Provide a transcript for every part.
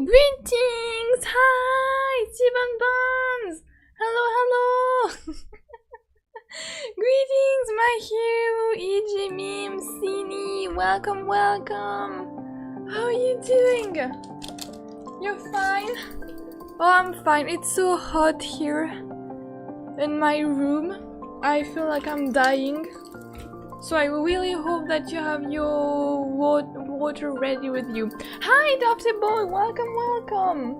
Greetings! Hi! Steven Buns! Hello, hello! Greetings, my hero! EJ Meme, Cini! Welcome, welcome! How are you doing? You're fine? Oh, I'm fine. It's so hot here in my room. I feel like I'm dying. So I really hope that you have your water ready with you. Hi, Dopsy Boy! Welcome, welcome!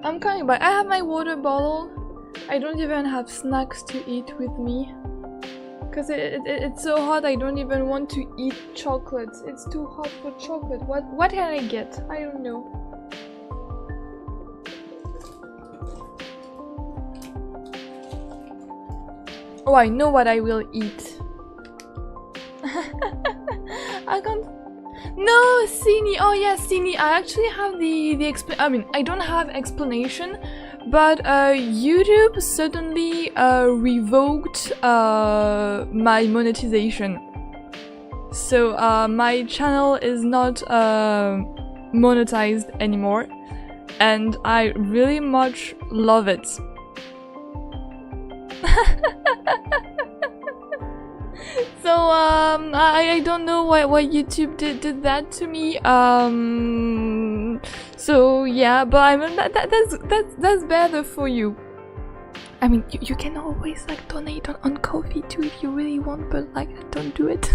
I'm coming back. I have my water bottle. I don't even have snacks to eat with me. Because it's so hot, I don't even want to eat chocolates. It's too hot for chocolate. What can I get? I don't know. Oh, I know what I will eat. I can't. No, Cini. Oh yeah, Cini. I actually have I mean, I don't have explanation, but YouTube suddenly revoked my monetization. So my channel is not monetized anymore, and I really much love it. So I don't know why YouTube did that to me. So yeah, but I mean that's better for you. I mean you can always like donate on Ko-fi too if you really want, but like don't do it.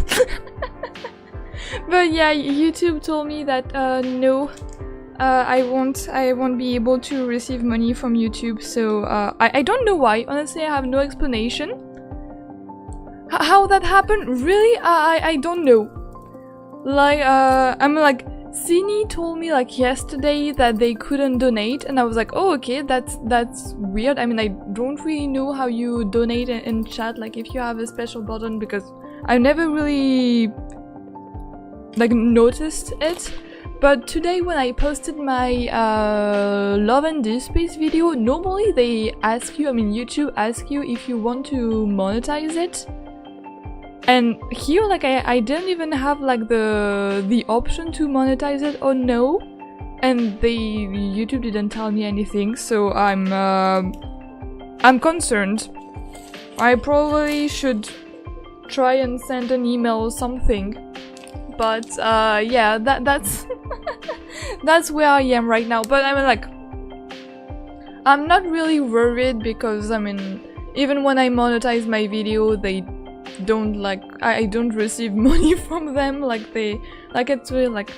But yeah, YouTube told me that no, I won't be able to receive money from YouTube. So I don't know why. Honestly, I have no explanation. How that happened? Really? I don't know. Like, I'm like, Cini told me like yesterday that they couldn't donate, and I was like, oh okay, that's weird. I mean, I don't really know how you donate in chat, like if you have a special button, because I never really like noticed it. But today when I posted my Love and Deep Space video, normally they ask you, I mean YouTube asks you if you want to monetize it. And here, like, I didn't even have like the option to monetize it or no, and YouTube didn't tell me anything, so I'm concerned. I probably should try and send an email or something, but yeah, that's that's where I am right now. But I mean, like, I'm not really worried because I mean, even when I monetize my video, they don't like I don't receive money from them, like it's really like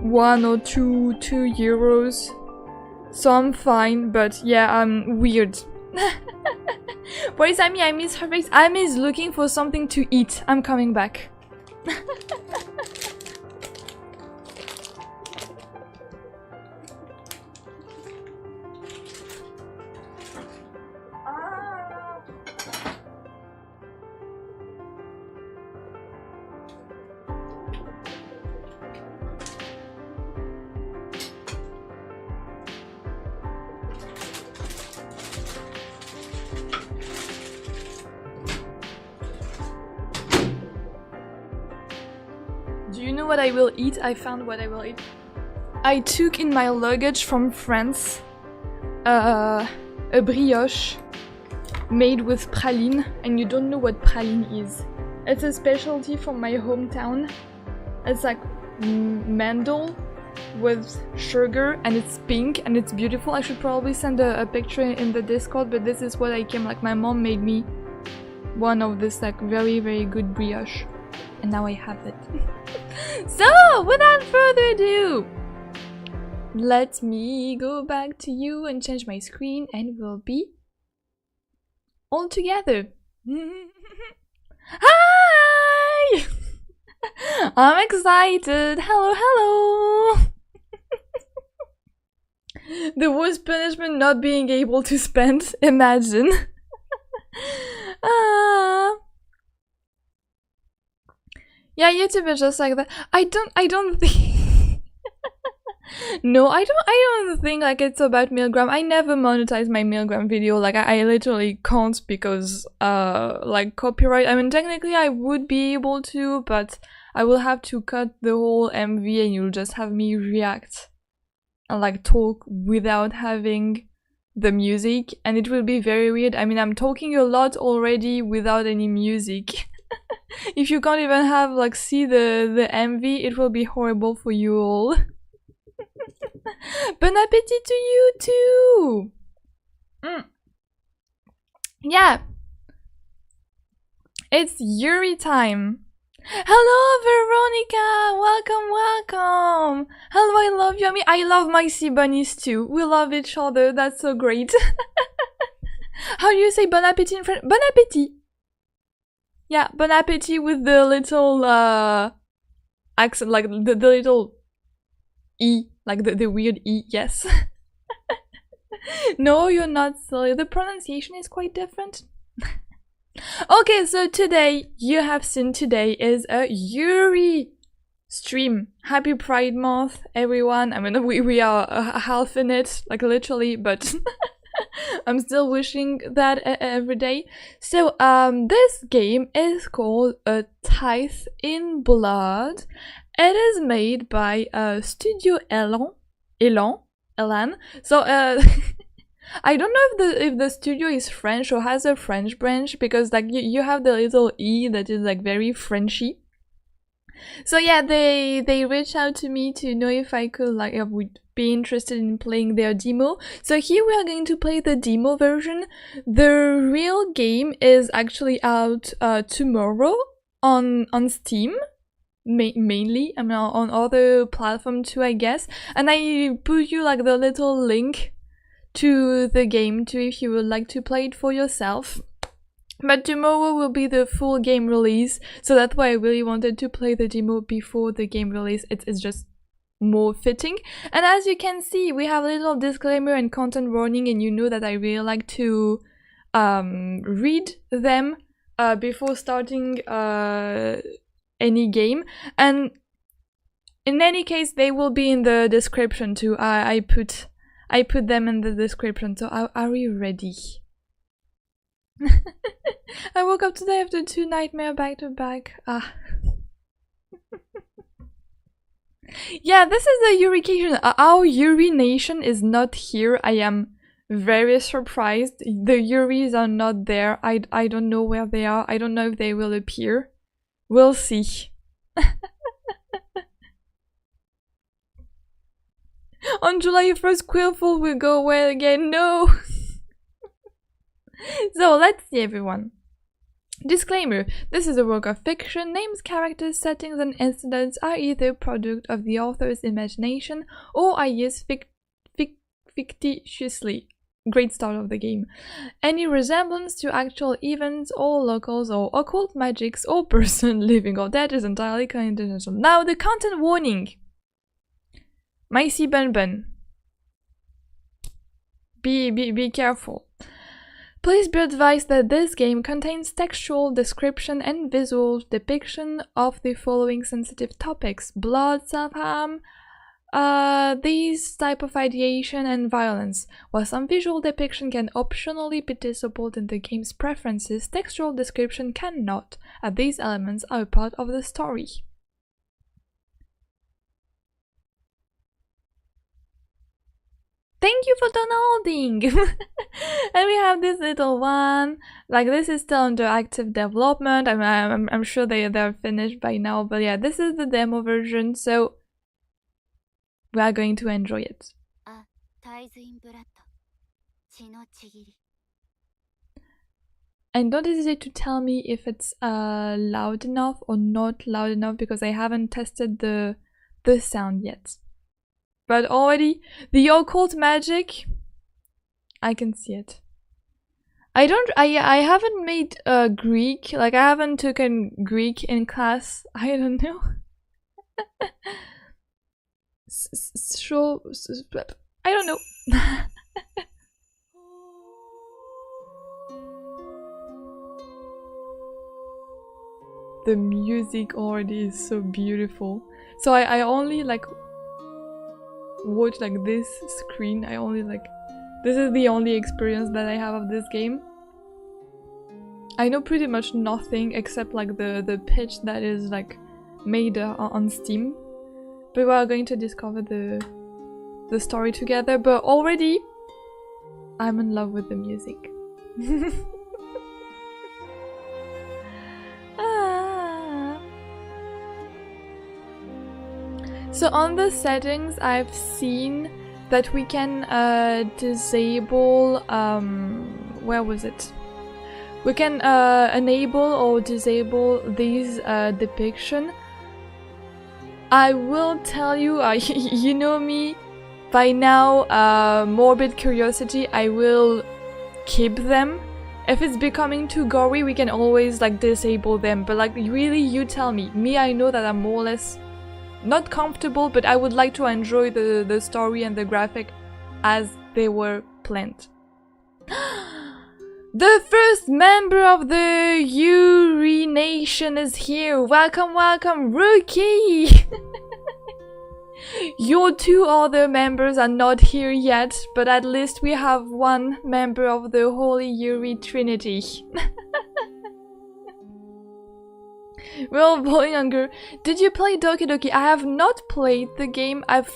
1 or 2 euros, so I'm fine. But yeah, I'm weird. Where is Amy? I miss her face. Amy is looking for something to eat. I'm coming back. Do you know what I will eat? I found what I will eat. I took in my luggage from France a brioche made with praline, and you don't know what praline is. It's a specialty from my hometown. It's like mandel with sugar, and it's pink and it's beautiful. I should probably send a picture in the Discord, but this is what I came, like my mom made me one of this like very good brioche, and now I have it. So, without further ado, let me go back to you and change my screen, and we'll be all together. Hi! I'm excited. Hello, hello. The worst punishment, not being able to spend. Imagine. Yeah, YouTube is just like that. I don't think. No, I don't think like it's about milligram. I never monetize my milligram video. Like I literally can't because like copyright. I mean, technically I would be able to, but I will have to cut the whole MV and you'll just have me react like talk without having the music, and it will be very weird. I mean, I'm talking a lot already without any music. If you can't even have like see the MV, it will be horrible for you all. Bon appetit to you too! Yeah! It's Yuri time! Hello Veronica! Welcome, welcome! Hello, I love you. I love my sea bunnies too. We love each other, that's so great. How do you say bon appetit in French? Bon appetit! Yeah, bon appetit with the little accent, like the little E, like the weird E, yes. No, you're not silly. The pronunciation is quite different. Okay, so today, you have seen today is a Yuri stream. Happy Pride Month, everyone. I mean, we are half in it, like literally, but I'm still wishing that every day. So, this game is called a Tithe in Blood. It is made by Studio Elan. So, I don't know if the studio is French or has a French branch, because like you have the little E that is like very Frenchy. So yeah, they reached out to me to know if I could like would be interested in playing their demo. So here we are going to play the demo version. The real game is actually out tomorrow on Steam. Mainly, I mean on other platforms too, I guess. And I put you like the little link to the game too if you would like to play it for yourself. But tomorrow will be the full game release, so that's why I really wanted to play the demo before the game release. It's just more fitting. And as you can see, we have a little disclaimer and content warning, and you know that I really like to read them before starting any game. And in any case, they will be in the description too. I put them in the description, so are you ready? I woke up today after 2 nightmares back to back. Yeah, this is the Yurication. Our Yuri nation is not here. I am very surprised. The Yuris are not there. I don't know where they are. I don't know if they will appear. We'll see. On July 1st, Quillful will go away again. No! So, let's see, everyone. Disclaimer. This is a work of fiction. Names, characters, settings, and incidents are either product of the author's imagination or are used fictitiously. Great start of the game. Any resemblance to actual events or locals or occult magics or person, living or dead, is entirely coincidental. Now, the content warning. Micey Bun Bun. Be careful. Please be advised that this game contains textual description and visual depiction of the following sensitive topics: blood, self-harm, these type of ideation, and violence. While some visual depiction can optionally be disabled in the game's preferences, textual description cannot, as these elements are a part of the story. Thank you for downloading! And we have this little one. Like, this is still under active development. I'm sure they're finished by now, but yeah, this is the demo version, so we are going to enjoy it. And don't hesitate to tell me if it's loud enough or not loud enough, because I haven't tested the sound yet. But already, the occult magic, I can see it. I haven't made Greek, like I haven't taken Greek in class, I don't know. I don't know. The music already is so beautiful. So I only like watch like this screen. I only like, this is the only experience that I have of this game. I know pretty much nothing except like the pitch that is like made on Steam, but we are going to discover the the story together, but already I'm in love with the music. So on the settings, I've seen that we can disable, where was it? We can enable or disable these depiction. I will tell you, you know me by now, morbid curiosity, I will keep them. If it's becoming too gory, we can always like disable them, but like really you tell me. Me, I know that I'm more or less not comfortable, but I would like to enjoy the story and the graphic as they were planned. The first member of the Yuri Nation is here. Welcome, welcome, Rookie! Your two other members are not here yet, but at least we have one member of the Holy Yuri Trinity. We're all falling hunger. Did you play Doki Doki? I have not played the game. I've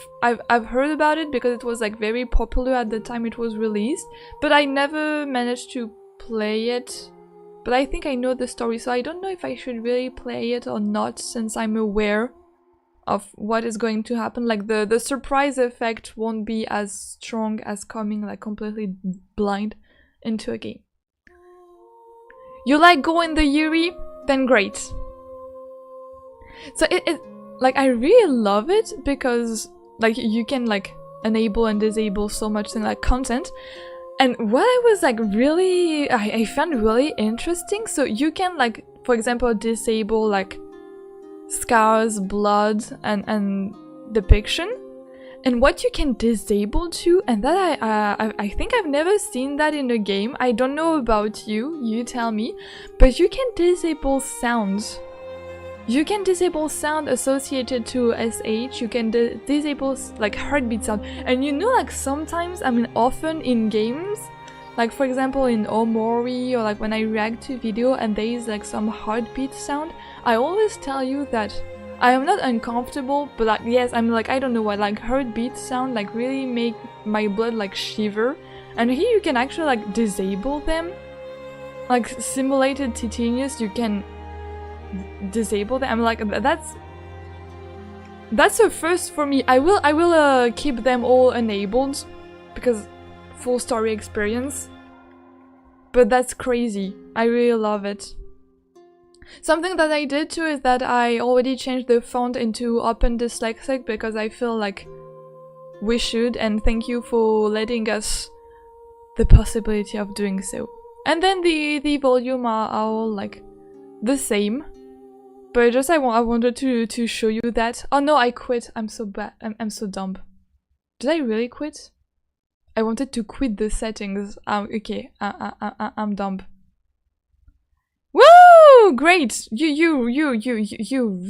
heard about it because it was like very popular at the time it was released, but I never managed to play it. But I think I know the story, so I don't know if I should really play it or not, since I'm aware of what is going to happen. Like the surprise effect won't be as strong as coming like completely blind into a game. You like going the Yuri? Then great. So it like I really love it because like you can like enable and disable so much thing like content. And what I was like really I found really interesting, so you can like, for example, disable like scars, blood and depiction. And what you can disable too, and that I think I've never seen that in a game. I don't know about you, you tell me, but you can disable sounds. You can disable sound associated to SH, you can disable like heartbeat sound. And you know, like sometimes, I mean often in games, like for example in Omori or like when I react to video and there is like some heartbeat sound, I always tell you that I am not uncomfortable, but like yes, I'm like, I don't know what, like heartbeat sound like really make my blood like shiver. And here you can actually like disable them. Like simulated tetanus, you can disable them. I'm like, that's a first for me. I will keep them all enabled because full story experience, but that's crazy. I really love it. Something that I did too is that I already changed the font into Open Dyslexic because I feel like we should, and thank you for letting us the possibility of doing so. And then the volume are all like the same. But just I wanted to show you that. Oh no, I quit. I'm so bad. I'm so dumb. Did I really quit? I wanted to quit the settings. Okay. I'm dumb. Woo! Great. You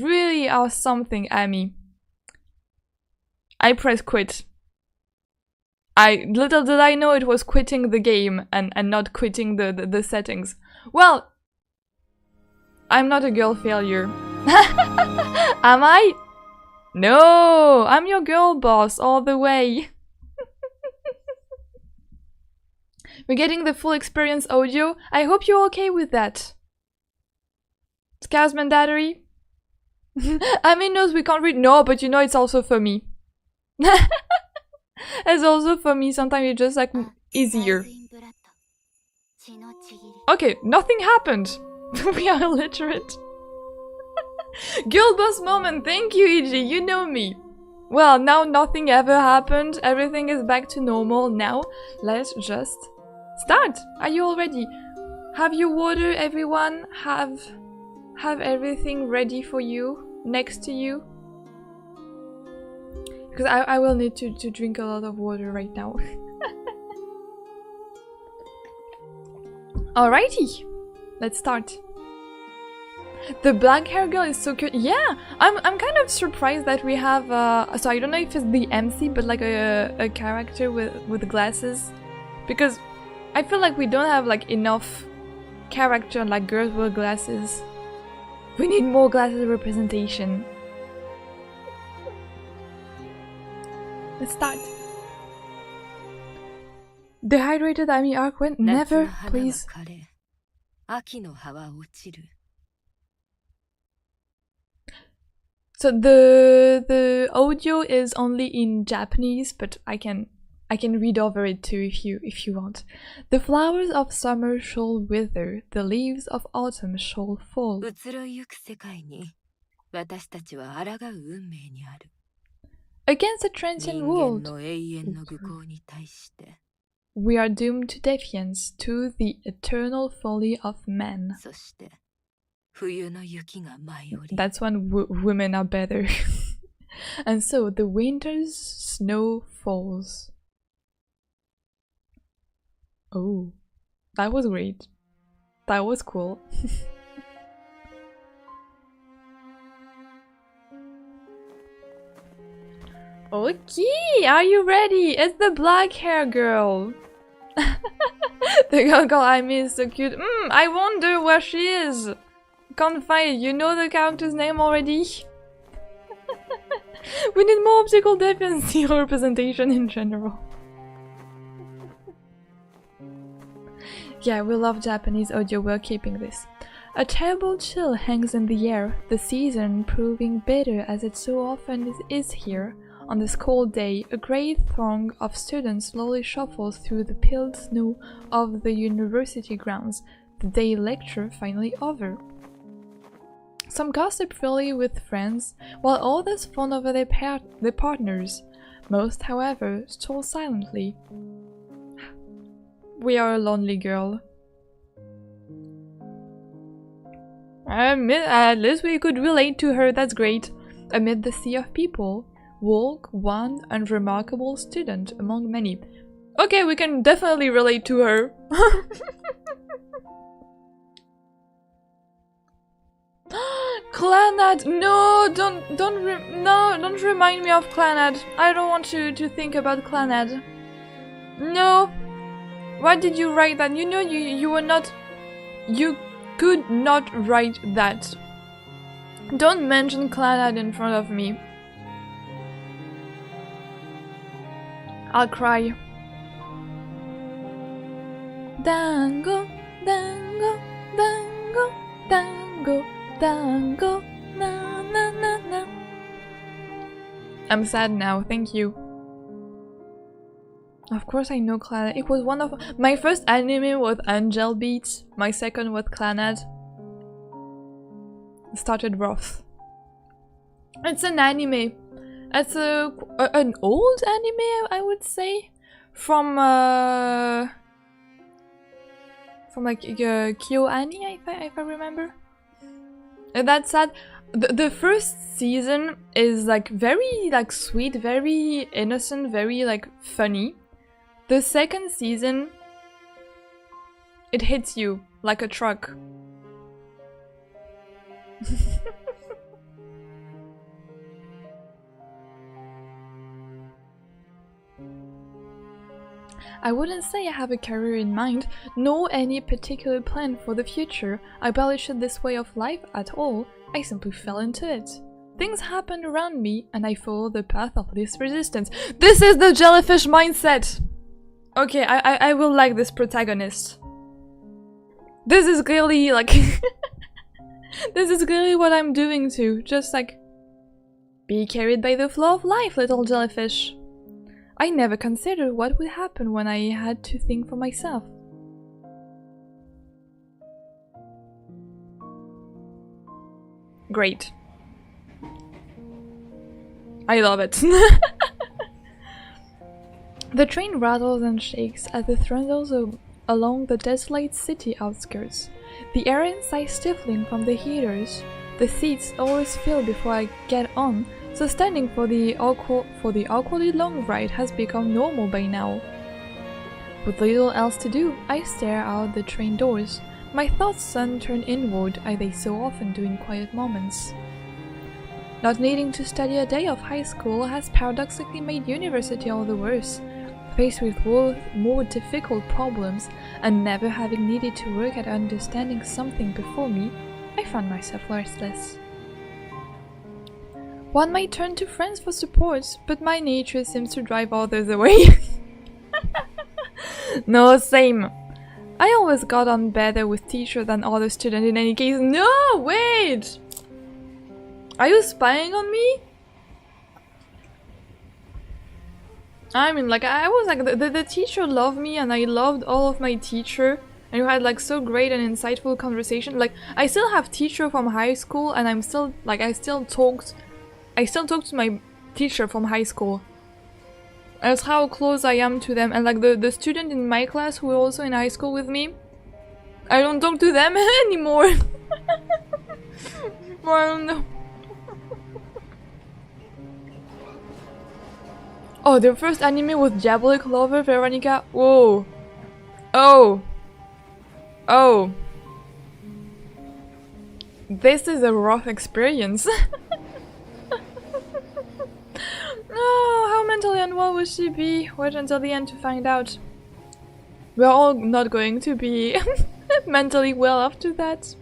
really are something, Amy. I pressed quit. Little did I know it was quitting the game and not quitting the settings. Well, I'm not a girl failure. Am I? No, I'm your girl boss all the way. We're getting the full experience audio. I hope you're okay with that. Scars mandatory? I mean, knows we can't read. No, but you know it's also for me. It's also for me. Sometimes it's just like easier. Okay, nothing happened. We are illiterate. Girl boss moment, thank you, EG, you know me. Well, now nothing ever happened, everything is back to normal. Now, let's just start. Are you all ready? Have your water, everyone? Have everything ready for you, next to you? Because I will need to drink a lot of water right now. Alrighty, let's start. The black hair girl is so cute. Yeah, I'm kind of surprised that we have so I don't know if it's the MC, but like a character with glasses, because I feel like we don't have like enough character like girls with glasses. We need more glasses representation. Let's start. Dehydrated Amy Arquin? Never, please. So the audio is only in Japanese, but I can read over it too if you want. The flowers of summer shall wither, the leaves of autumn shall fall. Against a transient world, we are doomed to defiance, to the eternal folly of man. That's when women are better. And so the winter's snow falls. Oh, that was great. That was cool. Okay, are you ready? It's the black hair girl. The girl called Amy is so cute. I wonder where she is. Can't find it. You know the character's name already? We need more optical deficiency representation in general. Yeah, we love Japanese audio, we're keeping this. A terrible chill hangs in the air, the season proving bitter as it so often is here. On this cold day, a great throng of students slowly shuffles through the peeled snow of the university grounds, the day lecture finally over. Some gossip freely with friends, while others fawn over their partners. Most, however, stole silently. We are a lonely girl. At least we could relate to her, that's great. Amid the sea of people, walk one unremarkable student among many. Okay, we can definitely relate to her. Clannad! No, don't remind me of Clannad. I don't want to think about Clannad. No. Why did you write that? You know you were not... You could not write that. Don't mention Clannad in front of me. I'll cry. Dango, dango, dango, dango, dango, na na na na. I'm sad now, thank you. Of course I know Clannad. It was one of my first anime with Angel Beats, my second with Clannad. It started rough. It's an anime. It's an old anime, I would say, from like KyoAni, if I remember. And that's sad. The first season is like very like sweet, very innocent, very like funny. The second season, it hits you like a truck. I wouldn't say I have a career in mind, nor any particular plan for the future. I barely should this way of life at all. I simply fell into it. Things happened around me, and I followed the path of least resistance. This is the jellyfish mindset! Okay, I will like this protagonist. This is clearly like... This is clearly what I'm doing too. Just like... Be carried by the flow of life, little jellyfish. I never considered what would happen when I had to think for myself. Great. I love it. The train rattles and shakes as it thunders along the desolate city outskirts. The air inside stifling from the heaters. The seats always fill before I get on, so standing for the awkwardly long ride has become normal by now. With little else to do, I stare out the train doors. My thoughts turn inward, as they so often do in quiet moments. Not needing to study a day of high school has paradoxically made university all the worse. Faced with more difficult problems, and never having needed to work at understanding something before me, I found myself restless. One might turn to friends for support, but my nature seems to drive others away. No, same. I always got on better with teacher than other students in any case. No, wait! Are you spying on me? I mean, like, I was like, the teacher loved me and I loved all of my teacher. And we had like so great and insightful conversation. Like, I still have teacher from high school and I'm still, like, I still talk to my teacher from high school. That's how close I am to them. And like the student in my class who were also in high school with me, I don't talk to them anymore. I don't know. Oh, the first anime was Diabolic Lover, Veronica. Whoa. Oh. Oh. This is a rough experience. Oh, how mentally unwell would she be? Wait until the end to find out. We're all not going to be mentally well after that.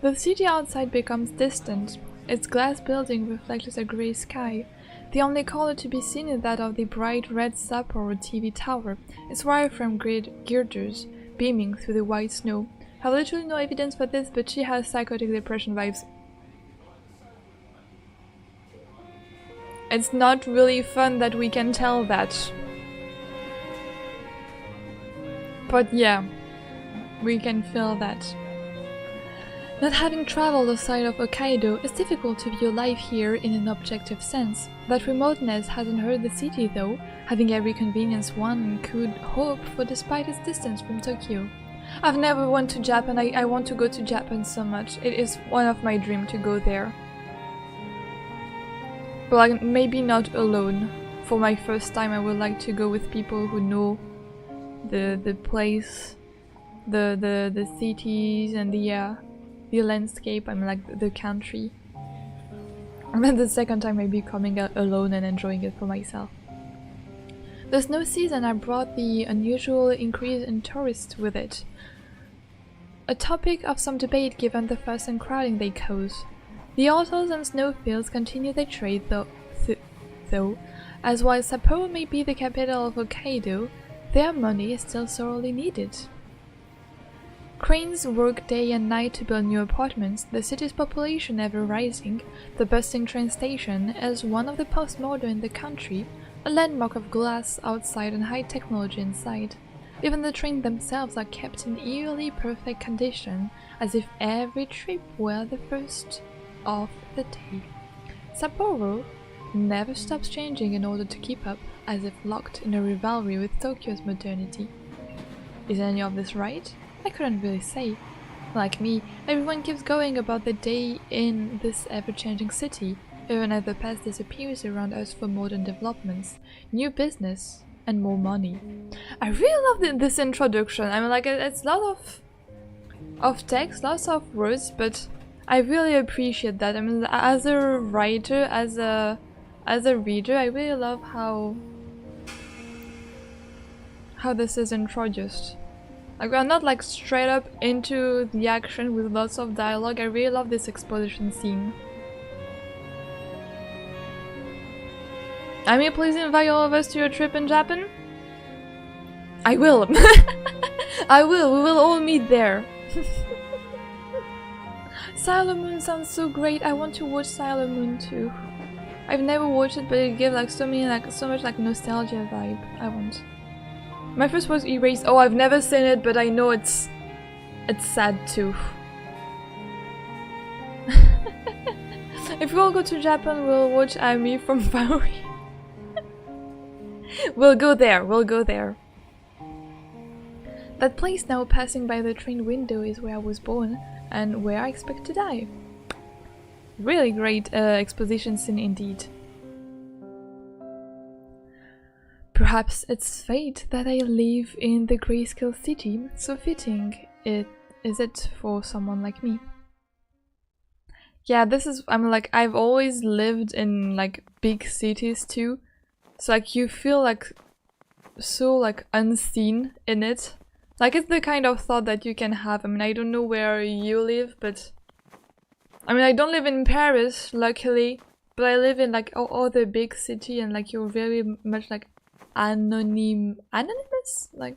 The city outside becomes distant. Its glass building reflects a grey sky. The only color to be seen is that of the bright red Sapporo TV tower, its wireframe girders beaming through the white snow. I have literally no evidence for this, but she has psychotic depression vibes. It's not really fun that we can tell that. But yeah, we can feel that. Not having traveled outside of Hokkaido, it's difficult to view life here in an objective sense. That remoteness hasn't hurt the city though, having every convenience one could hope for despite its distance from Tokyo. I've never went to Japan. I want to go to Japan so much. It is one of my dreams to go there. But like, maybe not alone. For my first time I would like to go with people who know the place, the cities and the landscape, I mean like the country. And then the second time maybe coming alone and enjoying it for myself. The snow season has brought the unusual increase in tourists with it. A topic of some debate given the fuss and crowding they cause. The autos and snowfields continue their trade though, as while Sapporo may be the capital of Hokkaido, their money is still sorely needed. Cranes work day and night to build new apartments, the city's population ever rising, the bustling train station is one of the postmodern in the country, a landmark of glass outside and high technology inside. Even the trains themselves are kept in eerily perfect condition, as if every trip were the first of the day. Sapporo never stops changing in order to keep up, as if locked in a rivalry with Tokyo's modernity. Is any of this right? I couldn't really say. Like me, everyone keeps going about the day in this ever-changing city, even as the past disappears around us for modern developments, new business, and more money. I really love this introduction. I mean, like, it's a lot of text, lots of words, but I really appreciate that. I mean, as a writer, as a reader, I really love how this is introduced. Like, we're not like straight up into the action with lots of dialogue. I really love this exposition scene. I may please invite all of us to your trip in Japan? I will! I will! We will all meet there! Sailor Moon sounds so great. I want to watch Sailor Moon too. I've never watched it, but it gives like so much like nostalgia vibe. I want. My first was Erased. Oh, I've never seen it, but I know it's sad too. If we all go to Japan, we'll watch Ami from Faori. We'll go there, we'll go there. That place now passing by the train window is where I was born and where I expect to die. Really great exposition scene indeed. Perhaps it's fate that I live in the grayscale city, so fitting is it for someone like me. Yeah, this is, I've always lived in like big cities too, so like you feel like so like unseen in it. Like it's the kind of thought that you can have. I mean, I don't know where you live, but I mean, I don't live in Paris, luckily, But I live in like other big city, and like you're very much like anonymous, like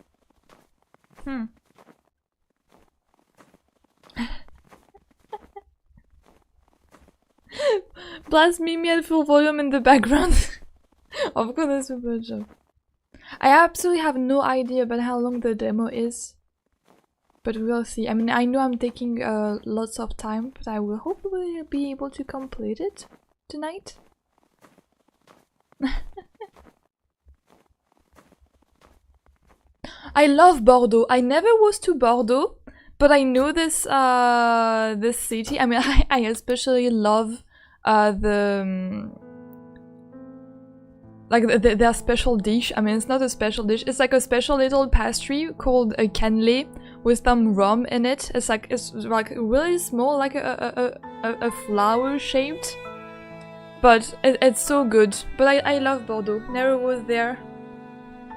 Blast Mimi at full volume in the background. Of course, that's a super joke. I absolutely have no idea about how long the demo is, but we'll see. I mean, I know I'm taking lots of time, but I will hopefully be able to complete it tonight. I love Bordeaux. I never was to Bordeaux, but I know this this city. I mean, I especially love their special dish. I mean, it's not a special dish. It's like a special little pastry called a cannelé with some rum in it. It's like really small, like a flower shaped. But it's so good. But I love Bordeaux. Never was there.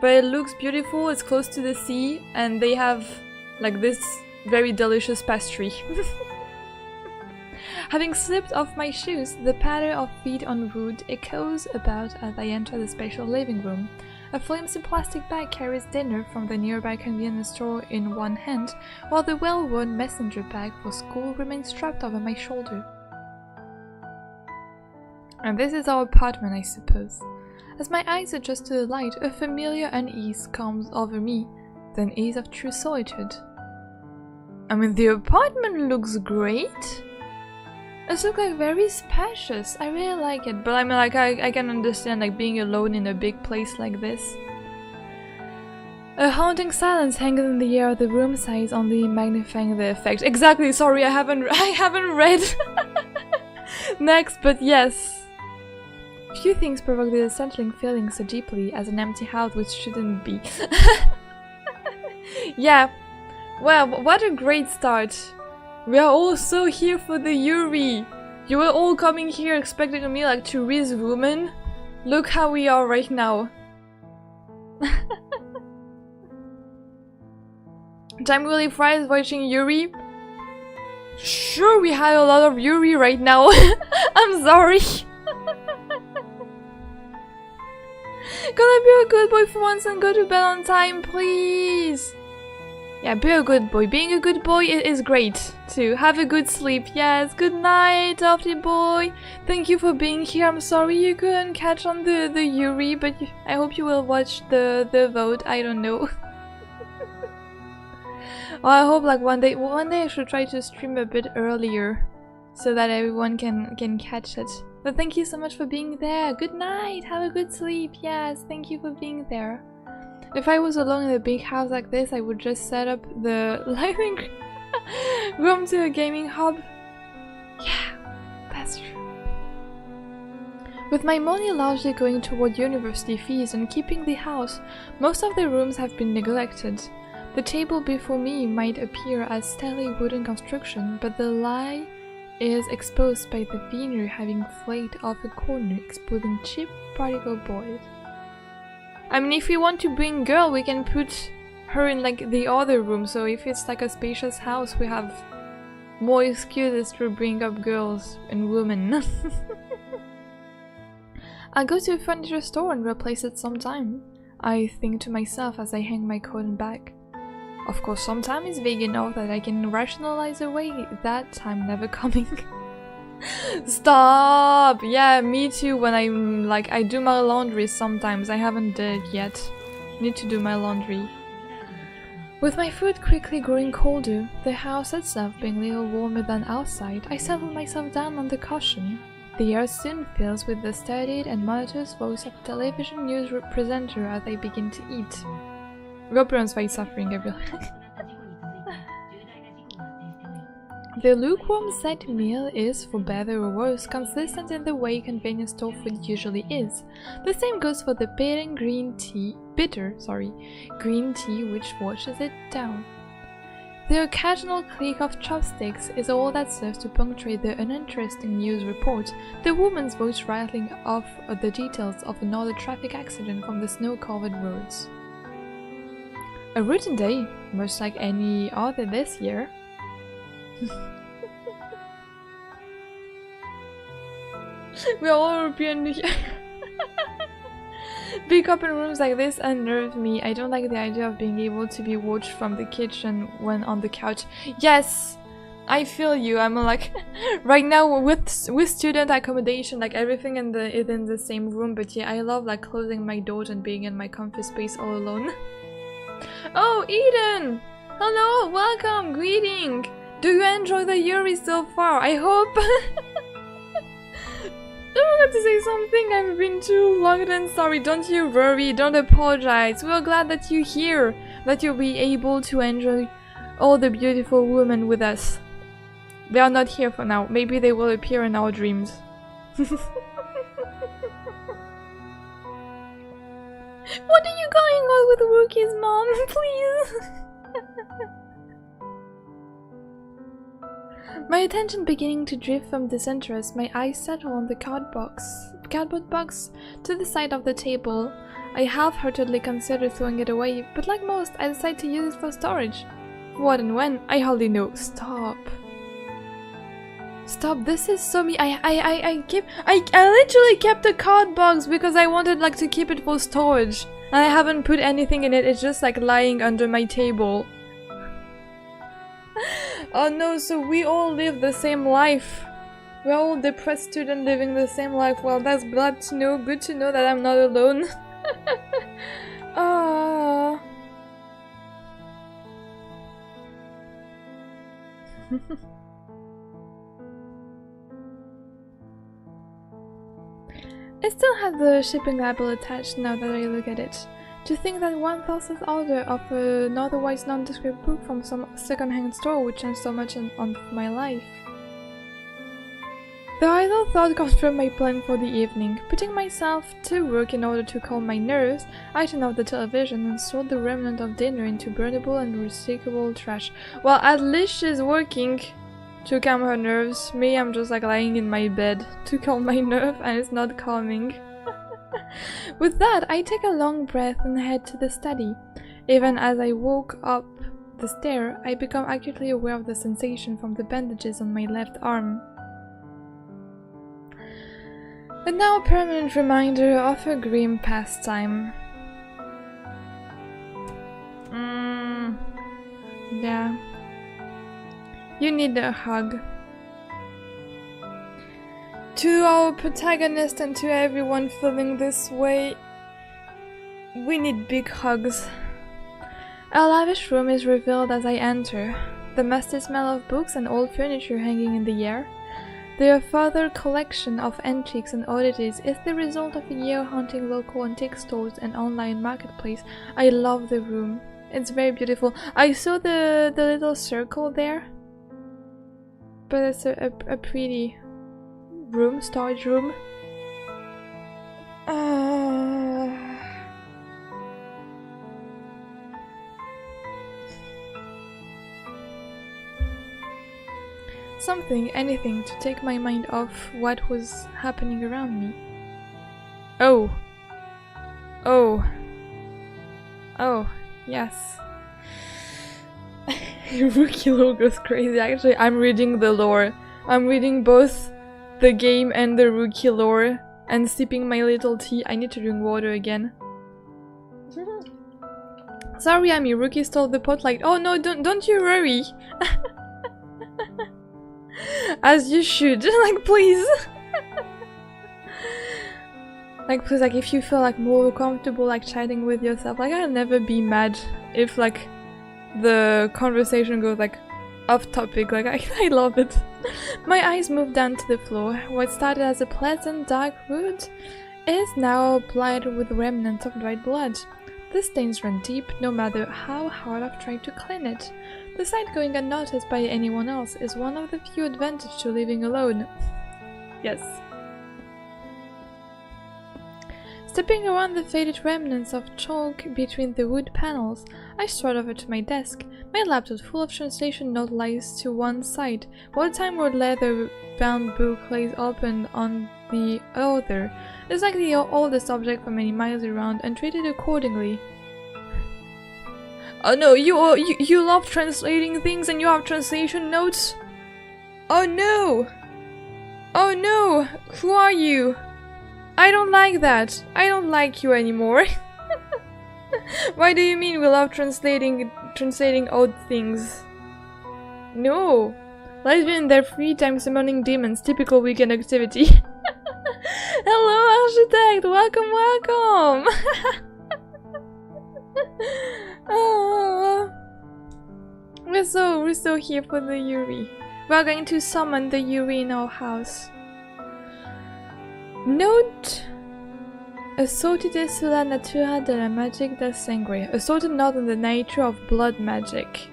But it looks beautiful. It's close to the sea, and they have like this very delicious pastry. Having slipped off my shoes, the patter of feet on wood echoes about as I enter the spatial living room. A flimsy plastic bag carries dinner from the nearby convenience store in one hand, while the well-worn messenger bag for school remains strapped over my shoulder. And this is our apartment, I suppose. As my eyes adjust to the light, a familiar unease comes over me, the unease of true solitude. I mean, the apartment looks great. It looks like very spacious. I really like it, but I mean, like, I can understand like being alone in a big place like this. A haunting silence hangs in the air of the room size, only magnifying the effect. Exactly. Sorry, I haven't read next, but yes. Few things provoke the unsettling feeling so deeply as an empty house which shouldn't be. Yeah. Well, what a great start. We are all so here for the Yuri. You were all coming here expecting me like to raise woman. Look how we are right now. Time really flies watching Yuri. Sure, we had a lot of Yuri right now. I'm sorry. Gonna be a good boy for once and go to bed on time, please. Yeah, be a good boy. Being a good boy is great too. Have a good sleep. Yes, good night, Dofty boy. Thank you for being here. I'm sorry you couldn't catch on the Yuri, but I hope you will watch the vote. I don't know. Well, I hope like one day I should try to stream a bit earlier so that everyone can catch it. But thank you so much for being there. Good night. Have a good sleep. Yes, thank you for being there. If I was alone in a big house like this, I would just set up the living room to a gaming hub. Yeah, that's true. With my money largely going toward university fees and keeping the house, most of the rooms have been neglected. The table before me might appear as stately wooden construction, but the lie is exposed by the veneer having flaked off a corner, exposing cheap particle board. I mean, if we want to bring girl, we can put her in like the other room, so if it's like a spacious house, we have more excuses to bring up girls and women. I'll go to a furniture store and replace it sometime, I think to myself as I hang my coat and bag. Of course, sometime is vague enough that I can rationalize away that time never coming. Stop! Yeah, me too. When I'm like, I do my laundry sometimes. I haven't done it yet. Need to do my laundry. With my food quickly growing colder, the house itself being a little warmer than outside, I settle myself down on the cushion. The air soon fills with the studied and monotonous voice of the television news presenter as I begin to eat. Robert's face suffering everyone. The lukewarm set meal is, for better or worse, consistent in the way convenience store food usually is. The same goes for the bitter green tea which washes it down. The occasional click of chopsticks is all that serves to punctuate the uninteresting news report, the woman's voice rattling off the details of another traffic accident from the snow-covered roads. A routine day, much like any other this year. We're all European New Year. Big open rooms like this unnerve me. I don't like the idea of being able to be watched from the kitchen when on the couch. Yes! I feel you. I'm like right now with student accommodation, like everything is in the same room, but yeah, I love like closing my doors and being in my comfy space all alone. Oh, Eden! Hello, welcome, greeting! Do you enjoy the Yuri so far? I hope! I forgot to say something, I've been too long and sorry, don't you worry, don't apologize. We're glad that you're here, that you'll be able to enjoy all the beautiful women with us. They are not here for now, maybe they will appear in our dreams. What are you going on with Rookie's mom, please? My attention beginning to drift from disinterest, my eyes settle on the cardboard box to the side of the table. I half-heartedly consider throwing it away, but like most, I decide to use it for storage. What and when? I hardly know. Stop. Stop, this is so me. I literally kept the card box because I wanted like to keep it for storage. And I haven't put anything in it, it's just like lying under my table. Oh no, so we all live the same life. We're all depressed students living the same life. Well, that's glad to know. Good to know that I'm not alone. Ah. It still has the shipping label attached now that I look at it. To think that 1,000th order of an otherwise nondescript book from some second-hand store would change so much on my life. The idle thought confirmed my plan for the evening. Putting myself to work in order to calm my nerves, I turned off the television and stored the remnant of dinner into burnable and recyclable trash. Well, at least she's working to calm her nerves. Me, I'm just like lying in my bed to calm my nerve, and it's not calming. With that, I take a long breath and head to the study. Even as I walk up the stair, I become acutely aware of the sensation from the bandages on my left arm. A now permanent reminder of a grim pastime. Yeah. You need a hug. To our protagonist and to everyone feeling this way, we need big hugs. A lavish room is revealed as I enter. The musty smell of books and old furniture hanging in the air. Their further collection of antiques and oddities is the result of a year hunting local antique stores and online marketplace. I love the room. It's very beautiful. I saw the little circle there, but it's a pretty room, storage room. Something, anything, to take my mind off what was happening around me. Oh. Oh. Oh, yes. Rookie lore goes crazy. Actually, I'm reading the lore. I'm reading both the game and the Rookie lore and sipping my little tea. I need to drink water again. Sorry, Ami, Rookie stole the spotlight. Oh no, don't you worry. As you should. Like, please. Like, please, like, if you feel like more comfortable like chatting with yourself, like, I'll never be mad if like the conversation goes like off topic. Like, I love it. My eyes move down to the floor. What started as a pleasant dark wood is now blighted with remnants of dried blood. The stains run deep, no matter how hard I've tried to clean it. The sight going unnoticed by anyone else is one of the few advantages to living alone. Yes. Stepping around the faded remnants of chalk between the wood panels, I strode over to my desk. My laptop full of translation notes lies to one side, while a time-worn leather-bound book lays open on the other. It's like the oldest object for many miles around and treated accordingly. Oh no, you love translating things and you have translation notes? Oh no! Oh no! Who are you? I don't like that. I don't like you anymore. Why do you mean we love translating odd things? No. Lesbian in their free time summoning demons. Typical weekend activity. Hello, architect! Welcome, welcome! Oh, we're so here for the Yuri. We're going to summon the Yuri in our house. Note: assortite sulla natura della magic del sangue. Assorted note on the nature of blood magic.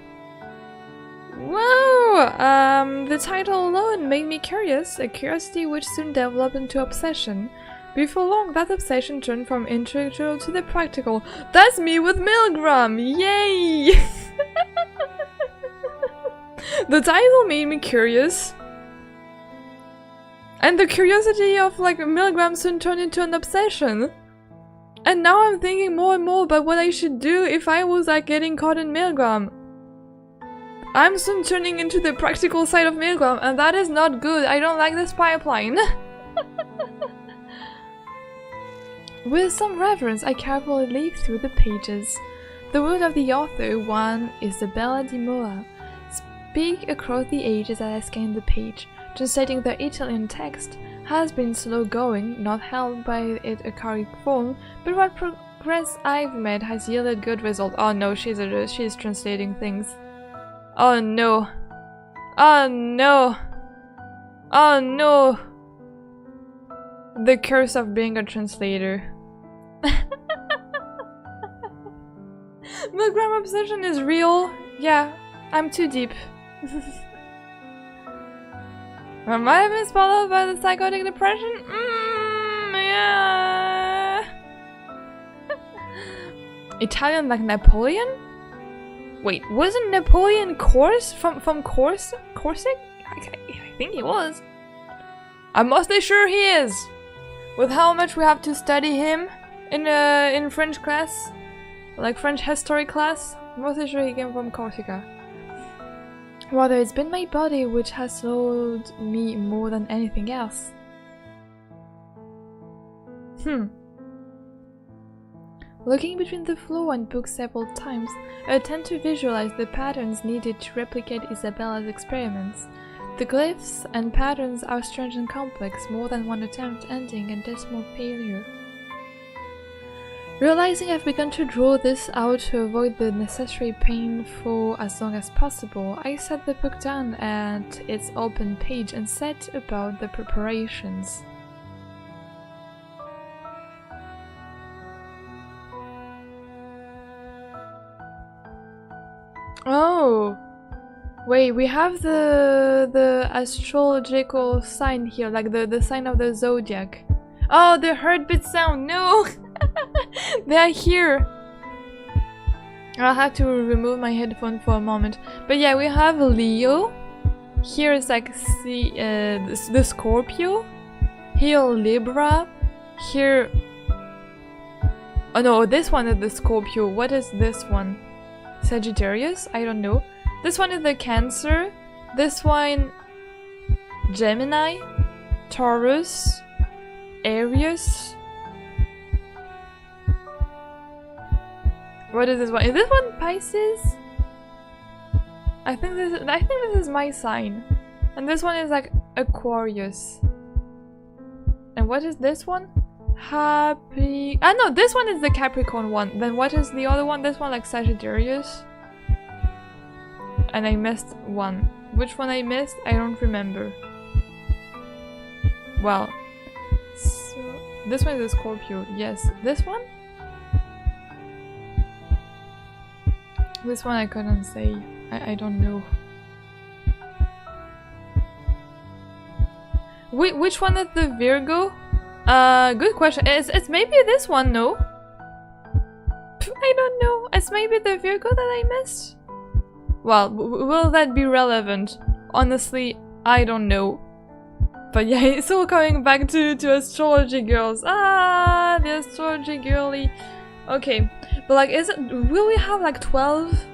Wow! The title alone made me curious, a curiosity which soon developed into obsession. Before long, that obsession turned from intellectual to the practical. That's me with Milgram! Yay! The title made me curious. And the curiosity of like Milgram soon turned into an obsession. And now I'm thinking more and more about what I should do if I was like getting caught in Milgram. I'm soon turning into the practical side of Milgram, and that is not good. I don't like this pipeline. With some reverence, I carefully leaf through the pages. The word of the author, one Isabella di Moa, speak across the ages as I scan the page. Translating the Italian text has been slow going, not held by it a correct form, but what progress I've made has yielded good result. Oh no, she's translating things. Oh no. Oh no. Oh no. The curse of being a translator. Milgram obsession is real. Yeah, I'm too deep. I might have been swallowed by the psychotic depression. Yeah. Italian like Napoleon? Wait, wasn't Napoleon from Corsica? I think he was. I'm mostly sure he is. With how much we have to study him in French class, like French history class, I'm mostly sure he came from Corsica. Rather, it's been my body which has slowed me more than anything else. Looking between the floor and books several times, I attempt to visualize the patterns needed to replicate Isabella's experiments. The glyphs and patterns are strange and complex, more than one attempt ending in dismal failure. Realizing I've begun to draw this out to avoid the necessary pain for as long as possible, I set the book down at its open page and set about the preparations. Oh! Wait, we have the astrological sign here, like the sign of the zodiac. Oh, the heartbeat sound! No! They are here! I'll have to remove my headphone for a moment. But yeah, we have Leo. Here is like the Scorpio. Here Libra. Here... Oh no, this one is the Scorpio. What is this one? Sagittarius? I don't know. This one is the Cancer. This one... Gemini. Taurus. Aries. What is this one? Is this one Pisces? I think this is my sign. And this one is like Aquarius. And what is this one? Happy... Ah no, this one is the Capricorn one. Then what is the other one? This one like Sagittarius. And I missed one. Which one I missed? I don't remember. Well... So... This one is a Scorpio. Yes. This one? This one I couldn't say. I don't know. Which one is the Virgo? Good question. It's maybe this one, no? I don't know. It's maybe the Virgo that I missed? Well, will that be relevant? Honestly, I don't know. But yeah, it's all coming back to astrology girls. Ah, the astrology girly. Okay, but like, will we have like 12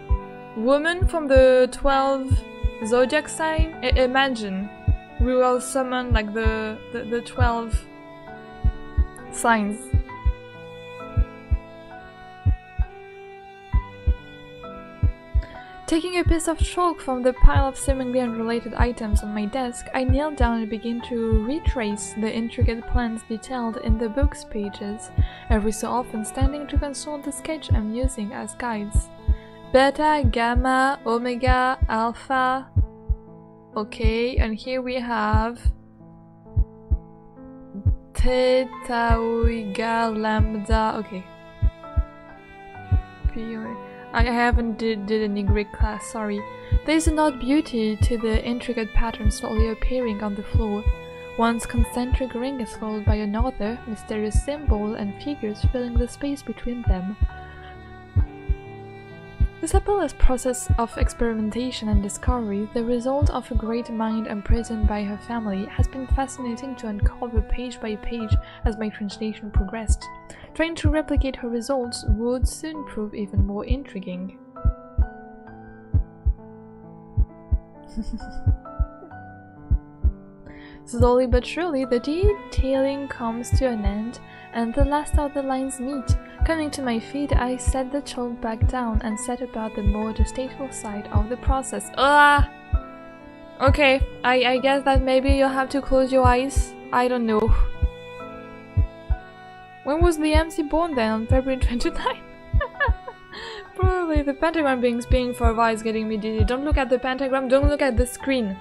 women from the 12 zodiac sign? Imagine. we will summon like the 12 signs. Taking a piece of chalk from the pile of seemingly unrelated items on my desk, I kneel down and begin to retrace the intricate plans detailed in the book's pages, every so often standing to consult the sketch I'm using as guides. Beta, gamma, omega, alpha. Okay, and here we have theta, omega, lambda. Okay. I haven't did any Greek class, sorry. There is an odd beauty to the intricate patterns slowly appearing on the floor. One's concentric ring is followed by another, mysterious symbol and figures filling the space between them. This appealess process of experimentation and discovery, the result of a great mind imprisoned by her family, has been fascinating to uncover page by page as my translation progressed. Trying to replicate her results would soon prove even more intriguing. Slowly but surely, the detailing comes to an end, and the last of the lines meet. Coming to my feet, I set the chalk back down and set about the more distasteful side of the process. Okay, I guess that maybe you'll have to close your eyes. I don't know. When was the MC born then? On February 29th? Probably the pentagram being spinning for a while is getting me dizzy. Don't look at the pentagram, don't look at the screen.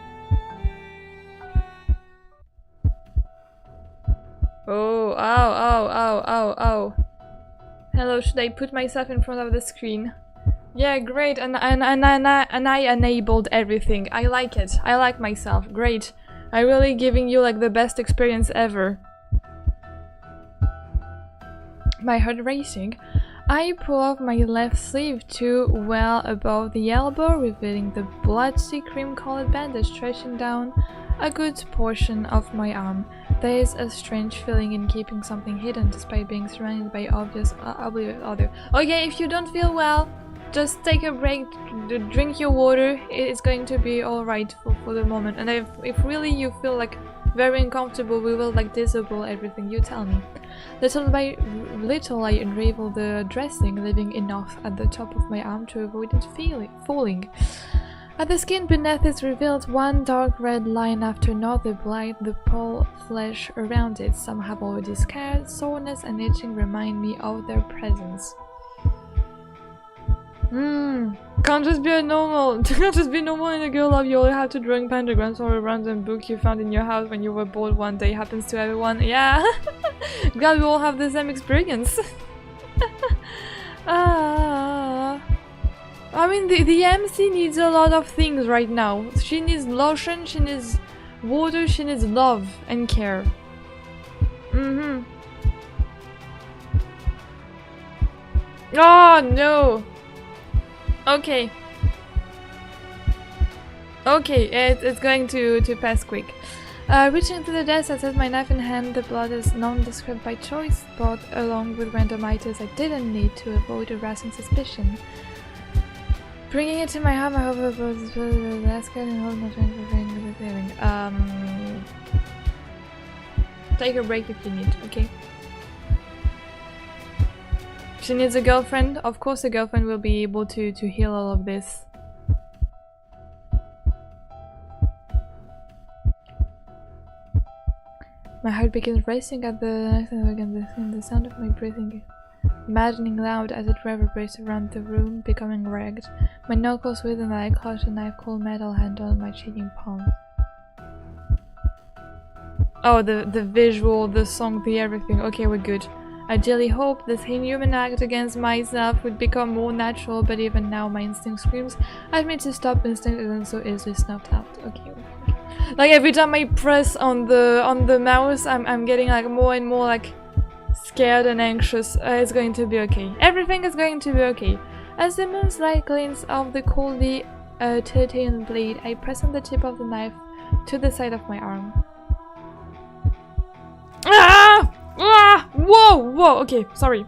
Oh, ow. Hello, should I put myself in front of the screen? Yeah, great, and I enabled everything. I like it. I like myself. Great. I'm really giving you like the best experience ever. My heart racing. I pull off my left sleeve to well above the elbow, revealing the bloody cream-colored bandage stretching down a good portion of my arm. There is a strange feeling in keeping something hidden despite being surrounded by obvious other. Okay, if you don't feel well, just take a break, drink your water. It's going to be alright for the moment. And if really you feel like very uncomfortable, we will like disable everything. You tell me. Little by little I unravel the dressing, leaving enough at the top of my arm to avoid it falling. As the skin beneath is revealed, one dark red line after another blind the pale flesh around it. Some have already scarred, soreness and itching remind me of their presence. Can't just be normal in a girl love. You only have to drawing pentagrams or a random book you found in your house when you were bored one day. Happens to everyone. Yeah. Glad we all have the same experience. I mean, the MC needs a lot of things right now. She needs lotion, she needs water, she needs love and care. Oh no. Okay. Okay, it's going to pass quick. Reaching to the desk, I set my knife in hand. The blood is nondescript by choice, but along with random items I didn't need to avoid harassing suspicion. Bringing it to my arm, I hover above the desk and hold my friend with the feeling. Take a break if you need, okay? She needs a girlfriend. Of course a girlfriend will be able to heal all of this. My heart begins racing at the sound of my breathing, imagining loud as it reverberates around the room, becoming ragged. My knuckles within, I clutch a knife cold metal handle on my shaking palm. Oh, the visual, the song, the everything. Okay, we're good. I dearly hope this inhuman act against myself would become more natural, but even now my instinct screams at me to stop. Instinct isn't so easily snuffed out. Okay. Like every time I press on the mouse, I'm getting like more and more like scared and anxious. It's going to be okay. Everything is going to be okay. As the moon's light glints off the coldly titanium blade, I press on the tip of the knife to the side of my arm. Ah! Ah! Whoa! Whoa! Okay, sorry.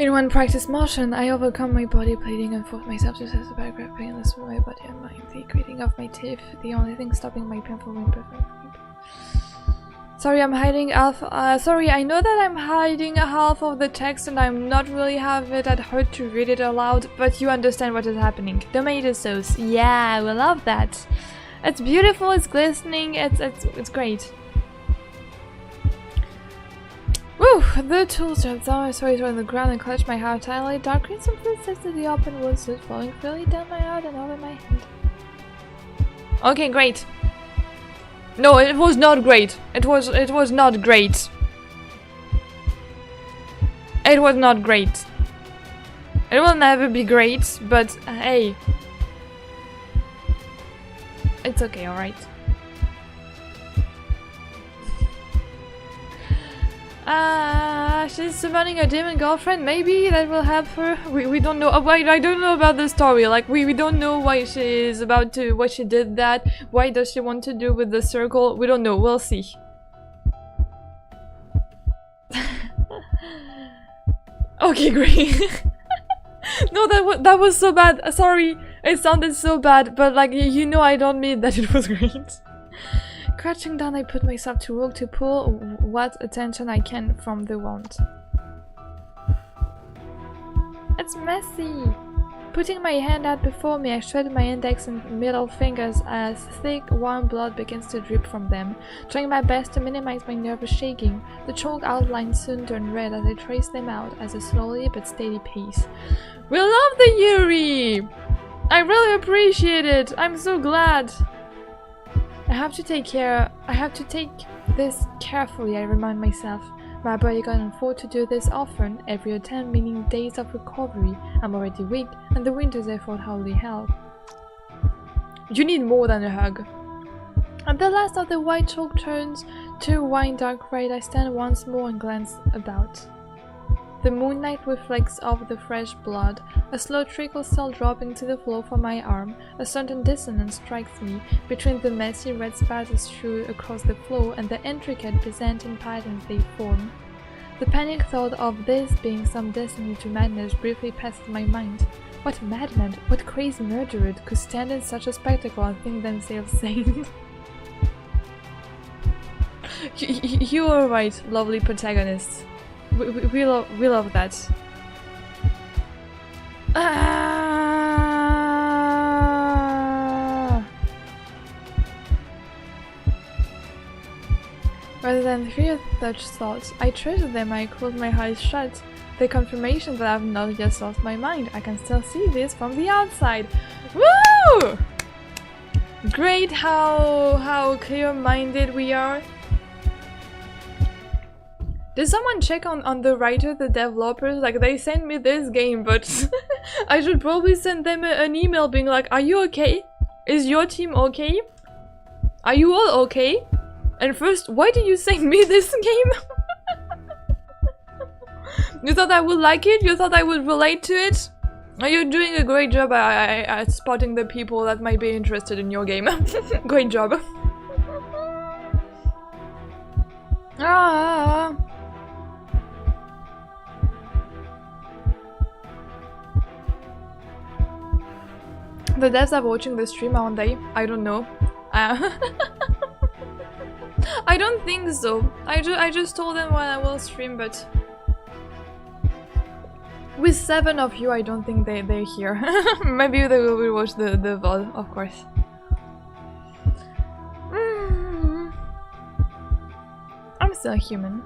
In one practice motion, I overcome my body bleeding and force myself to test the background painless with my body and mind. The grating of my teeth, the only thing stopping my painful imperfect. Sorry, I'm hiding half. Sorry, I know that I'm hiding a half of the text and I'm not really have it at heart to read it aloud, but you understand what is happening. Tomato sauce. Yeah, we love that. It's beautiful, it's glistening, it's great. Woo! The tools dropped down, my stories were on the ground and clutched my heart tightly. Dark green substance sits to the open wounds, flowing freely down my heart and over my head. Okay, great. No, it was not great. It was not great. It was not great. It will never be great, but hey. It's okay, alright. She's summoning a demon girlfriend. Maybe that will help her. We don't know. Wait, I don't know about the story. Like we don't know why she is about to. Why she did that. Why does she want to do with the circle? We don't know. We'll see. Okay, great. No, that was so bad. Sorry, it sounded so bad. But like you know, I don't mean that it was great. Crouching down, I put myself to work to pull what attention I can from the wound. It's messy! Putting my hand out before me, I shredded my index and middle fingers as thick, warm blood begins to drip from them. Trying my best to minimize my nervous shaking, the chalk outlines soon turned red as I traced them out at a slowly but steady pace. We love the Yuri! I really appreciate it! I'm so glad! I have to take this carefully, I remind myself. My body can afford to do this often, every attempt meaning days of recovery. I'm already weak, and the winter's effort hardly help. You need more than a hug. At the last of the white chalk turns to wine dark red, I stand once more and glance about. The moonlight reflects off the fresh blood. A slow trickle still dropping to the floor from my arm. A certain dissonance strikes me between the messy red spatters strewn across the floor and the intricate Byzantine patterns they form. The panic thought of this being some destiny to madness briefly passed my mind. What madman, what crazy murderer could stand in such a spectacle and think themselves sane? You are right, lovely protagonists. We love that. Rather than fear such thoughts, I treasure them. I close my eyes shut. The confirmation that I've not yet lost my mind. I can still see this from the outside. Woo! Great how clear-minded we are. Did someone check on the writer, the developers? Like, they sent me this game, but I should probably send them an email being like, are you okay? Is your team okay? Are you all okay? And first, why did you send me this game? You thought I would like it? You thought I would relate to it? You're doing a great job at spotting the people that might be interested in your game. Great job. Ah. The devs are watching the stream, aren't they? I don't know. I don't think so. I just told them when I will stream, but with 7 of you, I don't think they're here. Maybe they will rewatch the VOD, of course. I'm still human.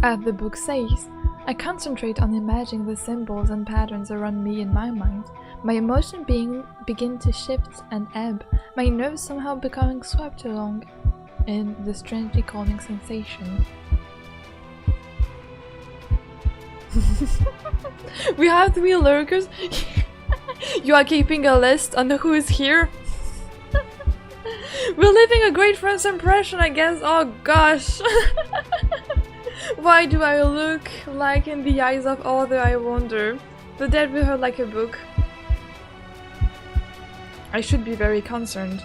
As the book says, I concentrate on imagining the symbols and patterns around me in my mind. My emotions begin to shift and ebb, my nerves somehow becoming swept along in the strangely calming sensation. We have 3 lurkers. You are keeping a list on who is here? We're leaving a great first impression, I guess. Oh gosh. Why do I look like in the eyes of other, I wonder? The dead we heard like a book. I should be very concerned.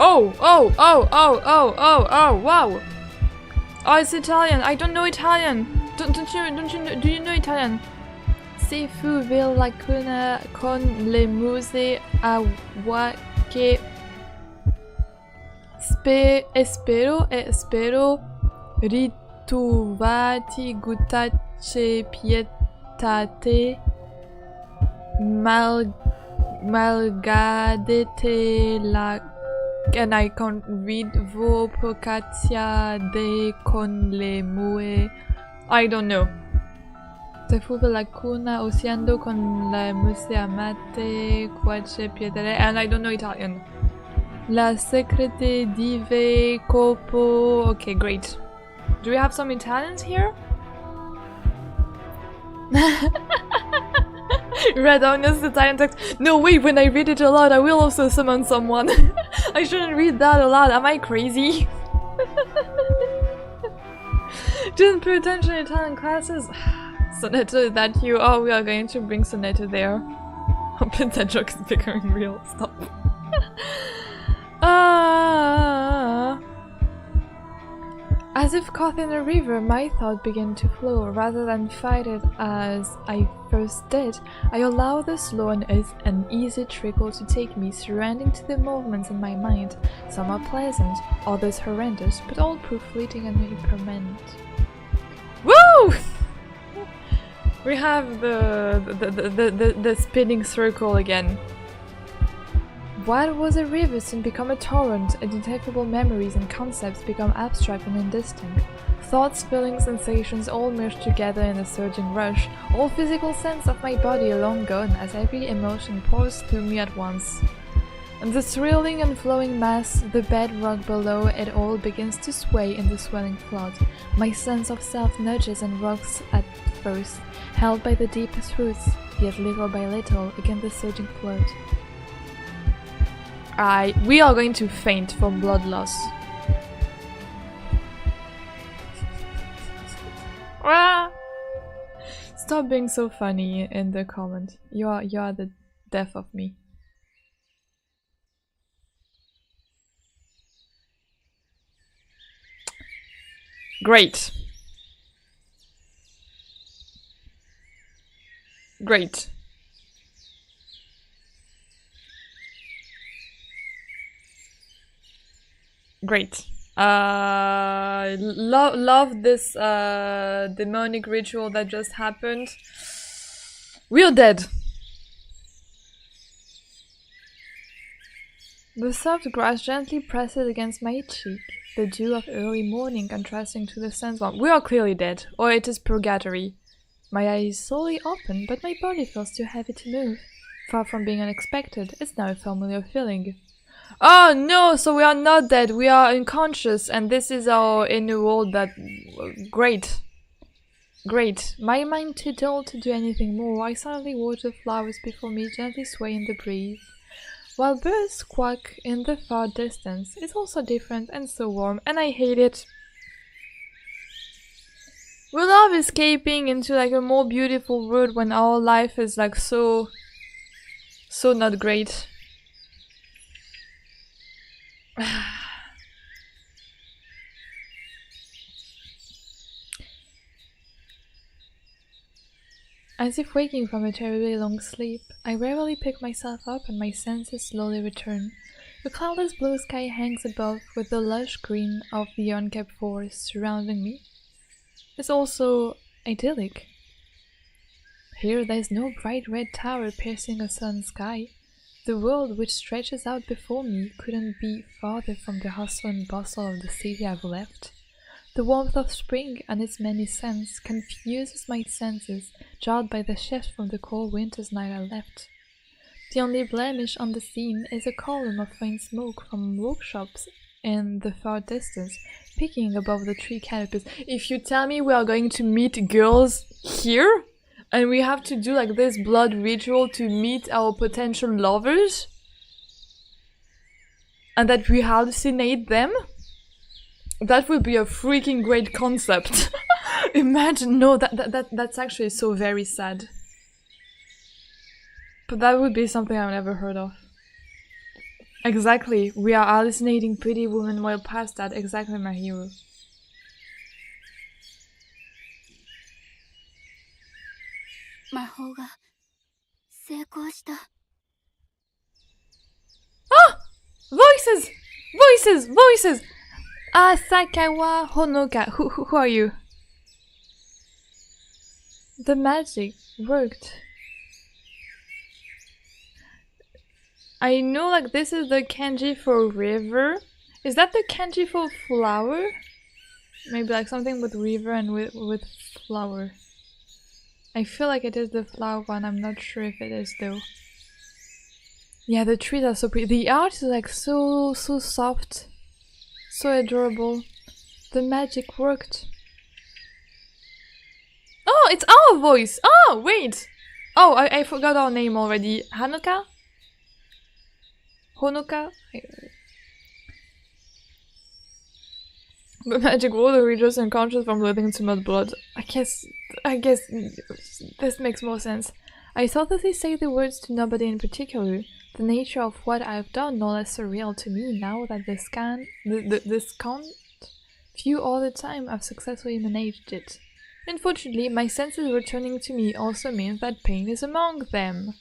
Wow! Oh, it's Italian. I don't know Italian. Don't you know, do you know Italian? Se fu vil lacuna con le muse agua che spero rituvati gutace pietate malgadete la. And I can't read vocatia de con le mue. I don't know. Se fu la cuna osiando con la muse amate quace piedere. And I don't know Italian. La secrete dive copo. Okay, great. Do we have some Italians here? Read honest Italian text. No, wait, when I read it aloud, I will also summon someone. I shouldn't read that aloud. Am I crazy? Didn't pay attention in Italian classes. Sonetto, is that you? Oh, we are going to bring Sonetto there. Hope that joke is becoming real. Stop. As if caught in a river, my thought began to flow. Rather than fight it as I first did, I allowed the slow and easy trickle to take me, surrendering to the movements in my mind. Some are pleasant, others horrendous, but all prove fleeting and impermanent. Woo! We have the spinning circle again. What was a river soon become a torrent, indetectable memories and concepts become abstract and indistinct. Thoughts, feelings, sensations all merge together in a surging rush, all physical sense of my body long gone as every emotion pours through me at once. And the thrilling and flowing mass, the bedrock below it all begins to sway in the swelling flood. My sense of self nudges and rocks at first, held by the deepest roots, yet little by little against the surging flood. We are going to faint from blood loss. Stop being so funny in the comment. You are the death of me. Great. Great. Great. Love this demonic ritual that just happened. We're dead. The soft grass gently presses against my cheek, the dew of early morning contrasting to the sense one. We are clearly dead, or it is purgatory. My eyes slowly open, but my body feels too heavy to move. Far from being unexpected, it's now a familiar feeling. Oh no, so we are not dead, we are unconscious, and this is our inner world that... Great. Great. My mind too dull to do anything more, I silently watch the flowers before me gently sway in the breeze. While birds quack in the far distance, it's also different and so warm, and I hate it. We love escaping into like a more beautiful world when our life is like so not great. As if waking from a terribly long sleep, I rarely pick myself up and my senses slowly return. The cloudless blue sky hangs above with the lush green of the unkept forest surrounding me. It's also idyllic. Here there's no bright red tower piercing a sullen sky. The world which stretches out before me couldn't be farther from the hustle and bustle of the city I've left. The warmth of spring and its many scents confuses my senses, jarred by the shift from the cold winter's night I left. The only blemish on the scene is a column of faint smoke from workshops in the far distance, peeking above the tree canopies. If you tell me we are going to meet girls here, and we have to do like this blood ritual to meet our potential lovers, and that we hallucinate them, that would be a freaking great concept. Imagine, no, that's actually so very sad. But that would be something I've never heard of. Exactly. We are hallucinating pretty woman well past that. Exactly, my hero. Ah! Voices! Voices! Voices! Asakawa Honoka. Who are you? The magic worked. I know, like, this is the kanji for river. Is that the kanji for flower? Maybe like something with river and with flower. I feel like it is the flower one. I'm not sure if it is though. Yeah, the trees are so pretty. The art is like so soft, so adorable. The magic worked. Oh, it's our voice. Oh, wait. Oh, I forgot our name already. Hanoka? Honoka? The magic water reaches unconscious from living too much blood. I guess this makes more sense. I thoughtlessly say the words to nobody in particular. The nature of what I've done no less surreal to me now that this can't view all the time I've successfully managed it. Unfortunately, my senses returning to me also means that pain is among them.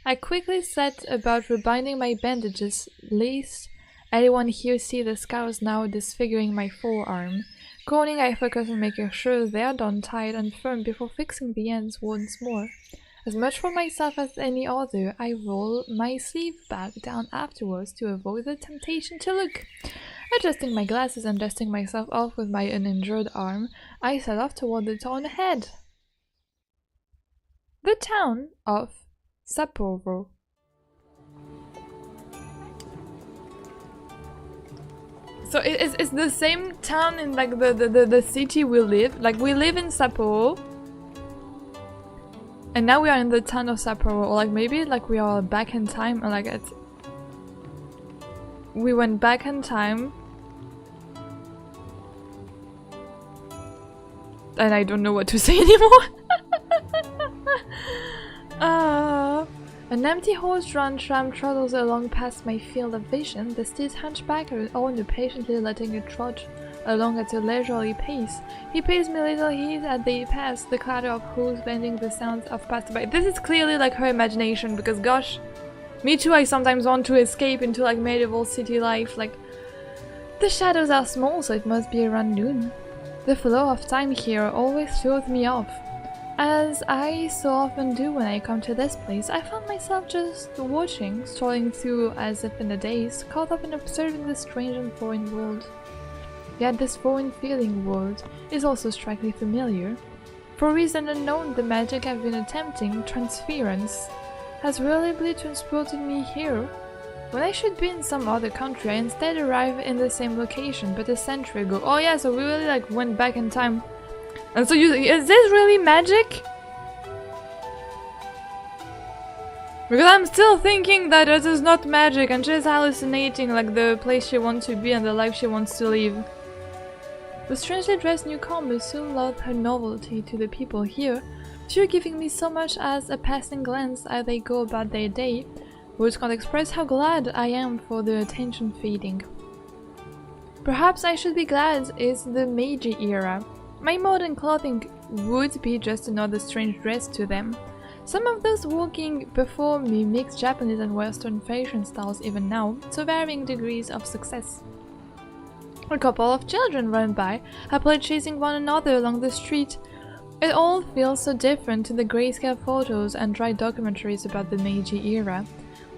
I quickly set about rebinding my bandages, lest anyone here see the scars now disfiguring my forearm. Groaning, I focus on making sure they are done tight and firm before fixing the ends once more. As much for myself as any other, I roll my sleeve back down afterwards to avoid the temptation to look. Adjusting my glasses and dusting myself off with my uninjured arm, I set off toward the town ahead. The town of Sapporo. So it's the same town in like the city we live. Like we live in Sapporo. And now we are in the town of Sapporo, or like maybe like we are back in time, or like we went back in time. And I don't know what to say anymore. An empty horse-drawn tram trundles along past my field of vision, the steed's hunchbacker owner patiently letting it trudge along at a leisurely pace. He pays me little heed as they pass, the clatter of hooves blending the sounds of passerby. This is clearly like her imagination, because gosh, me too, I sometimes want to escape into like medieval city life, like the shadows are small, so it must be around noon. The flow of time here always throws me off. As I so often do when I come to this place, I found myself just watching, strolling through as if in a daze, caught up in observing this strange and foreign world. Yet this foreign-feeling world is also strikingly familiar. For a reason unknown, the magic I've been attempting, transference, has reliably transported me here. When I should be in some other country, I instead arrive in the same location, but a century ago. Oh yeah, so we really like went back in time. And so is this really magic? Because I'm still thinking that it is not magic and she's hallucinating like the place she wants to be and the life she wants to live. The strangely dressed newcomer soon lost her novelty to the people here, few giving me so much as a passing glance as they go about their day. Words can't express how glad I am for the attention fading. Perhaps I should be glad it's the Meiji era. My modern clothing would be just another strange dress to them. Some of those walking before me mix Japanese and Western fashion styles even now, to varying degrees of success. A couple of children run by, happily chasing one another along the street. It all feels so different to the grayscale photos and dry documentaries about the Meiji era,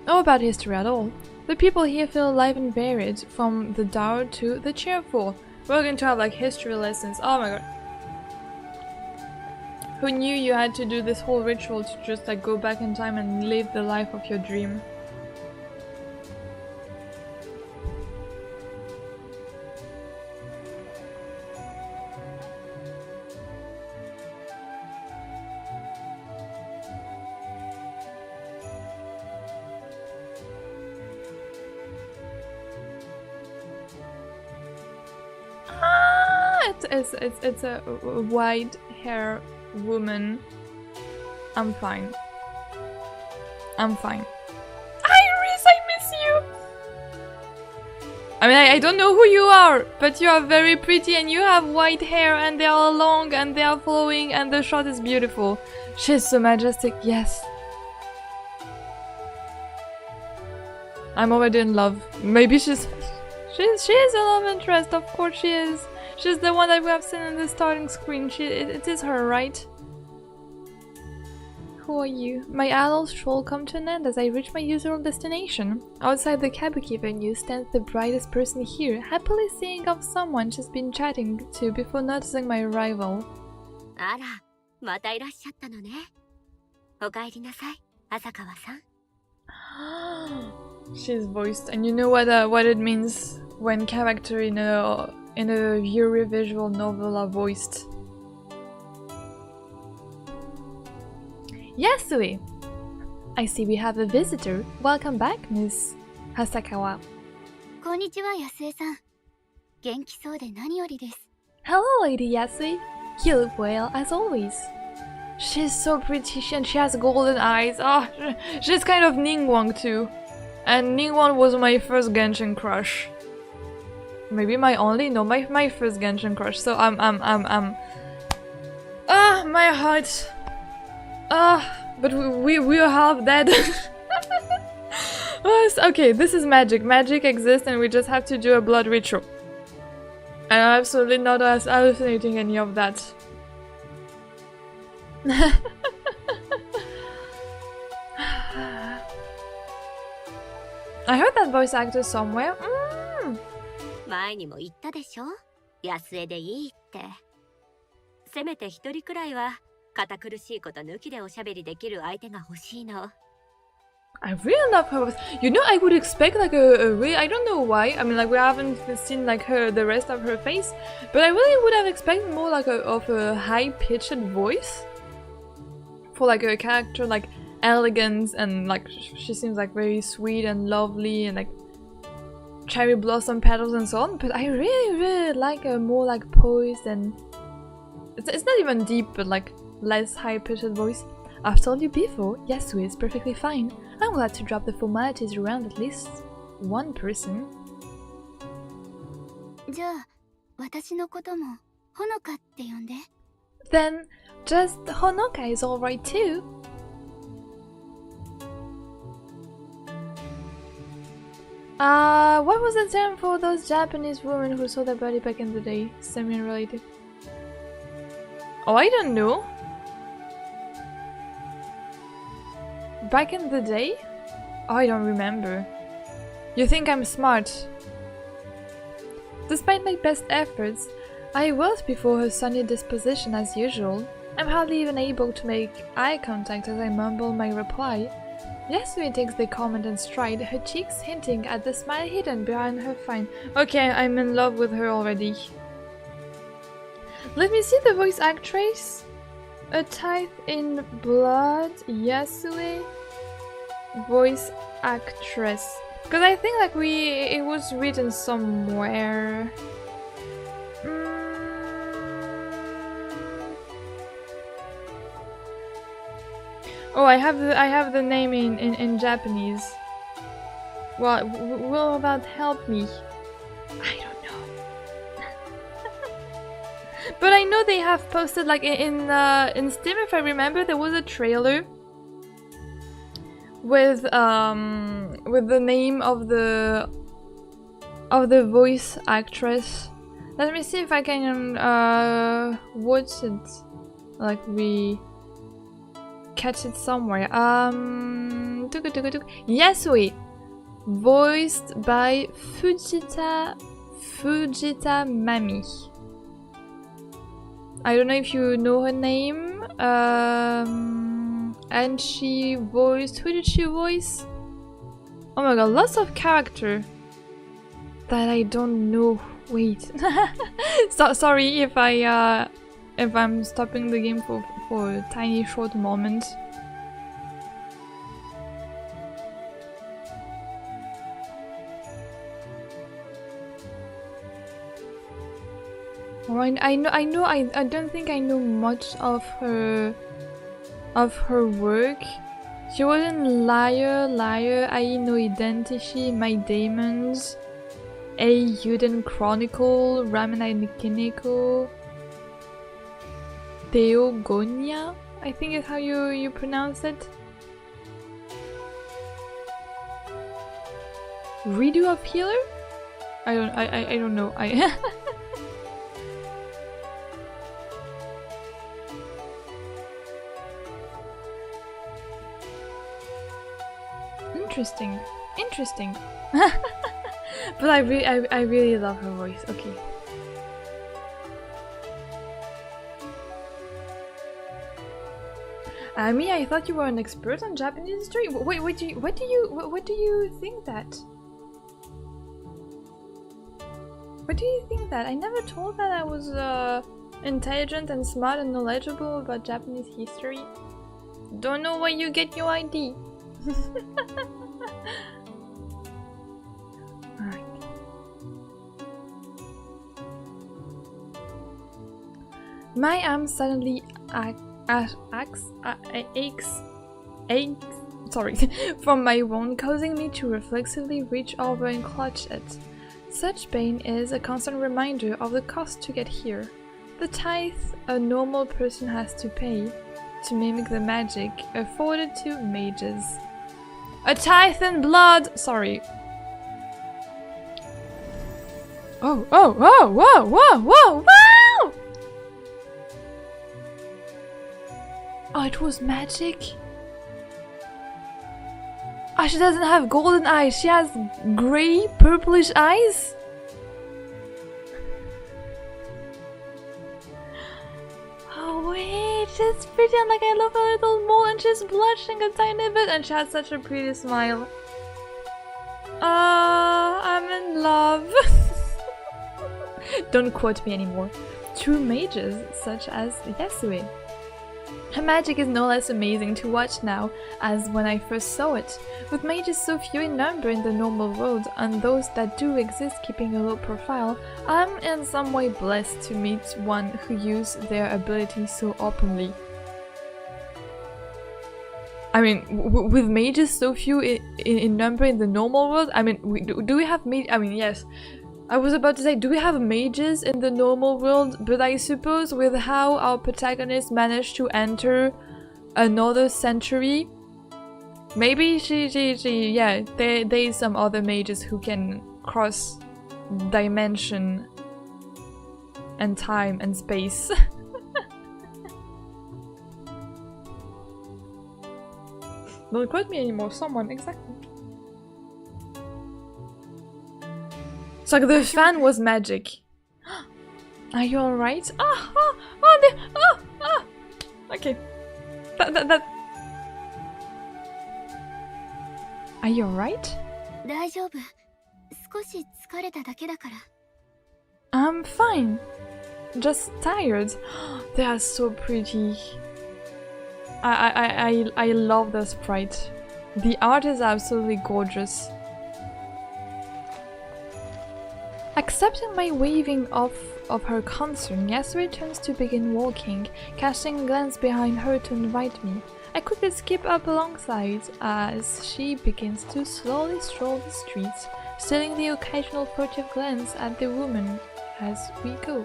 or about history at all. The people here feel alive and varied, from the dour to the cheerful. We're going to have like history lessons. Oh my god. Who knew you had to do this whole ritual to just like go back in time and live the life of your dream? It's a white hair woman. I'm fine. I'm fine. Iris, I miss you! I mean, I don't know who you are, but you are very pretty and you have white hair and they are long and they are flowing and the shot is beautiful. She's so majestic, yes. I'm already in love. Maybe she is a love interest, of course she is. She's the one that we have seen in the starting screen. It is her, right? Who are you? My adult stroll come to an end as I reach my usual destination. Outside the kabuki venue stands the brightest person here, happily seeing off someone she's been chatting to before noticing my arrival. She's voiced, and you know what it means when characters in a Yuri visual novel are voiced. Yasui! I see we have a visitor. Welcome back, Miss Hasakawa. Konnichiwa, Yasue-san. Genki so de nani yori desu. Hello, Lady Yasui. You look well, as always. She's so pretty and she has golden eyes. Oh, she's kind of Ningguang too. And Ningguang was my first Genshin crush. Maybe my only? No, my first Genshin crush. So ah, my heart. Ah, but we are half dead. Okay, this is magic. Magic exists and we just have to do a blood ritual. And I'm absolutely not hallucinating any of that. I heard that voice actor somewhere. 前にも言ったでしょ。安江でいいって。せめて一人くらいは堅苦しいこと抜きでおしゃべりできる相手が欲しいの。I really love her voice. You know, I would expect like a really, I don't know why. I mean, like we haven't seen like the rest of her face, but I really would have expected more like of a high-pitched voice for like a character like elegance and like she seems like very sweet and lovely and like cherry blossom petals and so on. But I really like a more like poised and it's not even deep, but like less high-pitched voice. I've told you before, Yasui is perfectly fine. I'm glad to drop the formalities around at least one person. じゃあ、私のこともほのかって呼んで。Then just Honoka is alright too. What was the term for those Japanese women who saw their body back in the day? Semi-related. Oh, I don't know. Back in the day? Oh, I don't remember. You think I'm smart? Despite my best efforts, I was before her sunny disposition as usual. I'm hardly even able to make eye contact as I mumble my reply. Yasui takes the comment in stride, her cheeks hinting at the smile hidden behind her fine. Okay, I'm in love with her already. Let me see the voice actress. A Tithe in blood, Yasui. Voice actress. Because I think like it was written somewhere. Oh, I have the name in Japanese. Well, will that help me? I don't know. But I know they have posted like in Steam, if I remember, there was a trailer with the name of the voice actress. Let me see if I can watch it. Like we catch it somewhere. Yasui, voiced by Fujita Mami. I don't know if you know her name. And she voiced... Who did she voice? Oh my god, lots of character that I don't know. Wait. Sorry if I'm stopping the game for a tiny short moment. Right, I don't think I know much of her work. She was in Liar, Ai no Identity, My Demons. A Yuden Chronicle, Ramenai Nikineko, Theogonia, I think is how you pronounce it. Redo of Healer? I don't know. Interesting. Interesting. But I really love her voice. Okay. I mean, I thought you were an expert on Japanese history. Wait, what do you think that? What do you think that? I never told that I was intelligent and smart and knowledgeable about Japanese history. Don't know where you get your ID. Alright. My arm suddenly aches from my wound, causing me to reflexively reach over and clutch it. Such pain is a constant reminder of the cost to get here. The tithe a normal person has to pay to mimic the magic afforded to mages. A tithe in blood! Sorry. Oh, whoa! Oh, it was magic? Oh, she doesn't have golden eyes, she has grey, purplish eyes? Oh wait, she's pretty and like I love her little mole and she's blushing a tiny bit and she has such a pretty smile. I'm in love. Don't quote me anymore. True mages, such as Yasue. Her magic is no less amazing to watch now as when I first saw it. With mages so few in number in the normal world, and those that do exist keeping a low profile, I'm in some way blessed to meet one who used their ability so openly. I mean, with mages so few in number in the normal world, I mean, do we have mages? I mean, yes. I was about to say, do we have mages in the normal world? But I suppose with how our protagonist managed to enter another century, maybe yeah, there is some other mages who can cross dimension and time and space. Don't quote me anymore, someone, exactly. So like the fan was magic. Are you alright? Okay. That. Are you alright? I'm fine. Just tired. They are so pretty. I love the sprite. The art is absolutely gorgeous. Accepting my waving off of her concern, Yasue turns to begin walking, casting a glance behind her to invite me. I quickly skip up alongside as she begins to slowly stroll the streets, stealing the occasional furtive glance at the woman as we go.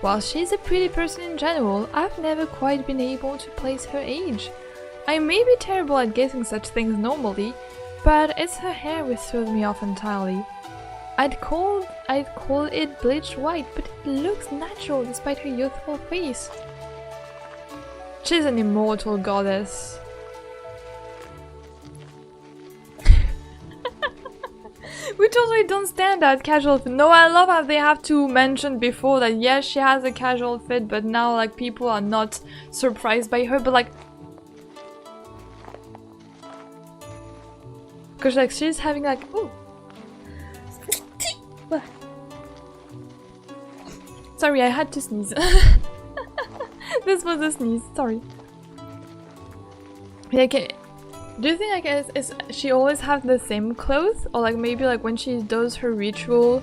While she's a pretty person in general, I've never quite been able to place her age. I may be terrible at guessing such things normally, but it's her hair which throws me off entirely. I'd call it bleached white, but it looks natural despite her youthful face. She's an immortal goddess. We totally don't stand at casual fit. No, I love how they have to mention before that yes, she has a casual fit, but now like people are not surprised by her, but like, cause like she's having like, ooh. Sorry, I had to sneeze. This was a sneeze, sorry. Like, do you think like is she always have the same clothes? Or like maybe like when she does her ritual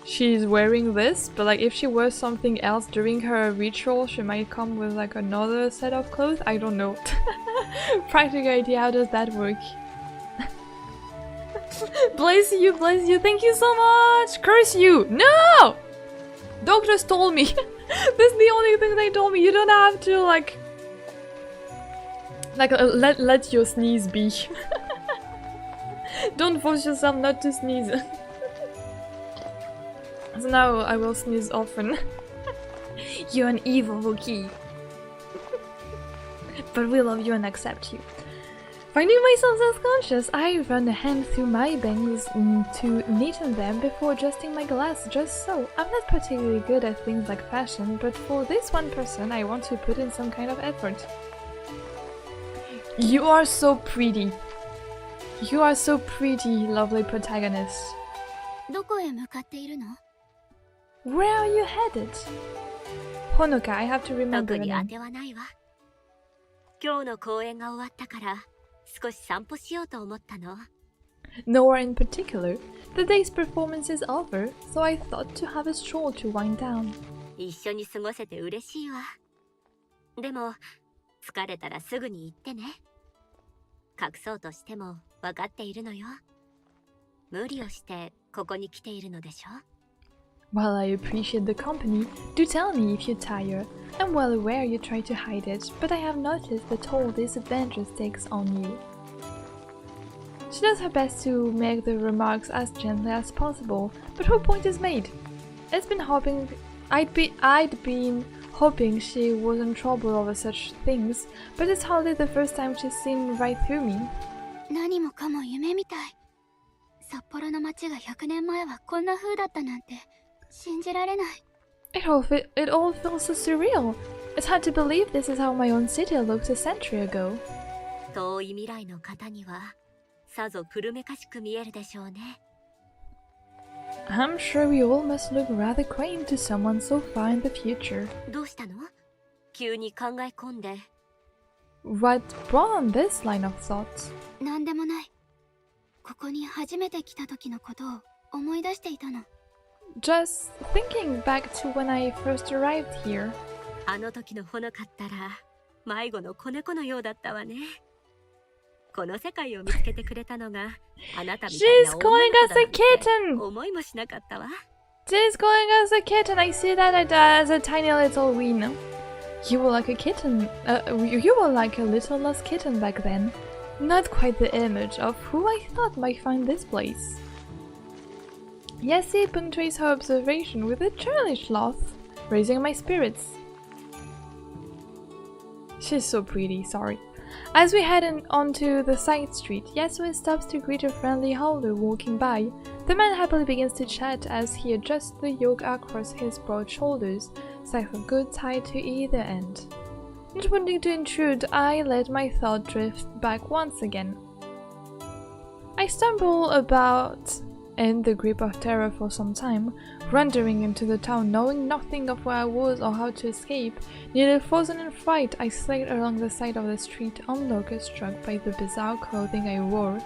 she's wearing this, but like if she wears something else during her ritual she might come with like another set of clothes? I don't know. Practical idea, how does that work? Bless you, bless you. Thank you so much. Curse you. No! Doctors told me. That's the only thing they told me. You don't have to like let your sneeze be. Don't force yourself not to sneeze. So now I will sneeze often. You're an evil moekki. But we love you and accept you. Finding myself self-conscious, I run a hand through my bangs to neaten them before adjusting my glass just so. I'm not particularly good at things like fashion, but for this one person I want to put in some kind of effort. You are so pretty. You are so pretty, lovely protagonist. Where are you headed? Honoka, I have to remember your name. Nowhere in particular. The day's performance is over, so I thought to have a stroll to wind down. While I appreciate the company, do tell me if you're tired. I'm well aware you try to hide it, but I have noticed the toll this adventure takes on you. She does her best to make the remarks as gently as possible, but her point is made. I'd been hoping she was in trouble over such things, but it's hardly the first time she's seen right through me. It all feels so surreal. It's hard to believe this is how my own city looked a century ago. I'm sure we all must look rather quaint to someone so far in the future. What brought on this line of thought? Just thinking back to when I first arrived here. She's calling us a kitten! She's calling us a kitten! I see that as a tiny little ween. You were like a kitten. You were like a little lost kitten back then. Not quite the image of who I thought might find this place. Yessie punctuates her observation with a churlish laugh, raising my spirits. She's so pretty, sorry. As we head onto the side street, Yasue stops to greet a friendly holder walking by. The man happily begins to chat as he adjusts the yoke across his broad shoulders, sacks of goods tied to either end. Not wanting to intrude, I let my thought drift back once again. I stumble about in the grip of terror for some time, wandering into the town knowing nothing of where I was or how to escape. Nearly frozen in fright, I slipped along the side of the street, onlooker struck by the bizarre clothing I wore.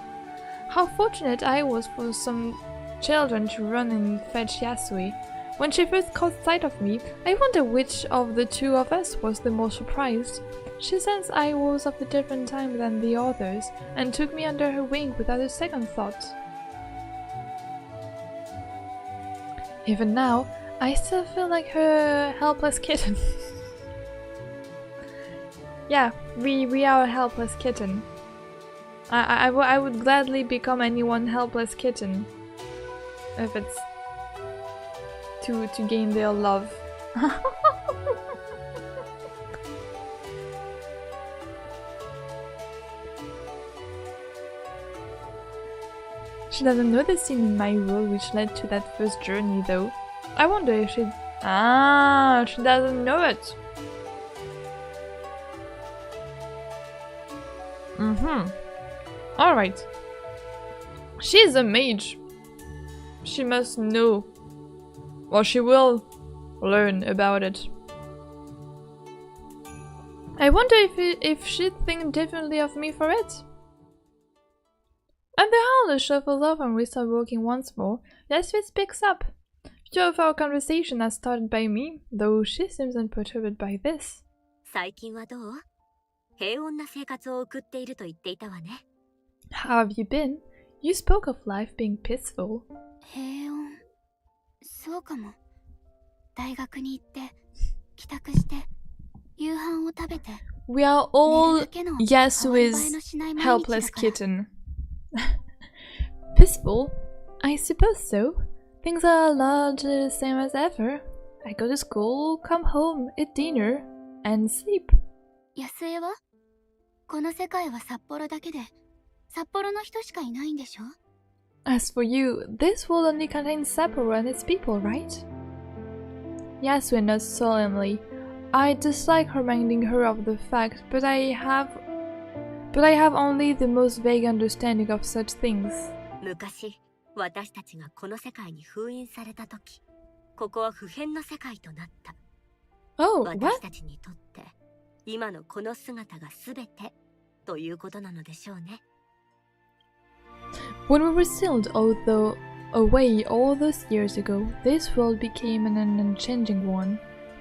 How fortunate I was for some children to run and fetch Yasue. When she first caught sight of me, I wondered which of the two of us was the most surprised. She sensed I was of a different time than the others, and took me under her wing without a second thought. Even now, I still feel like her helpless kitten. Yeah, we are a helpless kitten. I would gladly become anyone helpless kitten if it's to gain their love. She doesn't know the scene in my world which led to that first journey though. I wonder if she... Ah, she doesn't know it. Alright. She's a mage. She must know. Or she will learn about it. I wonder if she'd think differently of me for it. And the howler shuffles off and we start walking once more. Yasue speaks up. Few of our conversation are started by me, though she seems unperturbed by this. How have you been? You spoke of life being peaceful. 平穏。そうかも。大学に行って、帰宅して、夕飯を食べて。We are all Yasui's helpless kitten. Peaceful? I suppose so. Things are largely the same as ever. I go to school, come home, eat dinner, and sleep. 安江はこの世界は札幌だけで、札幌の人しかいないんでしょ As for you, this world only contains Sapporo and its people, right? Yasue nods solemnly. I dislike reminding her of the fact, but I have only the most vague understanding of such things. 昔、私たちがこの世界に封印されたとき、ここは不変の世界となった。Oh, what? 私たちにとって今のこの姿がすべてということなのでしょうね。When we were sealed away all those years ago, this world became an unchanging one.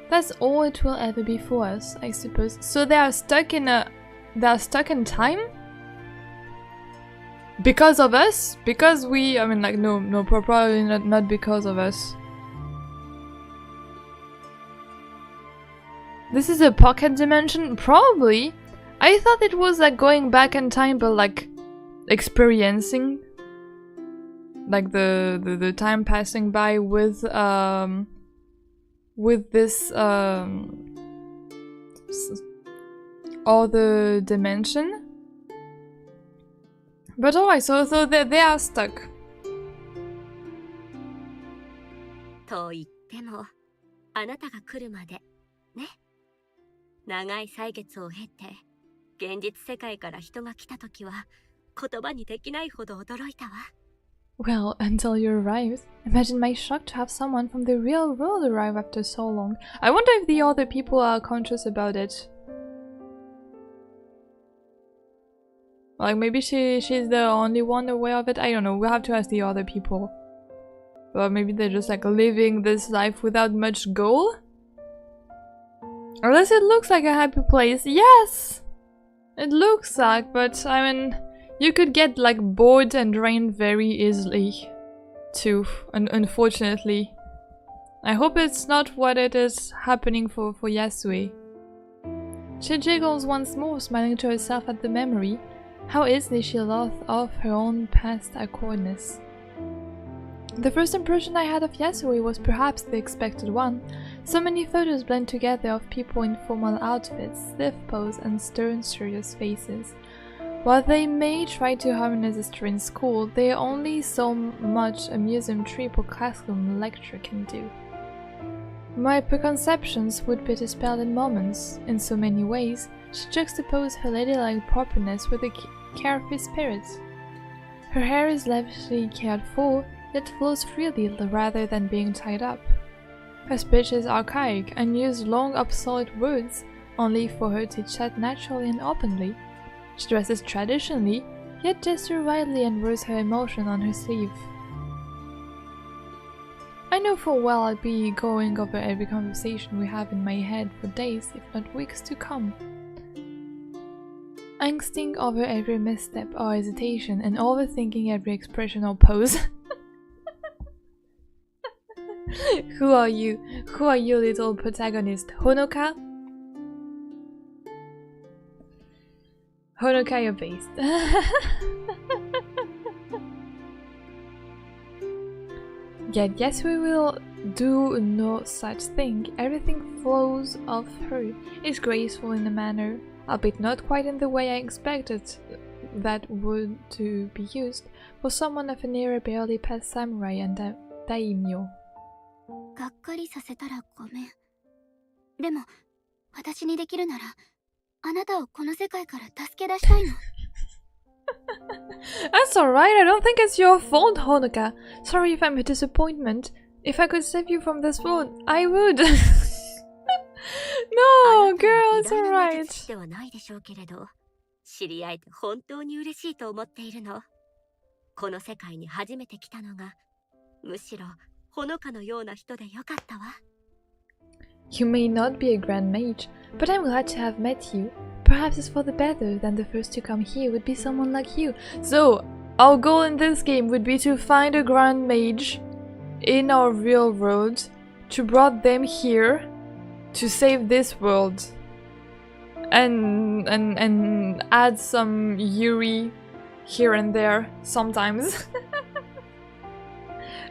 That's all it will ever be for us, I suppose. So they are stuck in time? Because of us? Because we, I mean, like, no, probably not because of us. This is a pocket dimension? Probably. I thought it was like going back in time, but like experiencing like the time passing by with this other dimension. But alright, so they are stuck. と言っても、あなたが来るまでね。長い歳月を経て、現実世界から人が来たときは、言葉にできないほど驚いたわ。Well, until you arrived. Imagine my shock to have someone from the real world arrive after so long. I wonder if the other people are conscious about it. Like, maybe she's the only one aware of it? I don't know, we'll have to ask the other people. Or maybe they're just like living this life without much goal? Unless it looks like a happy place. Yes! It looks like, but I mean, you could get like bored and drained very easily too, unfortunately. I hope it's not what it is happening for Yasue. She jiggles once more, smiling to herself at the memory. How easily she lost off her own past awkwardness. The first impression I had of Yasue was perhaps the expected one. So many photos blend together of people in formal outfits, stiff pose, and stern, serious faces. While they may try to harmonize a strange school, they are only so much a museum trip or classroom lecture can do. My preconceptions would be dispelled in moments. In so many ways, she juxtaposed her ladylike properness with a carefree spirit. Her hair is lavishly cared for, yet flows freely rather than being tied up. Her speech is archaic and used long obsolete words only for her to chat naturally and openly. She dresses traditionally, yet gestures widely and wears her emotion on her sleeve. I know full well I'll be going over every conversation we have in my head for days, if not weeks to come. Angsting over every misstep or hesitation and overthinking every expression or pose. Who are you? Who are you, little protagonist? Honoka? Honoka, you're based. Yet Yasue will do no such thing. Everything flows off her, is graceful in a manner, albeit not quite in the way I expected that would to be used for someone of an era barely past samurai and daimyo. がっかりさせたらごめん。でも、私にできるなら、あなたをこの世界から助け出したいの。That's alright, I don't think it's your fault, Honoka. Sorry if I'm a disappointment. If I could save you from this world, I would. No, girl, it's alright. ではないでしょうけれど、知り合えて本当に嬉しいと思っているの。この世界に初めて来たのが、むしろほのかのような人でよかったわ。You may not be a grand mage, but I'm glad to have met you. Perhaps it's for the better than the first to come here would be someone like you. So, Our goal in this game would be to find a grand mage in our real world, to brought them here to save this world, and add some Yuri here and there sometimes.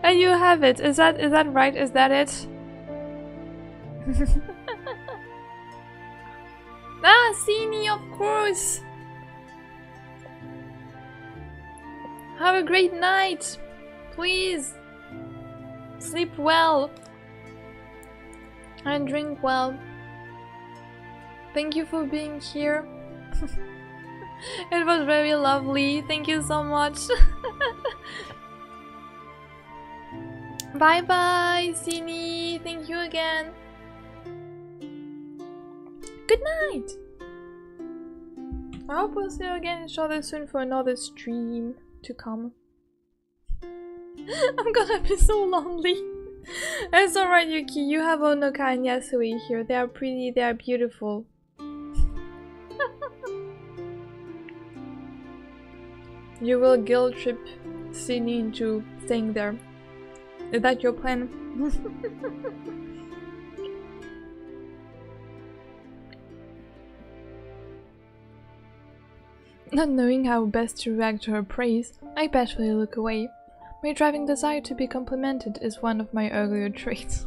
And you have it. Is that right? Is that it? Ah, Sini, of course. Have a great night, please. Sleep well and drink well. Thank you for being here. It was very lovely. Thank you so much. Bye bye, Sini. Thank you again. Good night. I hope we'll see you again each other soon for another stream to come. I'm gonna be so lonely. It's alright, Yuki. You have Onoka and Yasui here. They are pretty, they are beautiful. You will guilt trip Sini into staying there. Is that your plan? Not knowing how best to react to her praise, I bashfully look away. My driving desire to be complimented is one of my earlier traits.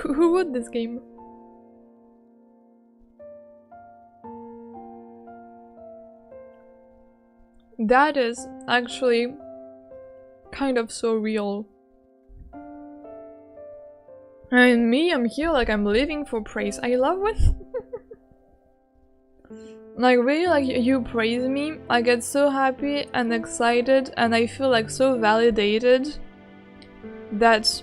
Who wrote this game? That is actually kind of surreal. And me, I'm here like I'm living for praise. I love it. Like really, like you praise me, I get so happy and excited and I feel like so validated that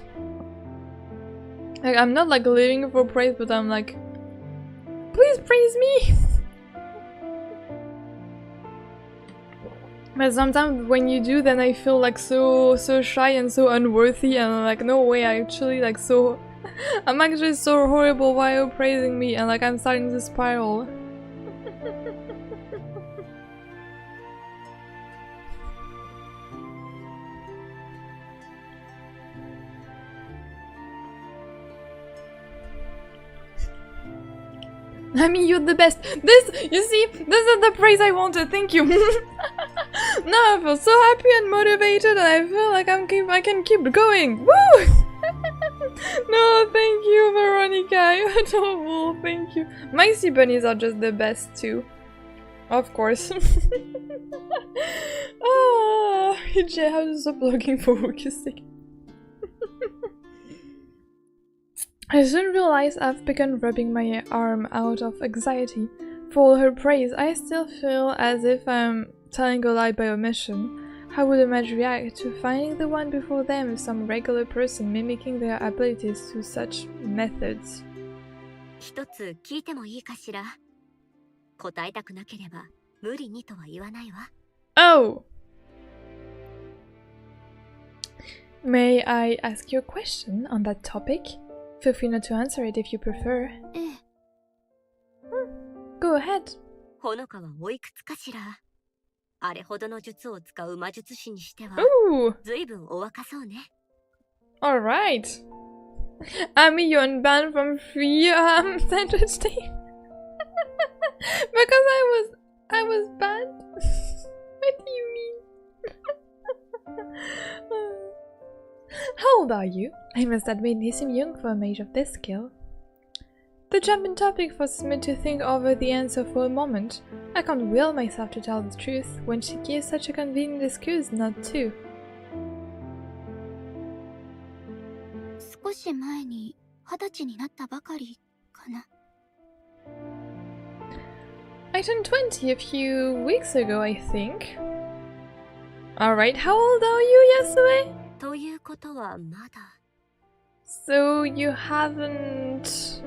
like I'm not like living for praise, but I'm like, please praise me. But sometimes when you do, then I feel like so shy and so unworthy, and I'm like, no way, I actually like so I'm actually so horrible, why are you praising me? And like I'm starting to spiral. I mean, you're the best. This, you see, this is the praise I wanted. Thank you. Now I feel so happy and motivated, and I feel like I can keep going. Woo! No, thank you, Veronica. You're adorable. Thank you. My sea bunnies are just the best too. Of course. Oh, Jay, how to stop looking for Wookie's sake. I soon realized I've begun rubbing my arm out of anxiety. For all her praise, I still feel as if I'm telling a lie by omission. How would a mage react to finding the one before them, some regular person mimicking their abilities through such methods? 一つ聞いてもいいかしら? 答えたくなければ無理にとは言わないわ。 Oh! May I ask you a question on that topic? Feel free not to answer it if you prefer. Go ahead. ほのかはおいくつかしら? あれほどの術を使う魔術師にしてはずいぶんお若そうね。 Alright. Ami, you're unbanned from free sandwich day. Because I was banned? What do you mean? How old are you? I must admit you seem young for a mage of this skill. The jump in topic forces me to think over the answer for a moment. I can't will myself to tell the truth when she gives such a convenient excuse not to. 少し前に20歳になったばかりかな。 I turned 20 a few weeks ago, I think. Alright, how old are you, Yasue? ということはまだ。 So you haven't...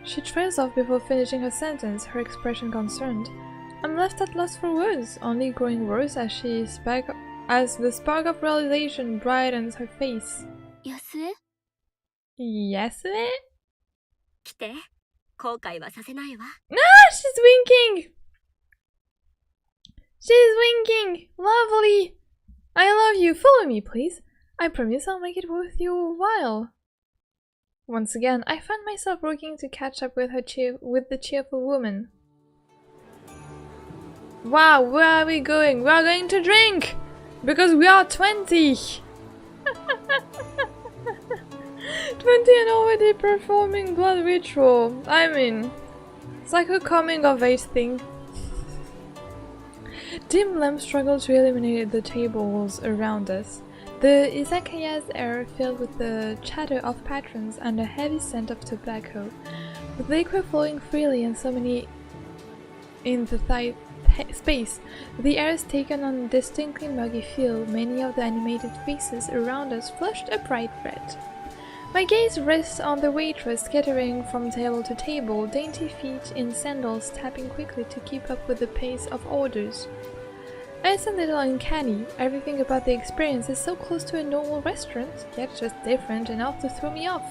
She trails off before finishing her sentence, her expression concerned. I'm left at loss for words, only growing worse as the spark of realization brightens her face. 安江? Yasue? 来て、後悔はさせないわ。Ah, she's winking! She's winking! Lovely! I love you. Follow me, please. I promise I'll make it worth your while. Once again, I find myself working to catch up with the cheerful woman. Wow, where are we going? We are going to drink! Because we are 20! 20 and already performing blood ritual. I mean, it's like a coming of age thing. Dim lamps struggle to illuminate the tables around us. The izakaya's air filled with the chatter of patrons and a heavy scent of tobacco. With liquor flowing freely and so many in the space, the air is taken on a distinctly muggy feel. Many of the animated faces around us flushed a bright red. My gaze rests on the waitress skittering from table to table, dainty feet in sandals tapping quickly to keep up with the pace of orders. It's a little uncanny. Everything about the experience is so close to a normal restaurant, yet just different enough to throw me off.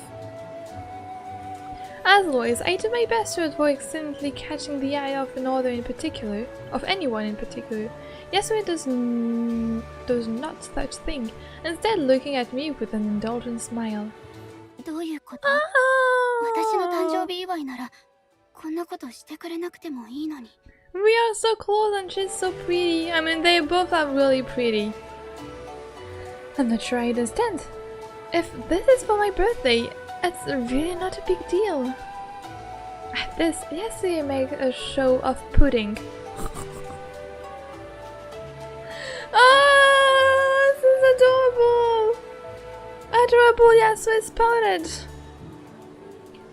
As always, I do my best to avoid accidentally catching the eye of anyone in particular. Yasue does not such thing, instead looking at me with an indulgent smile. どういうこと？私の誕生日祝いならこんなことしてくれなくてもいいのに。We are so close and she's so pretty. I mean, they both are really pretty. I'm not sure I understand. If this is for my birthday, it's really not a big deal. At this, Yasue makes a show of pudding. Oh, this is adorable! Adorable Yasue spotted!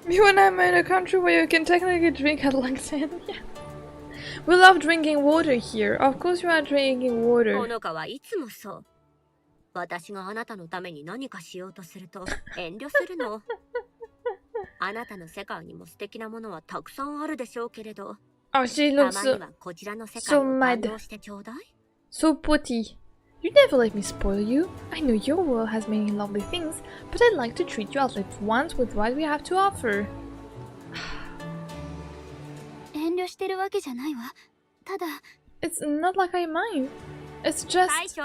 You and I are in a country where you can technically drink at Langton. Yeah. We love drinking water here. Of course you are drinking water. ほのかはいつもそう。私があなたのために何かしようとすると遠慮するの。あなたの世界にも素敵なものはたくさんあるでしょうけれど。Oh, she た looks ま so, にはこちらの世界を堪能してちょうだい。so pretty. You never let me spoil you. I know your world has many lovely things, but I'd like to treat you at least once with what we have to offer. 遠慮してるわけじゃないわ。ただ、It's not like I mind. It's just... 大将、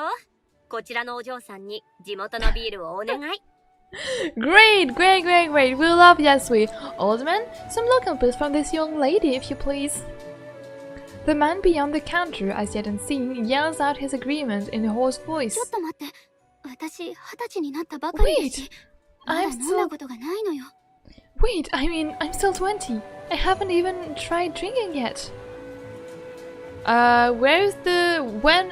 こちらのお嬢さんに地元のビールをお願い。Great, great, great, great. We love Yasui. Old man, some local bits from this young lady, if you please. The man beyond the counter, as yet unseen, yells out his agreement in a hoarse voice. ちょっと待って。私、20歳になったばかりだし、まだ I'm 飲ん still... だことがないのよ。Wait, I mean, I'm still 20. I haven't even tried drinking yet. When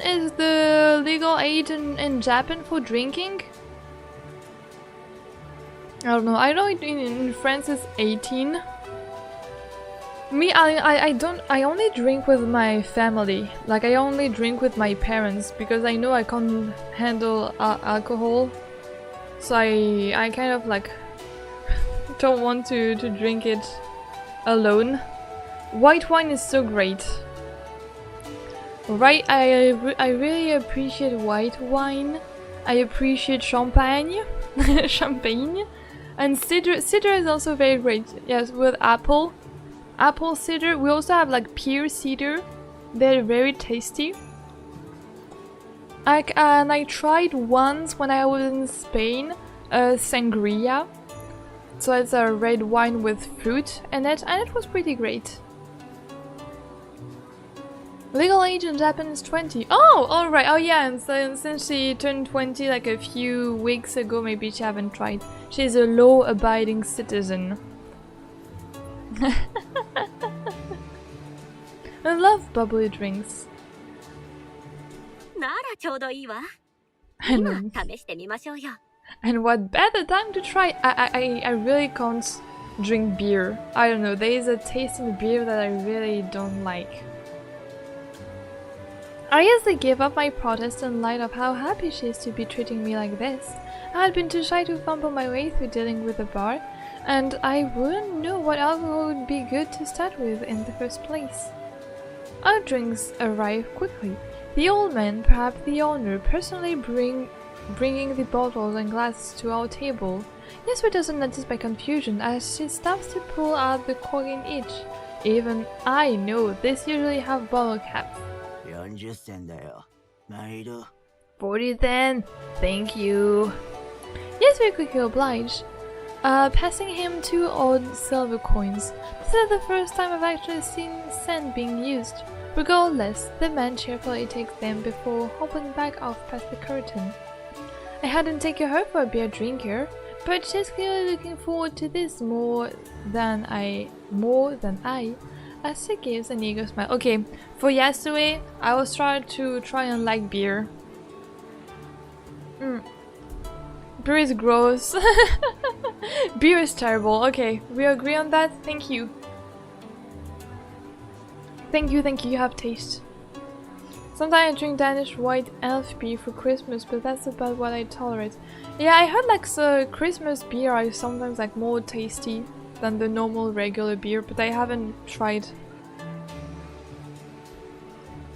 is the legal age in Japan for drinking? I don't know. I know in France it's 18. Me, I only drink with my family. Like, I only drink with my parents because I know I can't handle alcohol. So I kind of like don't want to drink it alone. White wine is so great. Right, I really appreciate white wine. I appreciate champagne. Champagne. And cider is also very great. Yes, with apple cider. We also have like pear cider. They're very tasty. And I tried once when I was in Spain, sangria. So it's a red wine with fruit in it, and it was pretty great. Legal age in Japan is 20. Oh, alright. Oh yeah, and so, since she turned 20 like a few weeks ago, maybe she haven't tried. She's a law-abiding citizen. I love bubbly drinks. ならちょうどいいわ。 And, 今試してみましょうよ。 and what better time to try? I really can't drink beer. I don't know, there is a taste in beer that I really don't like. I guess I gave up my protest in light of how happy she is to be treating me like this. I had been too shy to fumble my way through dealing with the bar, and I wouldn't know what alcohol would be good to start with in the first place. Our drinks arrive quickly. The old man, perhaps the owner, personally bringing the bottles and glasses to our table. Yasue doesn't notice my confusion as she stops to pull out the cork in each. Even I know this usually have bottle caps. 40銭だよ。毎度。 40 then. Thank you. Yasue quickly obliged, passing him 2 odd silver coins. This is the first time I've actually seen cent being used. Regardless, the man cheerfully takes them before hopping back off past the curtain. I hadn't taken her for a beer drinker, but she's clearly looking forward to this more than I, as she gives an eager smile. Okay, for Yasue, I was trying to and like beer. Beer is gross. Beer is terrible. Okay, we agree on that? Thank you. Thank you, you have taste. Sometimes I drink Danish white elf beer for Christmas, but that's about what I tolerate. Yeah, I heard like the Christmas beer are sometimes like more tasty than the normal regular beer, but I haven't tried.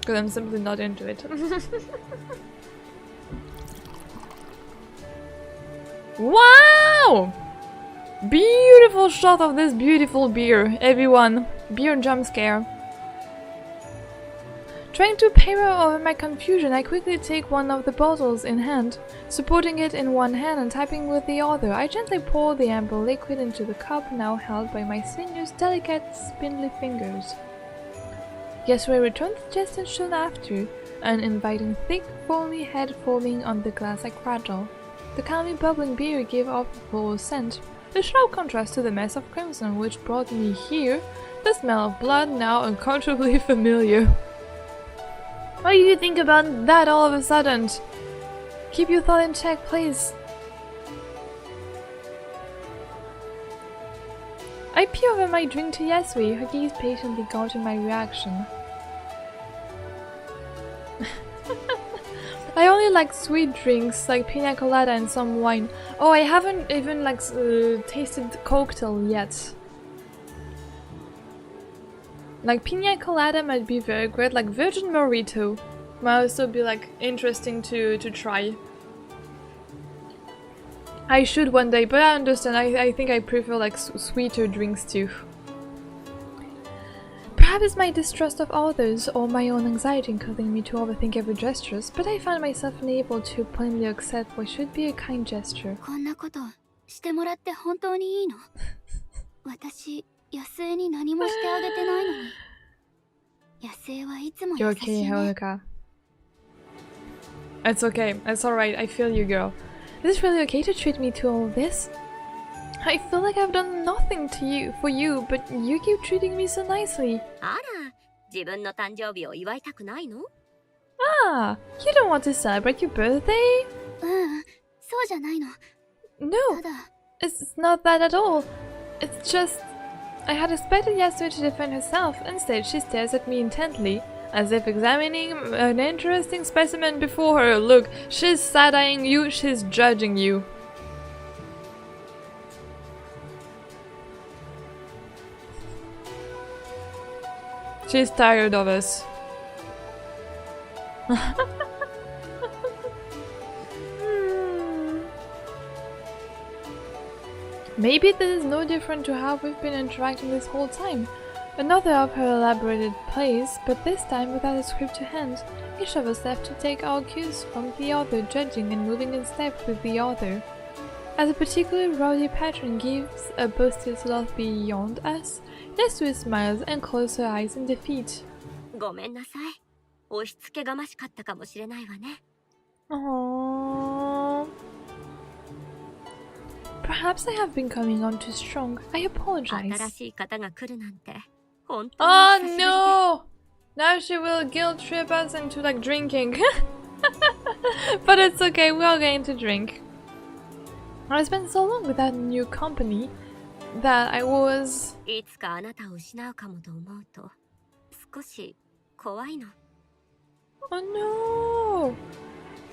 Because I'm simply not into it. Wow! Beautiful shot of this beautiful beer, everyone. Beer jump scare. Trying to paper over my confusion, I quickly take one of the bottles in hand, supporting it in one hand and tapping with the other. I gently pour the amber liquid into the cup now held by my sinuous, delicate, spindly fingers. Yasue returns the gesture soon after, an inviting thick, foamy head forming on the glass I cradle. The calmly bubbling beer gave off a full scent, a sharp contrast to the mess of crimson which brought me here, the smell of blood now uncomfortably familiar. What do you think about that all of a sudden? Keep your thought in check, please. I peer over my drink to Yasue, her gaze patiently guarding my reaction. I only like sweet drinks like pina colada and some wine. Oh, I haven't even like tasted cocktail yet. Like pina colada might be very great, like virgin mojito might also be like interesting to try. I should one day, but I understand, I think I prefer like sweeter drinks too. Perhaps it's my distrust of others or my own anxiety causing me to overthink every gesture, but I find myself unable to plainly accept what should be a kind gesture. こんなことしてもらって本当にいいの？私、安江に何もしてあげてないのに。安江はいつも優しいね。You're okay, Haruka. It's okay. It's alright. I feel you, girl. Is it really okay to treat me to all this? I feel like I've done nothing for you, but you keep treating me so nicely. あら、自分の誕生日を祝いたくないの？ Ah, you don't want to celebrate your birthday? そうじゃないの。No, ただ、it's not that at all. It's just... I had expected Yasue to defend herself. Instead, she stares at me intently, as if examining an interesting specimen before her. Look, she's side-eyeing you, she's judging you. She's tired of us. Maybe this is no different to how we've been interacting this whole time. Another of her elaborated plays, but this time without a script to hand. Each of us left to take our cues from the other, judging and moving in step with the other. As a particularly rowdy patron gives a boasted laugh beyond us, Yasue smiles and closes her eyes in defeat. ごめんなさい。押し付けがましかったかもしれないわね。Aww. Perhaps I have been coming on too strong. I apologize. 新しい方が来るなんて本当 Oh に久しぶりで。 no! Now she will guilt trip us into like drinking. But it's okay, we are going to drink. I spent so long without new company that I was... いつかあなたを失うかもと思うと少し怖いの。 Oh no!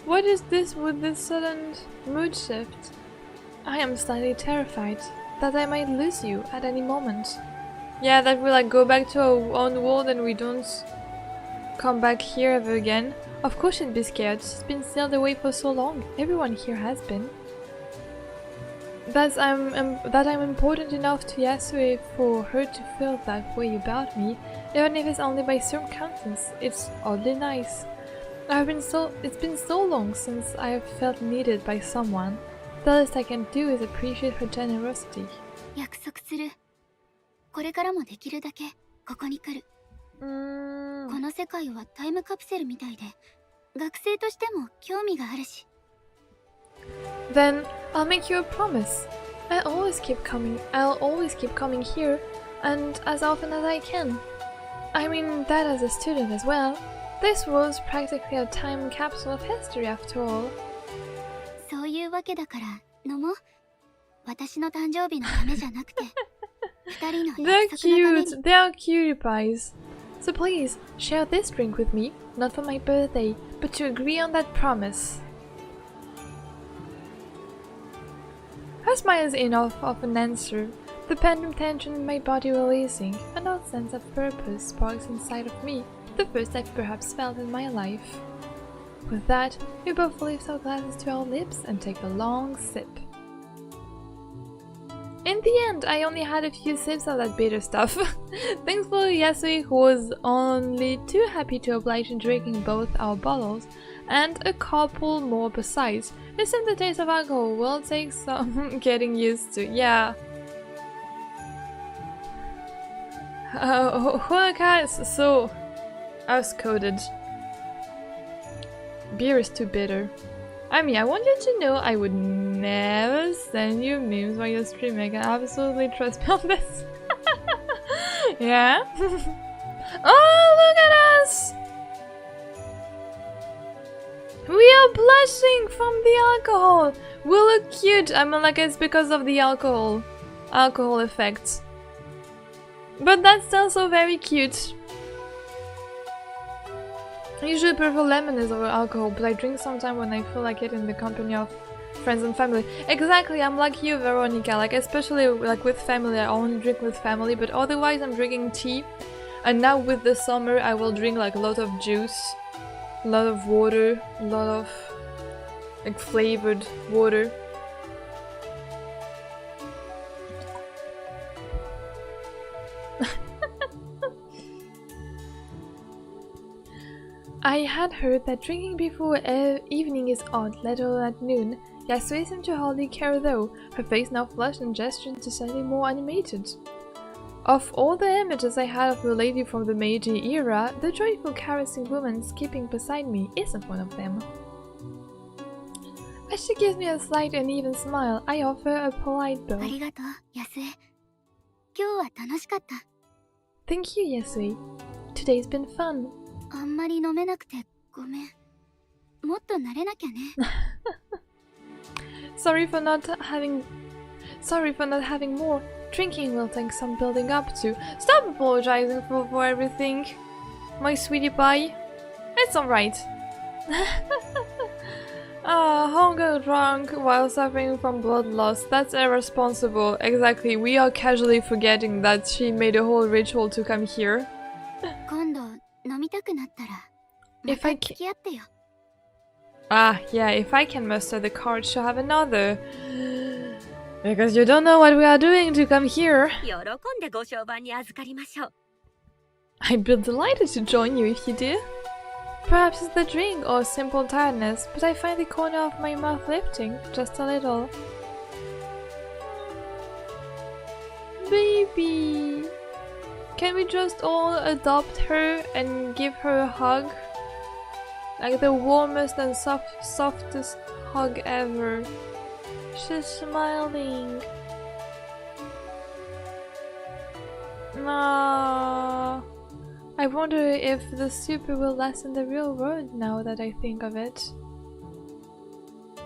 What is this with this sudden mood shift? I am slightly terrified that I might lose you at any moment. Yeah, that we like go back to our own world and we don't come back here ever again. Of course she'd be scared. She's been sealed away for so long. Everyone here has been. That I'm important enough to Yasue for her to feel that way about me, even if it's only by circumstance. It's oddly nice. It's been so long since I have felt needed by someone. The least I can do is appreciate her generosity. 約束する。これからもできるだけここに来る。この世界はタイムカプセルみたいで、学生としても興味があるし。Then I'll make you a promise. I'll always keep coming here, and as often as I can. I mean that as a student as well. This was practically a time capsule of history after all. そういうわけだから飲もう。私の誕生日のためじゃなくて、二人の They're 約束のために。cute. They're cutie pies. So please share this drink with me, not for my birthday, but to agree on that promise. Her smile is enough of an answer. The phantom tension in my body releasing, an odd sense of purpose sparks inside of me, the first I've perhaps felt in my life. With that, we both lift our glasses to our lips and take a long sip. In the end, I only had a few sips of that bitter stuff. Thankfully, Yasui, who was only too happy to oblige in drinking both our bottles, and a couple more besides. It seems the taste of alcohol will take some getting used to. Yeah. So us-coded. Beer is too bitter. I mean, I want you to know I would never send you memes while you're streaming. I can absolutely trust me on this. Yeah? Oh, look at us! We are blushing from the alcohol! We look cute! I mean, like, it's because of the alcohol effects. But that's also very cute. I usually prefer lemonade over alcohol, but I drink sometimes when I feel like it in the company of friends and family. Exactly, I'm like you, Veronica. Like, especially like with family, I only drink with family, but otherwise I'm drinking tea. And now with the summer, I will drink like a lot of juice, a lot of water, a lot of like flavored water. I had heard that drinking before evening is odd, let alone at noon. Yasui seemed to hardly care though, her face now flushed and gestures decidedly more animated. Of all the images I had of the lady from the Meiji era, the joyful caressing woman skipping beside me isn't one of them. As she gives me a slight uneven smile, I offer a polite bow. ありがとう、Yasue。今日は楽しかった。Thank you, Yasui. Today's been fun. あんまり飲めなくてごめん。もっと慣れなきゃね。Sorry for not having more. Drinking will take some building up to. Stop apologizing for everything, my sweetie pie. It's alright. Hunger drunk while suffering from blood loss. That's irresponsible. Exactly. We are casually forgetting that she made a whole ritual to come here. 今度飲みたくなったらまた付き合ってよ。Yeah, if I can muster the courage to have another. Because you don't know what we are doing to come here. 喜んでご相伴に預かりましょう。I'd be delighted to join you if you do. Perhaps it's the drink or simple tiredness, but I find the corner of my mouth lifting, just a little. Baby! Can we just all adopt her and give her a hug? Like the warmest and softest hug ever. She's smiling. Aww. I wonder if the super will last in the real world now that I think of it.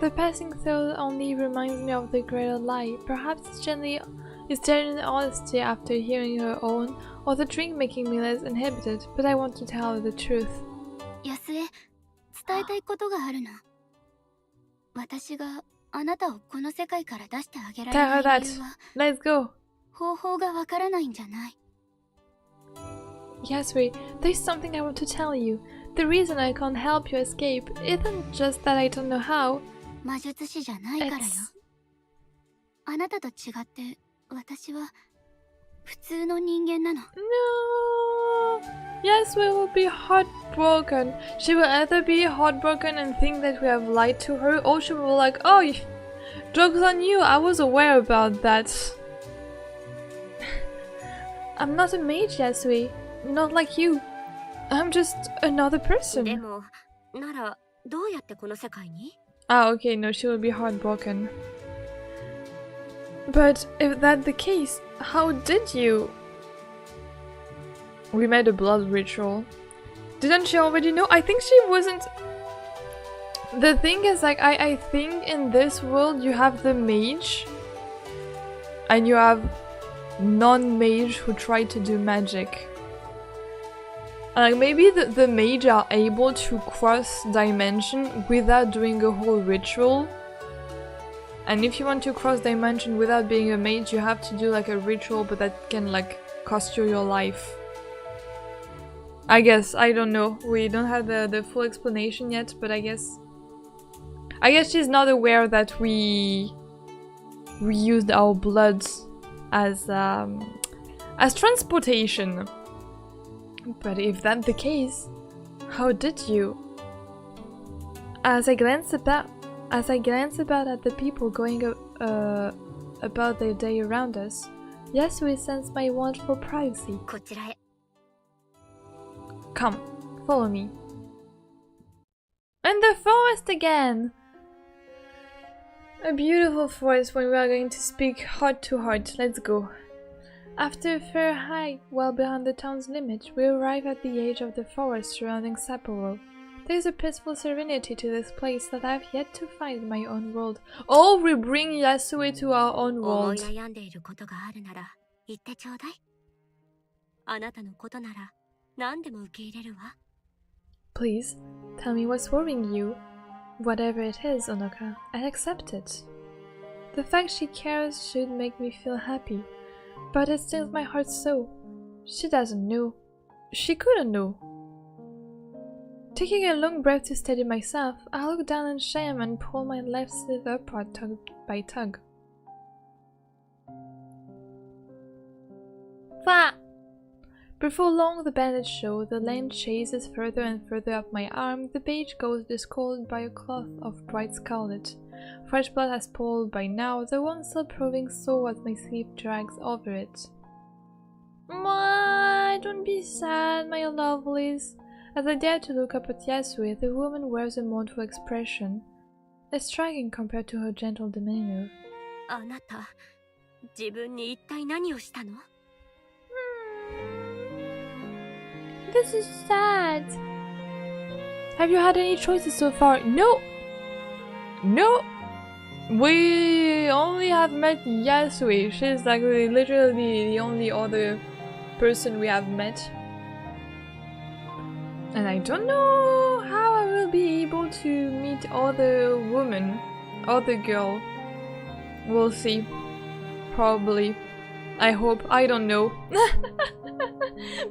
The passing thought only reminds me of the greater lie. Perhaps it's genuine honesty after hearing her own, or the drink making me less inhibited, but I want to tell her the truth. Yasue, 伝えたいことがあるの。私があなたをこの世界から出してあげられ Tell her ない that. 理由は Let's go. 方法がわからないんじゃない。Yasui, there's something I want to tell you. the reason I can't help you escape isn't just that I don't know how. 魔術師じゃないからよ。あなたと違って私は普通の人間なの。No! Yasue will be heartbroken. She will either be heartbroken and think that we have lied to her, or she will be like, oh, joke's on you, I was aware about that. I'm not a mage, Yasue. Not like you. I'm just another person. でも、ならどうやってこの世界に? Ah, okay, no, she will be heartbroken. But if that's the case, how did you? We made a blood ritual. Didn't she already know? I think she wasn't. The thing is, like, I think in this world you have the mage and you have non-mage who try to do magic. Like, maybe the mage are able to cross dimension without doing a whole ritual. And if you want to cross dimension without being a mage, you have to do like a ritual, but that can like cost you your life. I guess, I don't know. We don't have the full explanation yet, but I guess she's not aware that we used our blood as transportation. But if that's the case, how did you? As I glance about at the people going about their day around us, Yasue sensed my want for privacy. こちらへ。 Come, follow me. In the forest again! A beautiful forest when we are going to speak heart to heart. Let's go. After a fair hike well beyond the town's limit, we arrive at the edge of the forest surrounding Sapporo. There is a peaceful serenity to this place that I have yet to find in my own world. Oh, we bring Yasue to our own world. 思い悩んでいることがあるなら言ってちょうだい。あなたのことなら何でも受け入れるわ。 Please, tell me what's worrying you. Whatever it is, Onoka, I'll accept it. The fact she cares should make me feel happy, but it stings my heart so. She doesn't know. She couldn't know. Taking a long breath to steady myself, I look down in shame and pull my left sleeve apart tug by tug. Fa! Before long, the bandage shows, the lane chases further and further up my arm, the page goes discolored by a cloth of bright scarlet. Fresh blood has pooled by now, the wound still proving sore as my sleeve drags over it. Mwah, don't be sad, my lovelies. As I dare to look up at Yasue, the woman wears a mournful expression. It's striking compared to her gentle demeanor. あなた、自分に一体何をしたの? This is sad. Have you had any choices so far? No! No! We only have met Yasue. She's like literally the only other person we have met. And I don't know how I will be able to meet other women, other girl. We'll see. Probably. I hope. I don't know.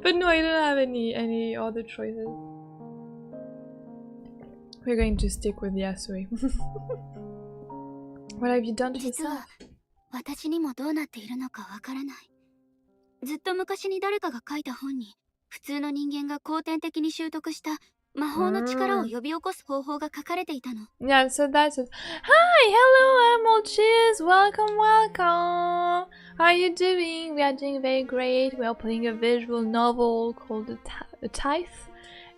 But no, I don't have any other choices. We're going to stick with Yasue. What have you done to yourself? 私にもどうなっているのかわからない。ずっと昔に誰かが書いた本に、普通の人間が後天的に習得した魔法の力を呼び起こす方法が書かれていたの。Yeah, so that's it. Hi, hello, Emerald. Cheers. Welcome, welcome. How are you doing? We are doing very great. We are playing a visual novel called Tithe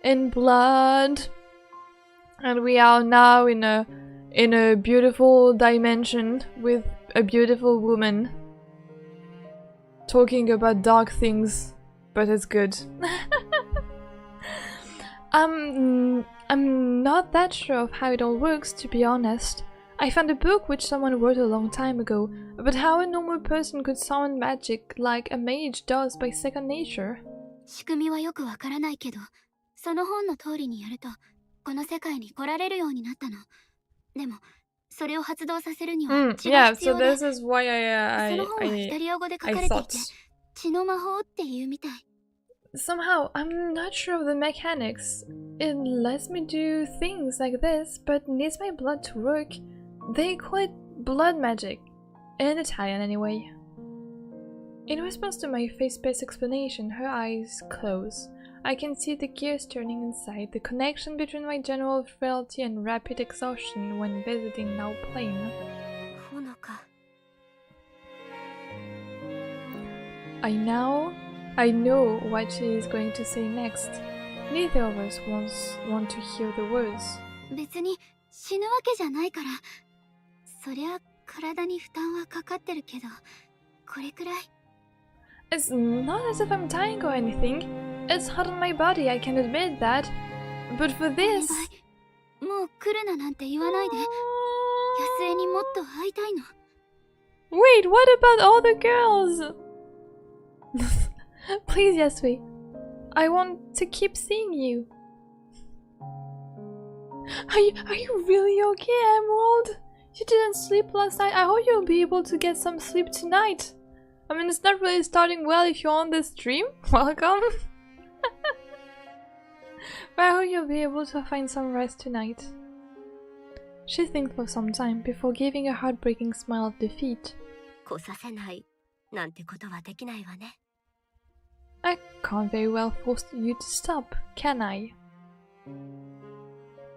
in Blood. And we are now in a beautiful dimension with a beautiful woman talking about dark things, but it's good. I'm not that sure of how it all works, to be honest. I found a book which someone wrote a long time ago about how a normal person could summon magic like a mage does by second nature. 仕組みはよくわからないけど、その本の通りにやると、この世界に来られるようになったの。でも、それを発動させるには血が必要で、その本はイタリア語で書かれていて、血の魔法っていうみたい。Somehow, I'm not sure of the mechanics. It lets me do things like this, but needs my blood to work. They call it blood magic. In Italian, anyway. In response to my face-based explanation, her eyes close. I can see the gears turning inside, the connection between my general frailty and rapid exhaustion when visiting now plain. I know what she is going to say next. Neither of us want to hear the words. 別に死ぬわけじゃないから。そりゃ体に負担はかかってるけど、これくらい。It's not as if I'm dying or anything. It's hard on my body, I can admit that. But for this... もう来るななんて言わないで。安江にもっと会いたいの。Wait, what about all the girls? Please, Yasui. I want to keep seeing you. Are you really okay, Emerald? You didn't sleep last night. I hope you'll be able to get some sleep tonight. I mean, it's not really starting well if you're on this stream. Welcome. But I hope you'll be able to find some rest tonight. She thinks for some time before giving a heartbreaking smile of defeat. I can't very well force you to stop, can I?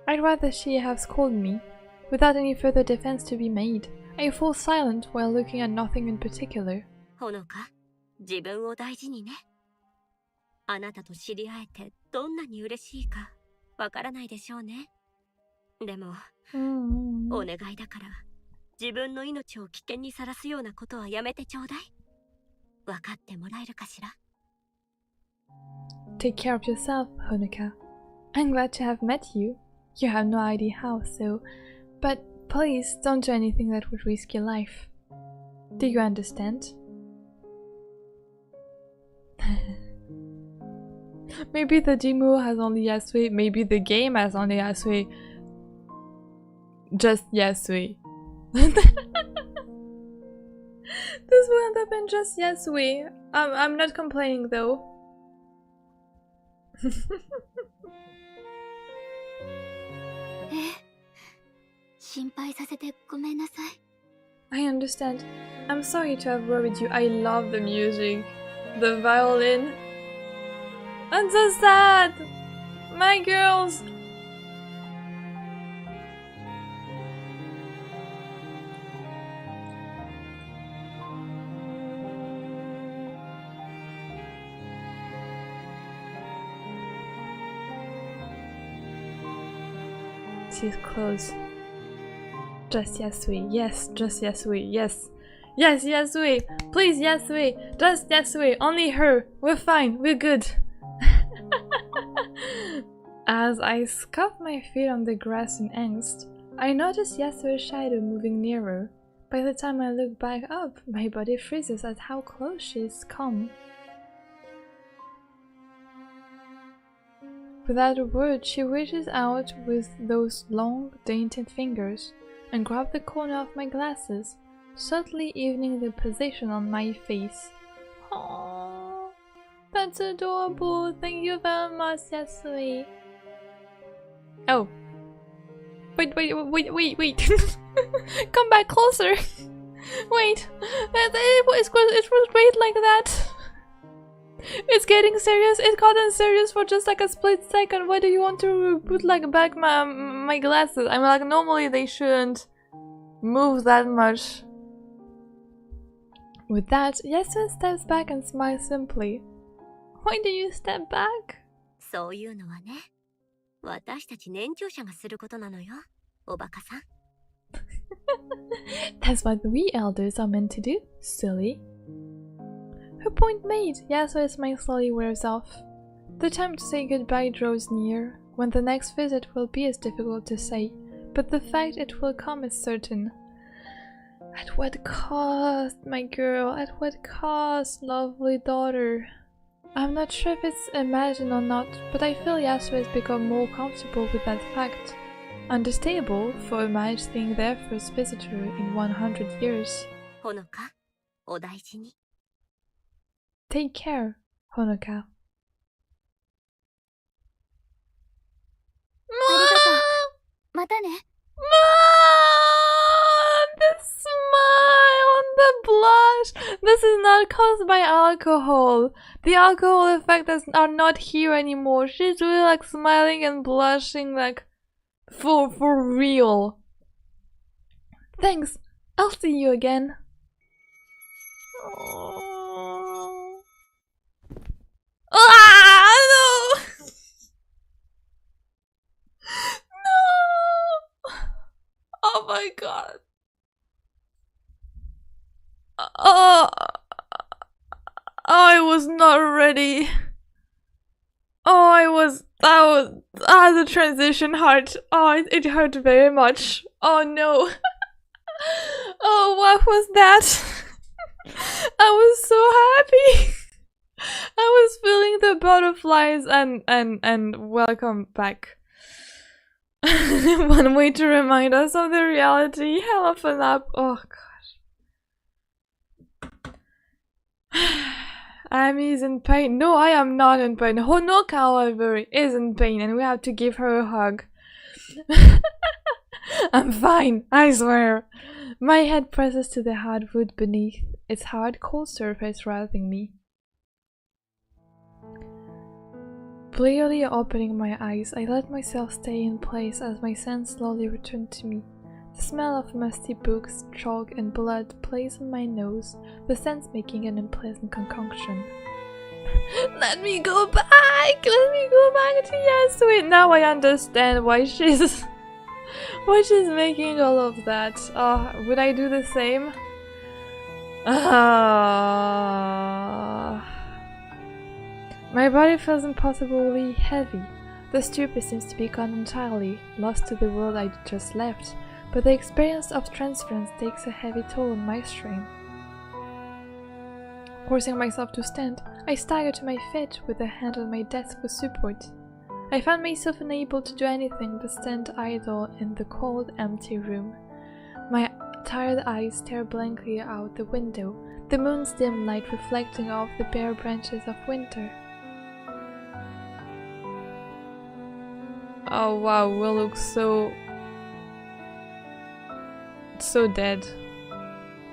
I'd rather she have scolded me. Without any further defense to be made, I fall silent while looking at nothing in particular. ほのか、自分を大事にね。あなたと知り合えてどんなに嬉しいかわからないでしょうね。でも、お願いだから自分の命を危険にさらすようなことはやめてちょうだい。わかってもらえるかしら。Take care of yourself, Honoka. I'm glad to have met you. You have no idea how, so... But please don't do anything that would risk your life. Do you understand? Maybe the demo has only Yasui, maybe the game has only Yasui. Just Yasui. This will end up in just Yasui. I'm not complaining though. I understand. I'm sorry to have worried you. I love the music. The violin. I'm so sad! My girls! She's close. Just Yasui, yes, just Yasui, yes. Yes, Yasui! Please, Yasui! Just Yasui! Only her! We're fine, we're good! As I scuff my feet on the grass in angst, I notice Yasuo's shadow moving nearer. By the time I look back up, my body freezes at how close she's come. Without a word, she reaches out with those long, dainty fingers and grabs the corner of my glasses, subtly evening the position on my face. Aww, that's adorable. Thank you very much, Yasui. Oh. Wait. Come back closer. Wait. It was great like that. It's getting serious. It got serious for just like a split second. Why do you want to put like back my glasses? I mean, like normally they shouldn't move that much. With that, Yasuo steps back and smiles simply. Why do you step back? そういうのはね、私たち年長者がすることなのよ、おバカさん。That's what we elders are meant to do, silly. Her point made, Yasuo's smile slowly wears off. The time to say goodbye draws near. When the next visit will be is difficult to say, but the fact it will come is certain. At what cost, my girl? At what cost, lovely daughter? I'm not sure if it's imagined or not, but I feel Yasuo has become more comfortable with that fact. Understandable for a mage being their first visitor in 100 years. ほのか、お大事に。Take care, Honoka. またね。The smile and the blush. This is not caused by alcohol. The alcohol effects are not here anymore. She's really like smiling and blushing like for real. Thanks. I'll see you again. Oh. Ah, no. No. Oh my god. Oh, I was not ready. Oh, the transition hurt. Oh, it hurt very much. Oh no. Oh, what was that? I was so happy. I was feeling the butterflies and welcome back. One way to remind us of the reality. Hell of a nap. Oh gosh. Amy is in pain. No, I am not in pain. Honoka, however, is in pain and we have to give her a hug. I'm fine, I swear. My head presses to the hardwood beneath its hard, cold surface, wrapping me. Blearily opening my eyes, I let myself stay in place as my sense slowly returned to me. The smell of musty books, chalk, and blood plays on my nose, the scents making an unpleasant concoction. Let me go back! Let me go back to Yasui! Now I understand why she's making all of that. Would I do the same? My body feels impossibly heavy. The stupor seems to be gone entirely, lost to the world I just left, but the experience of transference takes a heavy toll on my strain. Forcing myself to stand, I staggered to my feet with a hand on my desk for support. I found myself unable to do anything but stand idle in the cold, empty room. My tired eyes stare blankly out the window, the moon's dim light reflecting off the bare branches of winter. Oh wow, we look so dead.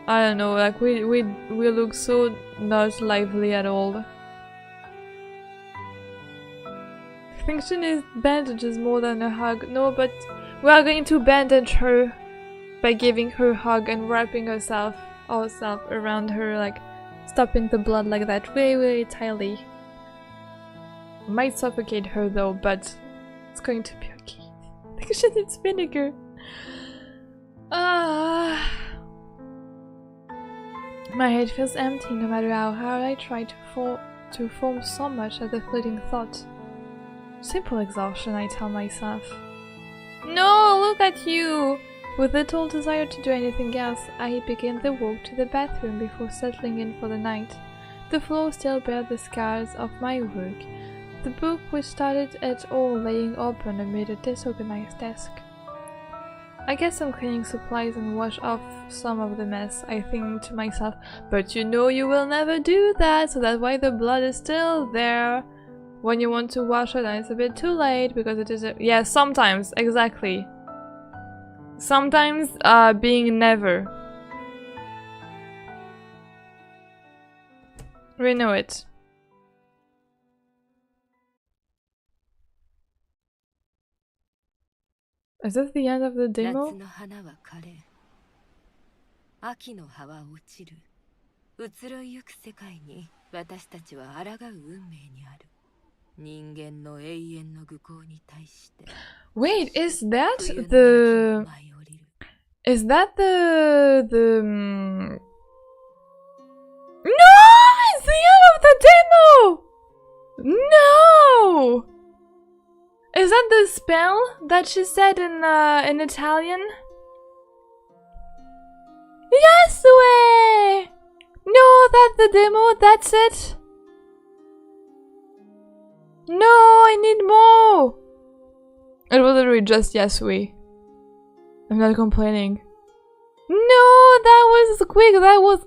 I don't know, like we look so not lively at all. I think she needs bandages more than a hug. No, but we are going to bandage her by giving her a hug and wrapping ourselves around her, like stopping the blood like that really tightly. Might suffocate her though, but it's going to be okay. I think she needs vinegar. My head feels empty no matter how hard I try to form so much as a fleeting thought. Simple exhaustion, I tell myself. No, look at you! With little desire to do anything else, I begin the walk to the bathroom before settling in for the night. The floor still bears the scars of my work, the book which started it all laying open amid a disorganized desk. I get some cleaning supplies and wash off some of the mess. I think to myself, but you know you will never do that, so that's why the blood is still there. When you want to wash it, and it's a bit too late because it is yeah, sometimes, exactly. Sometimes, being never. We know it. Is this the end of the demo? 秋の葉は落ちる。移ろいゆく世界に私たちは抗う運命にある。人間の永遠の愚行に対して。Wait, is that the... Is that the... No! It's the end of the demo! No! Is that the spell that she said in Italian? Yasue! No, that's the demo, that's it. No, I need more. It was literally just Yasue. I'm not complaining. No, that was quick, that was...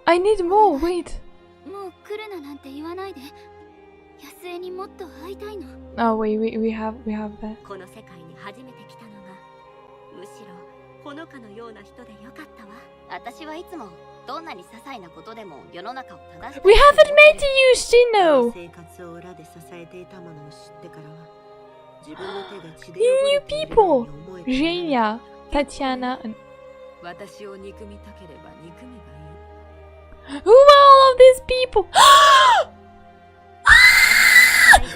I need more, wait. 安江にもっと会いたいの。 Oh wait, we have that. この世界に初めて来たのがむしろほのかのような人でよかったわ。私はいつもどんなに些細なことでも世の中を正して。 We haven't met you, Shino! 生活を裏で支えていたものを知ってからは自分の手が血で New 汚れている people! ように思えてなら Zhenya, Tatiana, and 私を憎みたければ憎めばいい。 who are all of these people?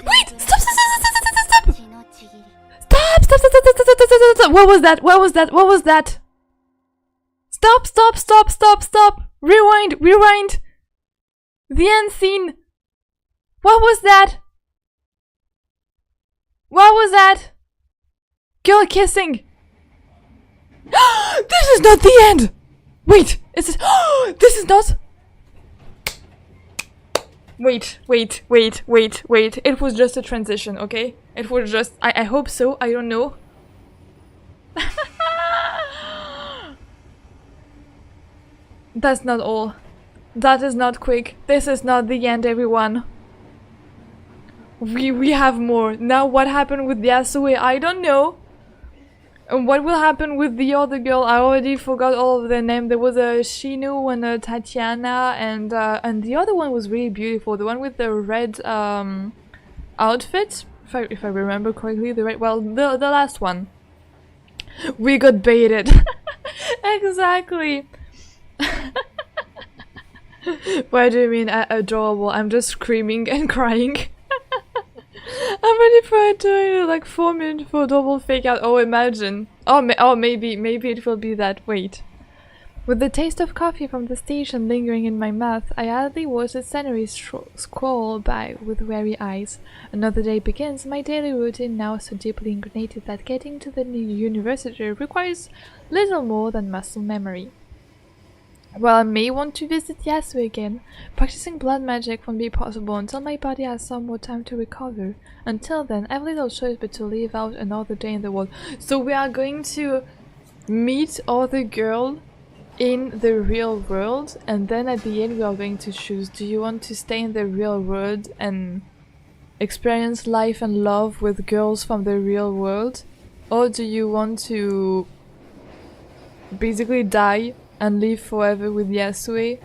Wait! Stop! Stop! Stop! Stop! Stop! 血のちぎり。 Stop! Stop! Stop! Stop! Stop! Stop! Stop! Stop! Stop! What was that? What was that? What was that? Stop! Stop! Stop! Stop! Stop! Rewind! Rewind! The end scene. What was that? What was that? Girl kissing. This is not the end. Wait, is it? This is not. Wait. It was just a transition, okay? It was just. I hope so. I don't know. That's not all. That is not quick. This is not the end, everyone. We have more. Now what happened with Yasue, I don't know. And what will happen with the other girl? I already forgot all of their name. There was a Shino and a Tatiana, and the other one was really beautiful. The one with the red outfit, if I remember correctly. The last one. We got baited. Exactly. What do you mean adorable? I'm just screaming and crying. I'm ready for it to like 4 minutes for double fake out. Oh, imagine. Oh, maybe it will be that. Wait. With the taste of coffee from the station lingering in my mouth, I idly watched the scenery scroll by with weary eyes. Another day begins, my daily routine now so deeply ingrained that getting to the university requires little more than muscle memory. While I may want to visit Yasue again, practicing blood magic won't be possible until my body has some more time to recover. Until then, I have little choice but to live out another day in the world. So we are going to meet other girl in the real world, and then at the end we are going to choose, do you want to stay in the real world and experience life and love with girls from the real world, or do you want to basically die and live forever with Yasue?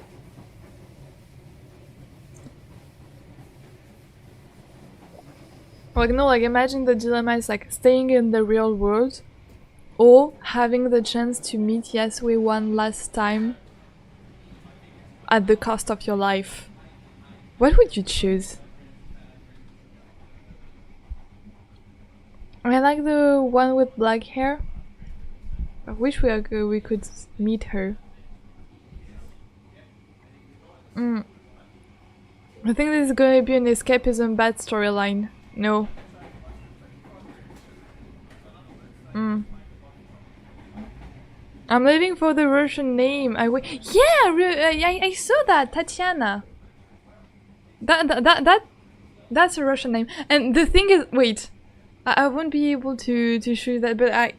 Like, no, like, imagine the dilemma is like staying in the real world or having the chance to meet Yasue one last time at the cost of your life. What would you choose? I like the one with black hair. I wish we could meet her. I think this is gonna be an escapism bad storyline. No. I'm living for the Russian name. I saw that, Tatiana. That's a Russian name. And the thing is, wait, I won't be able to show that, but I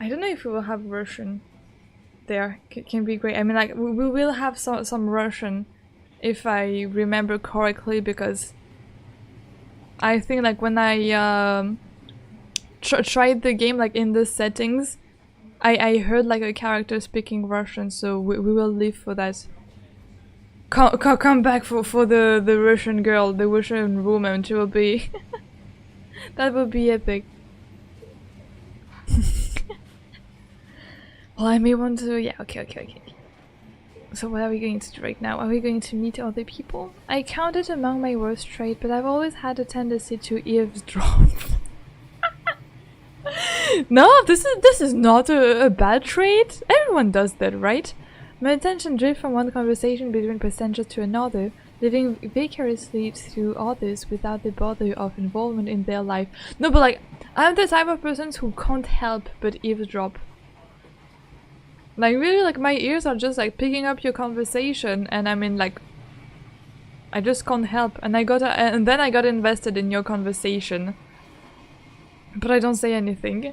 don't know if we will have Russian there. Can be great. I mean, like, we will have some Russian, if I remember correctly, because I think, like, when I tried the game, like, in the settings, I heard, like, a character speaking Russian, so we will live for that. Come back for the Russian girl, the Russian woman. She will be... that would be epic. Well, I may want to... Yeah, okay. So what are we going to do right now? Are we going to meet other people? I count it among my worst trait, but I've always had a tendency to eavesdrop. No, this is not a bad trait. Everyone does that, right? My attention drifts from one conversation between passengers to another, living vicariously through others without the bother of involvement in their life. No, but like, I'm the type of person who can't help but eavesdrop. Like, really, like, my ears are just like picking up your conversation, and I mean, like, I just can't help. And then I got invested in your conversation, but I don't say anything.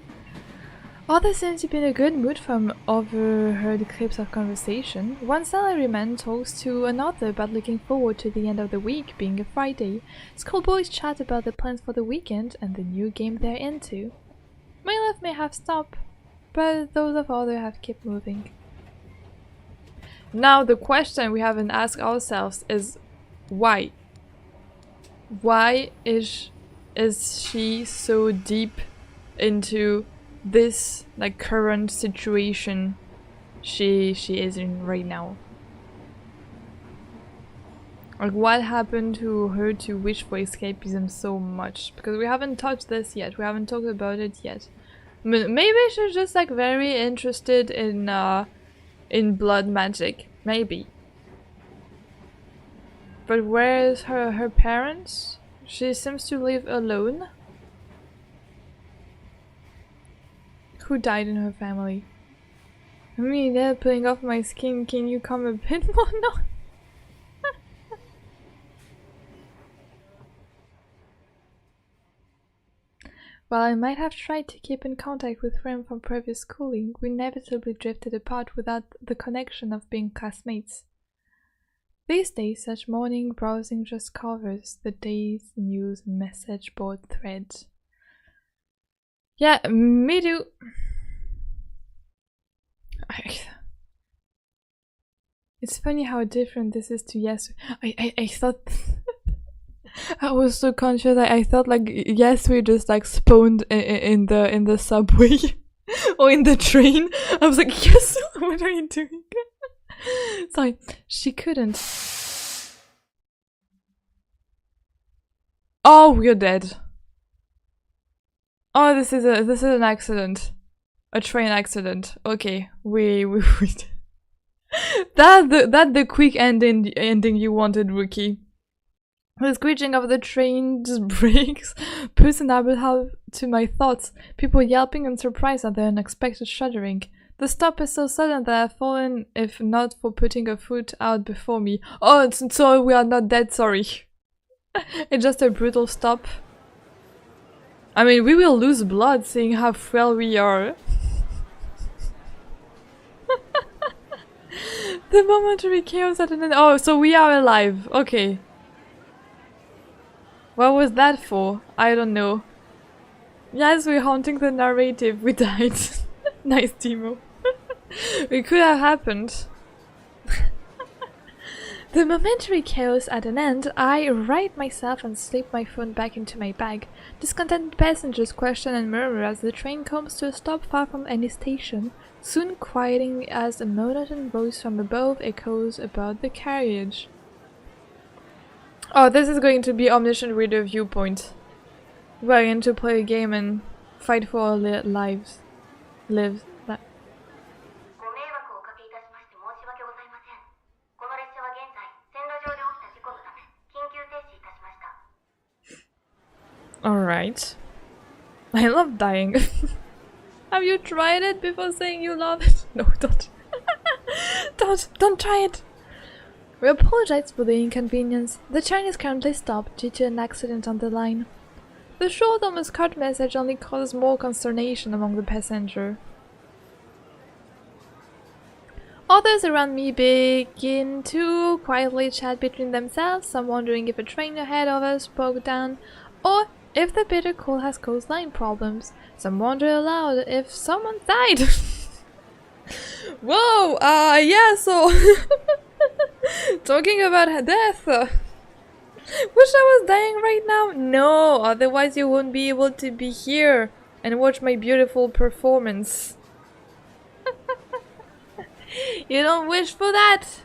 Others seem to be in a good mood from overheard clips of conversation. One salaryman talks to another about looking forward to the end of the week being a Friday. Schoolboys chat about the plans for the weekend and the new game they're into. My life may have stopped, but those of others have kept moving. Now the question we haven't asked ourselves is why? Why is she so deep into this like current situation she is in right now? Like what happened to her to wish for escapism so much? Because we haven't touched this yet. We haven't talked about it yet. Maybe she's just like very interested in blood magic. Maybe. But where's her parents? She seems to live alone. Who died in her family? I mean, they're pulling off my skin. Can you come a bit more? No. While I might have tried to keep in contact with friends from previous schooling, we inevitably drifted apart without the connection of being classmates. These days, such morning browsing just covers the day's news and message board threads. Yeah, me too. It's funny how different this is to yesterday. I thought I was so conscious. I thought like yesterday just like spawned in the subway or in the train. I was like, yes, what are you doing? Sorry, she couldn't. Oh, we're dead. Oh, this is an accident. A train accident. Okay, we That's the quick ending you wanted, Rookie. The screeching of the train just breaks. Person I will have to my thoughts. People yelping and surprised at the unexpected shuddering. The stop is so sudden that I've fallen if not for putting a foot out before me. Oh, so we are not dead, sorry. It's just a brutal stop. I mean, we will lose blood seeing how frail we are. The momentary chaos at an end. Oh, so we are alive. Okay. What was that for? I don't know. Yes, we're haunting the narrative. We died. Nice, Timo. It could have happened. The momentary chaos at an end, I right myself and slip my phone back into my bag. Discontented passengers question and murmur as the train comes to a stop far from any station, soon quieting as a monotone voice from above echoes about the carriage. Oh, this is going to be omniscient reader viewpoint. We're going to play a game and fight for our lives. Alright. I love dying. Have you tried it before saying you love it? No, don't. Don't try it! We apologize for the inconvenience. The train is currently stopped due to an accident on the line. The short, almost curt message only causes more consternation among the passenger. Others around me begin to quietly chat between themselves, some wondering if a train ahead of us broke down, or if the bitter cold has caused line problems. Some wonder aloud if someone died. Whoa, yeah, so... Talking about death. Wish I was dying right now? No, otherwise you won't be able to be here and watch my beautiful performance. You don't wish for that.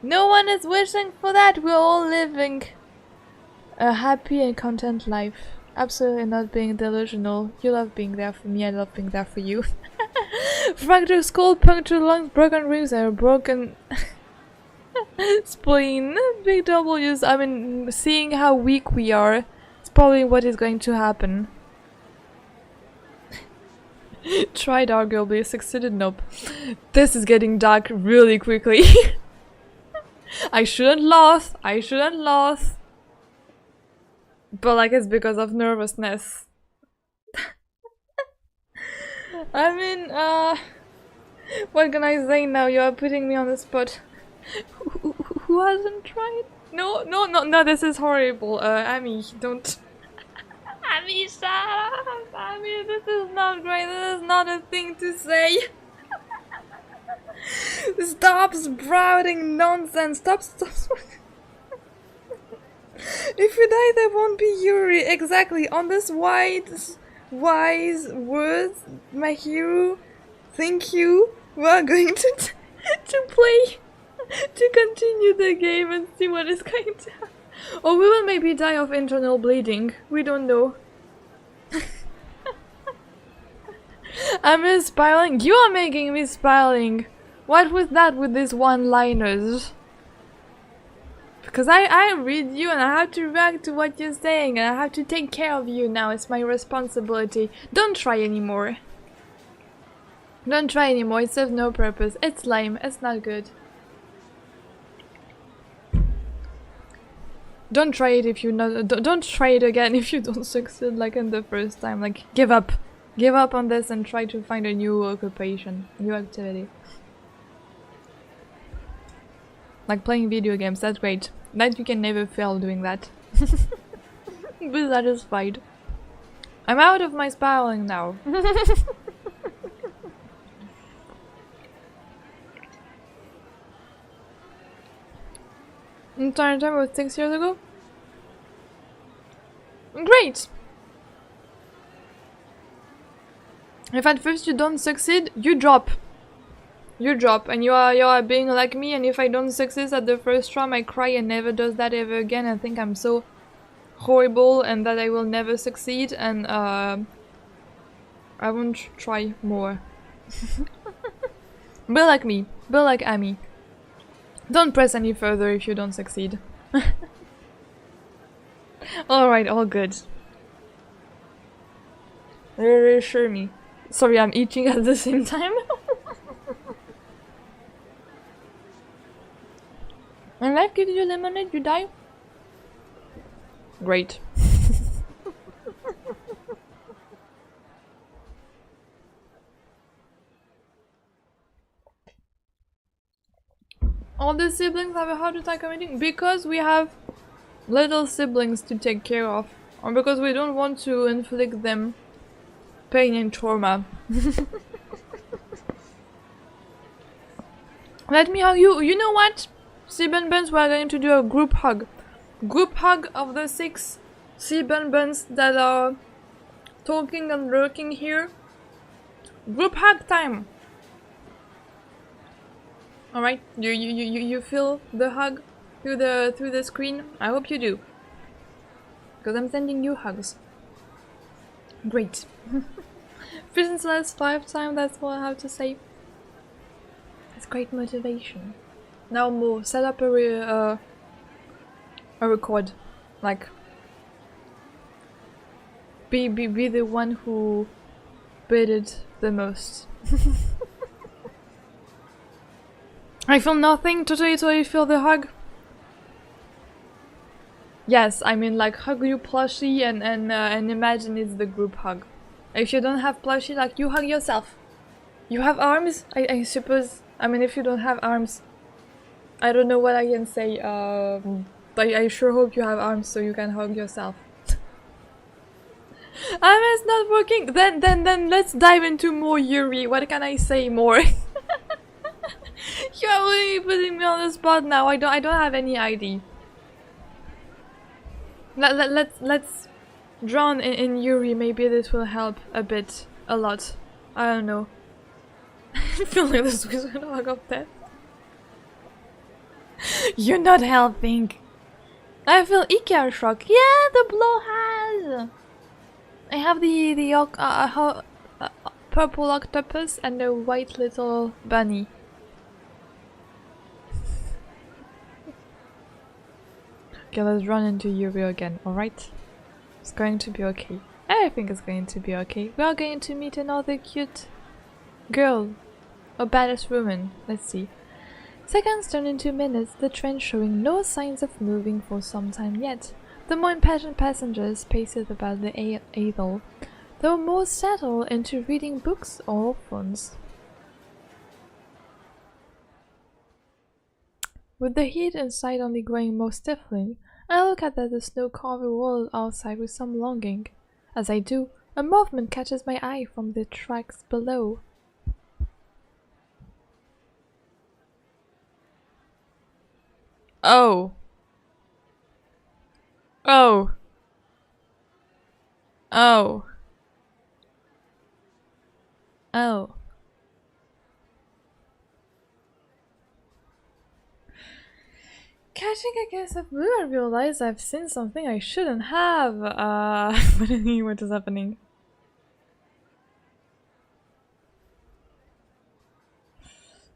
No one is wishing for that. We're all living a happy and content life. Absolutely not being delusional. You love being there for me, I love being there for you. Fractured skull, punctured lungs, broken ribs, and a broken spleen. Big W's. I mean, seeing how weak we are, it's probably what is going to happen. Tried arguably, succeeded, nope. This is getting dark really quickly. I shouldn't laugh. But like it's because of nervousness. I mean, what can I say now? You are putting me on the spot. Who hasn't tried? No, this is horrible. Amy, don't. Amy, shut up! Amy, this is not great. This is not a thing to say. Stop sprouting nonsense. Stop. If you die, there won't be Yuri. Exactly. On this wise words, my hero. Thank you. We are going to play, to continue the game and see what is going to happen. Or we will maybe die of internal bleeding. We don't know. I'm spiraling. You are making me spiraling. What was that with these one-liners? Because I read you and I have to react to what you're saying and I have to take care of you now. It's my responsibility. Don't try anymore. Don't try anymore. It serves no purpose. It's lame. It's not good. Don't try it if you not. Don't try it again if you don't succeed like in the first time. Like give up. Give up on this and try to find a new occupation, new activity. Like playing video games, that's great. That you can never fail doing that. Be satisfied. I'm out of my spiraling now. Entire time was 6 years ago? Great! If at first you don't succeed, you drop. You drop and you are being like me, and if I don't succeed at the first round I cry and never does that ever again and think I'm so horrible and that I will never succeed, and I won't try more. Be like me. Be like Amy. Don't press any further if you don't succeed. Alright, all good. Reassure me. Sorry, I'm eating at the same time. When life gives you lemonade, you die? Great. All the siblings have a heart attack committing because we have little siblings to take care of, or because we don't want to inflict them pain and trauma. Let me hug you. You know what? Seaburn-buns, we are going to do a group hug. Group hug of the 6 Seaburn-buns that are talking and lurking here. Group hug time. Alright, you feel the hug through the screen? I hope you do. Because I'm sending you hugs. Great. Presence last 5 times, that's what I have to say. It's great motivation. Now more, set up a record. Like, be the one who bid it the most. I feel nothing, totally feel the hug. Yes, I mean like hug you plushie and imagine it's the group hug. If you don't have plushie, like you hug yourself. You have arms, I suppose. I mean if you don't have arms, I don't know what I can say, but I sure hope you have arms so you can hug yourself. It's not working. Then let's dive into more Yuri. What can I say more? You're really putting me on the spot now. I don't have any ID. Let's drown in Yuri. Maybe this will help a bit, a lot. I don't know. I feel like this was gonna hug up there. You're not helping. I feel Ikea shock. Yeah, the blow has. I have the purple octopus and the white little bunny. Okay, let's run into Yuri again, alright? It's going to be okay. I think it's going to be okay. We are going to meet another cute girl. Or badass woman. Let's see. Seconds turn into minutes, the train showing no signs of moving for some time yet. The more impatient passengers paces about the aisle. though more settled into reading books or phones. With the heat inside only growing more stifling, I look at the snow-covered world outside with some longing. As I do, a movement catches my eye from the tracks below. Oh. Oh. Oh. Oh. Catching a guess of blue, I realize I've seen something I shouldn't have. What is happening?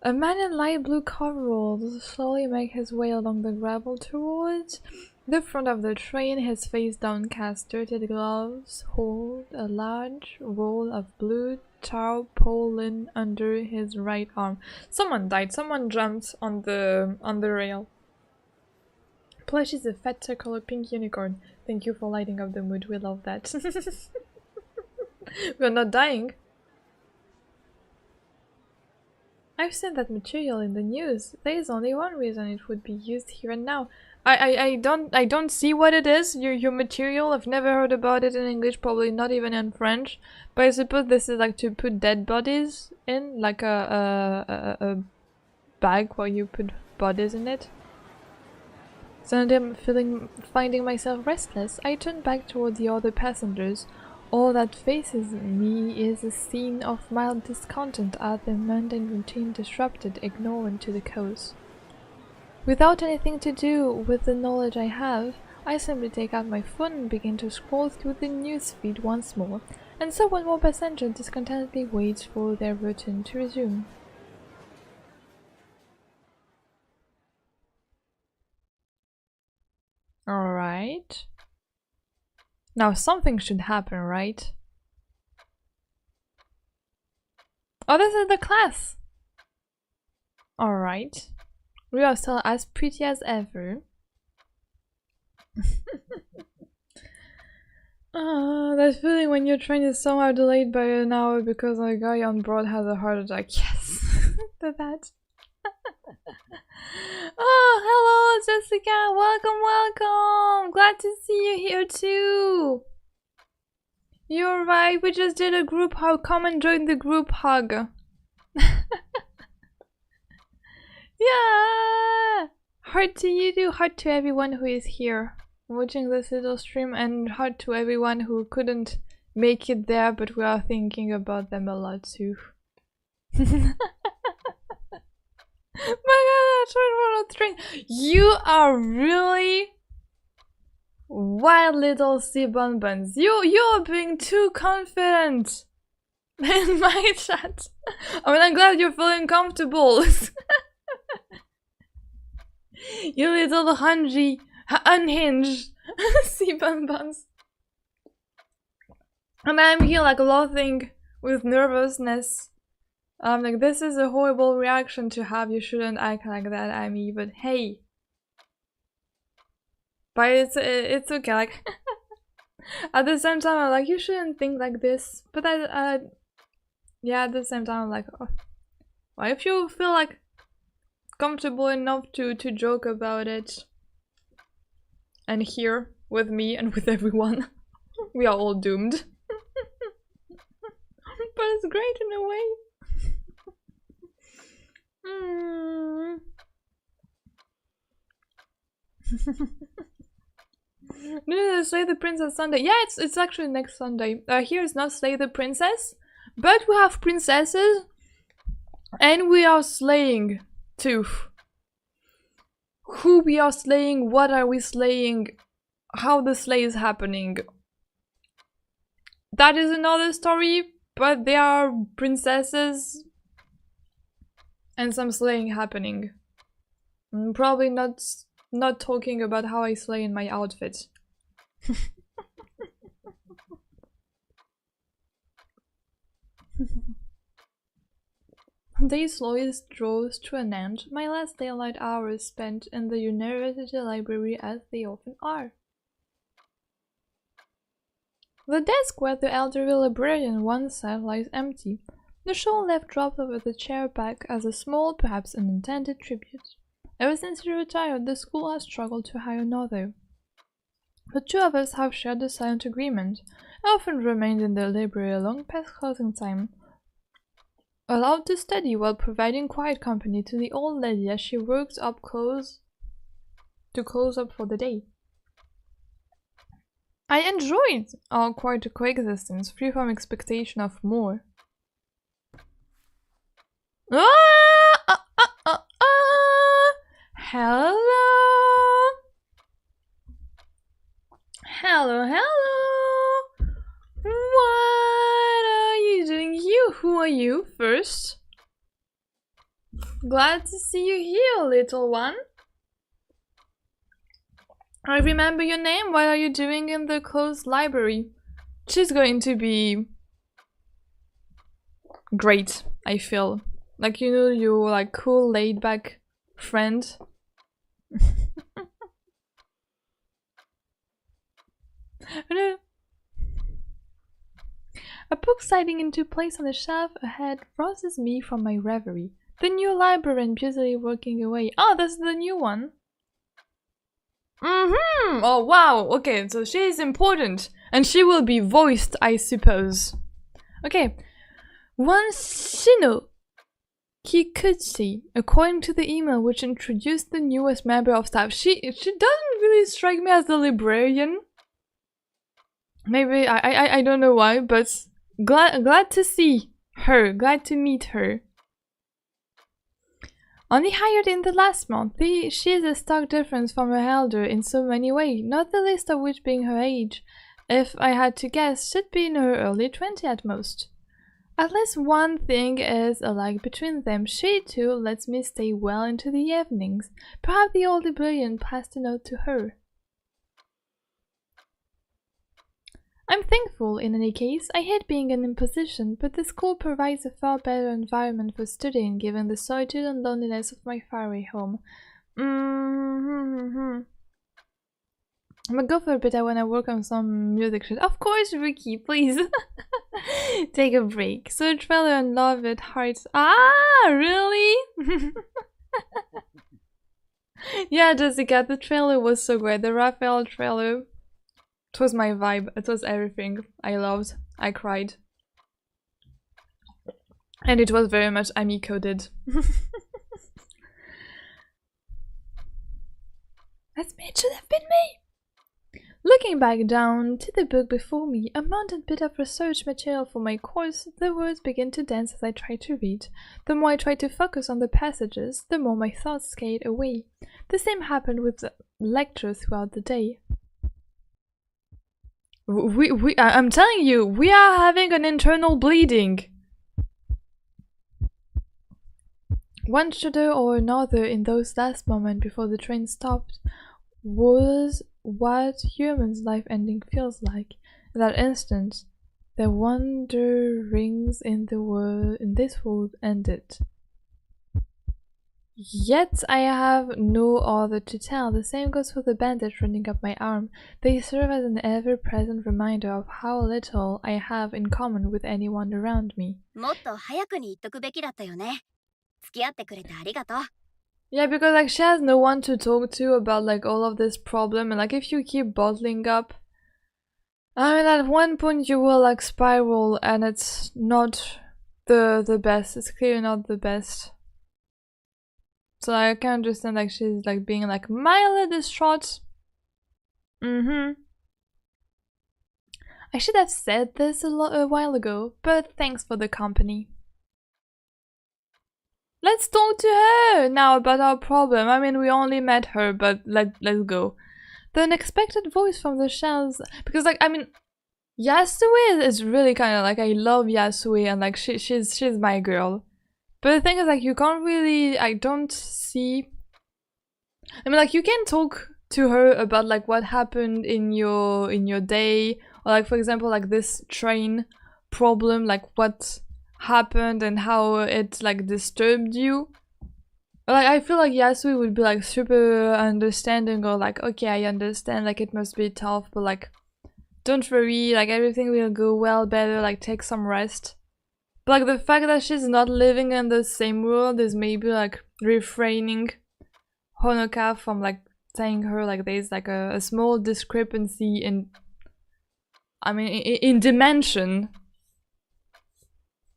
A man in light blue coveralls slowly makes his way along the gravel towards the front of the train. His face downcast, dirty gloves hold a large roll of blue tarpaulin under his right arm. Someone died. Someone jumped on the rail. Plush is a fat circular pink unicorn. Thank you for lighting up the mood. We love that. We're not dying. I've seen that material in the news. There is only one reason it would be used here and now. I don't see what it is. Your material. I've never heard about it in English, probably not even in French. But I suppose this is like to put dead bodies in, like a bag where you put bodies in it. Suddenly I'm finding myself restless. I turn back toward the other passengers. All that faces me is a scene of mild discontent at the mundane routine disrupted, ignorant to the cause. Without anything to do with the knowledge I have, I simply take out my phone and begin to scroll through the news feed once more, and so one more passenger discontentedly waits for their return to resume. Alright. Now something should happen, right? Oh, this is the class! Alright. We are still as pretty as ever. That feeling when your train is somehow delayed by an hour because a guy on board has a heart attack. Yes! that. Oh, hello Jessica! Welcome, welcome! Glad to see you here too! You're right, we just did a group hug. Come and join the group hug. Yeah! Heart to you too, heart to everyone who is here watching this little stream, and heart to everyone who couldn't make it there, but we are thinking about them a lot too. My god, I tried one train. You are really wild little sea bonbons. You're being too confident in my chat. I mean, I'm glad you're feeling comfortable. You little unhinged sea bonbons. And I'm here like laughing with nervousness. Like, this is a horrible reaction to have. You shouldn't act like that, Amy, but hey. But it's okay, like, at the same time, I'm like, you shouldn't think like this. But yeah, at the same time, I'm like, oh. Well, if you feel like comfortable enough to joke about it, and here, with me and with everyone, we are all doomed. But it's great in a way. No, Slay the Princess Sunday. Yeah, it's actually next Sunday. Here is not Slay the Princess, but we have princesses, and we are slaying too. Who we are slaying, what are we slaying, how the slay is happening. That is another story, but there are princesses and some slaying happening. I'm probably not talking about how I slay in my outfit. Day slowly draws to an end, my last daylight hours spent in the university library, as they often are. The desk where the elderly librarian once sat lies empty. The shawl left dropped over the chair back as a small, perhaps unintended tribute. Ever since he retired, the school has struggled to hire another. The two of us have shared a silent agreement. I often remained in the library long past closing time, allowed to study while providing quiet company to the old lady as she worked up close up for the day. I enjoyed our quiet coexistence, free from expectation of more. Hello! Hello, hello! What are you doing here? Who are you first? Glad to see you here, little one. I remember your name. What are you doing in the closed library? She's going to be great, I feel. Like, you know, you're like cool, laid back friend. A book sliding into place on the shelf ahead rouses me from my reverie. The new librarian busily working away. Oh, that's the new one. Oh wow, okay, so she is important. And she will be voiced, I suppose. Okay. One Shino Kikuchi, according to the email which introduced the newest member of staff. She doesn't really strike me as the librarian. Maybe I don't know why, but glad to see her, glad to meet her. Only hired in the last month, she is a stark difference from her elder in so many ways, not the least of which being her age. If I had to guess, should be in her early 20s at most. At least one thing is alike between them. She too lets me stay well into the evenings. Perhaps the old librarian passed a note to her. I'm thankful in any case. I hate being an imposition, but the school provides a far better environment for studying given the solitude and loneliness of my faraway home. I'm gonna go for a bit. I wanna work on some music shit. Of course, Ricky, please. Take a break. So trailer and love it, hearts. Ah, really? Yeah, Jessica, the trailer was so great. The Raphael trailer. It was my vibe. It was everything I loved. I cried. And it was very much Ami coded. That's me. It should have been me. Looking back down to the book before me, a mountain bit of research material for my course, the words begin to dance as I try to read. The more I try to focus on the passages, the more my thoughts skate away. The same happened with the lecture throughout the day. I'm telling you, we are having an internal bleeding. One shudder or another in those last moments before the train stopped was what humans' life ending feels like. In that instant, their wanderings in this world ended. Yet I have no other to tell. The same goes for the bandage running up my arm. They serve as an ever-present reminder of how little I have in common with anyone around me. Yeah, because like she has no one to talk to about like all of this problem, and like if you keep bottling up, I mean at one point you will like spiral, and it's not the best. It's clearly not the best. So I can understand like she's like being like mildly distraught. I should have said this a while ago, but thanks for the company. Let's talk to her now about our problem. I mean, we only met her, but let's go. The unexpected voice from the shelves, because like I mean, Yasue is really kind of like I love Yasue, and like she's my girl. But the thing is, like, you can't really, I don't see, I mean, like, you can talk to her about, like, what happened in your day, or, like, for example, like, this train problem, like, what happened and how it, like, disturbed you. But, like, I feel like Yasui would be, like, super understanding, or, like, okay, I understand, like, it must be tough, but, like, don't worry, like everything will go well, better, like take some rest. But like the fact that she's not living in the same world is maybe like refraining Honoka from like saying her like there's like a small discrepancy in, I mean, in dimension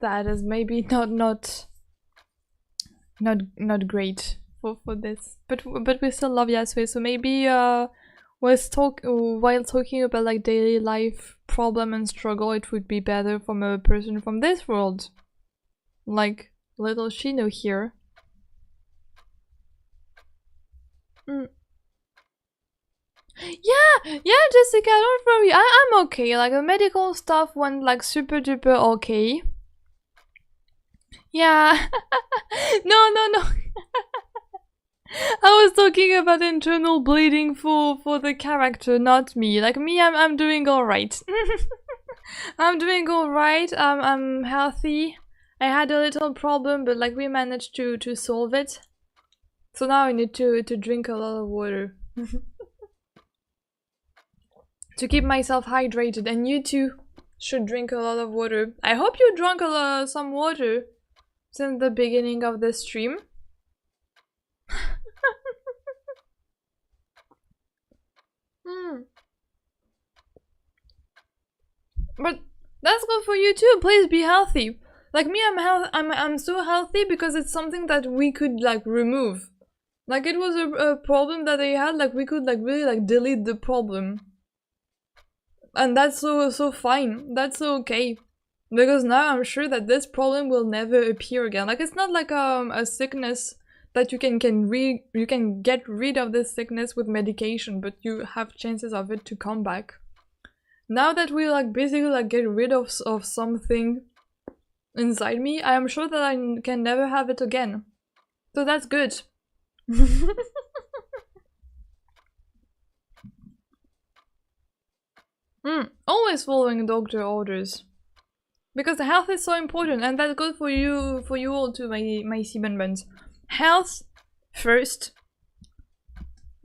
that is maybe not great for this. But we still love Yasue, so maybe while talking about like daily life problem and struggle, it would be better from a person from this world, like little Shino here. Yeah, Jessica, don't worry, I'm okay. Like the medical stuff went like super duper okay. Yeah. No. I was talking about internal bleeding for the character, not me. Like me, I'm doing all right. I'm doing all right. I'm healthy. I had a little problem, but like we managed to solve it. So now I need to drink a lot of water to keep myself hydrated, and you too should drink a lot of water. I hope you drank some water since the beginning of the stream. But that's good for you too. Please be healthy. Like me, I'm so healthy because it's something that we could like remove. Like it was a problem that I had. Like we could like really like delete the problem, and that's so fine. That's okay. Because now I'm sure that this problem will never appear again. Like it's not like a sickness that you can get rid of this sickness with medication, but you have chances of it to come back. Now that we like basically like get rid of something inside me, I am sure that I can never have it again. So that's good. Always following doctor orders. Because health is so important, and that's good for you all too, my Seaman buns. Health first.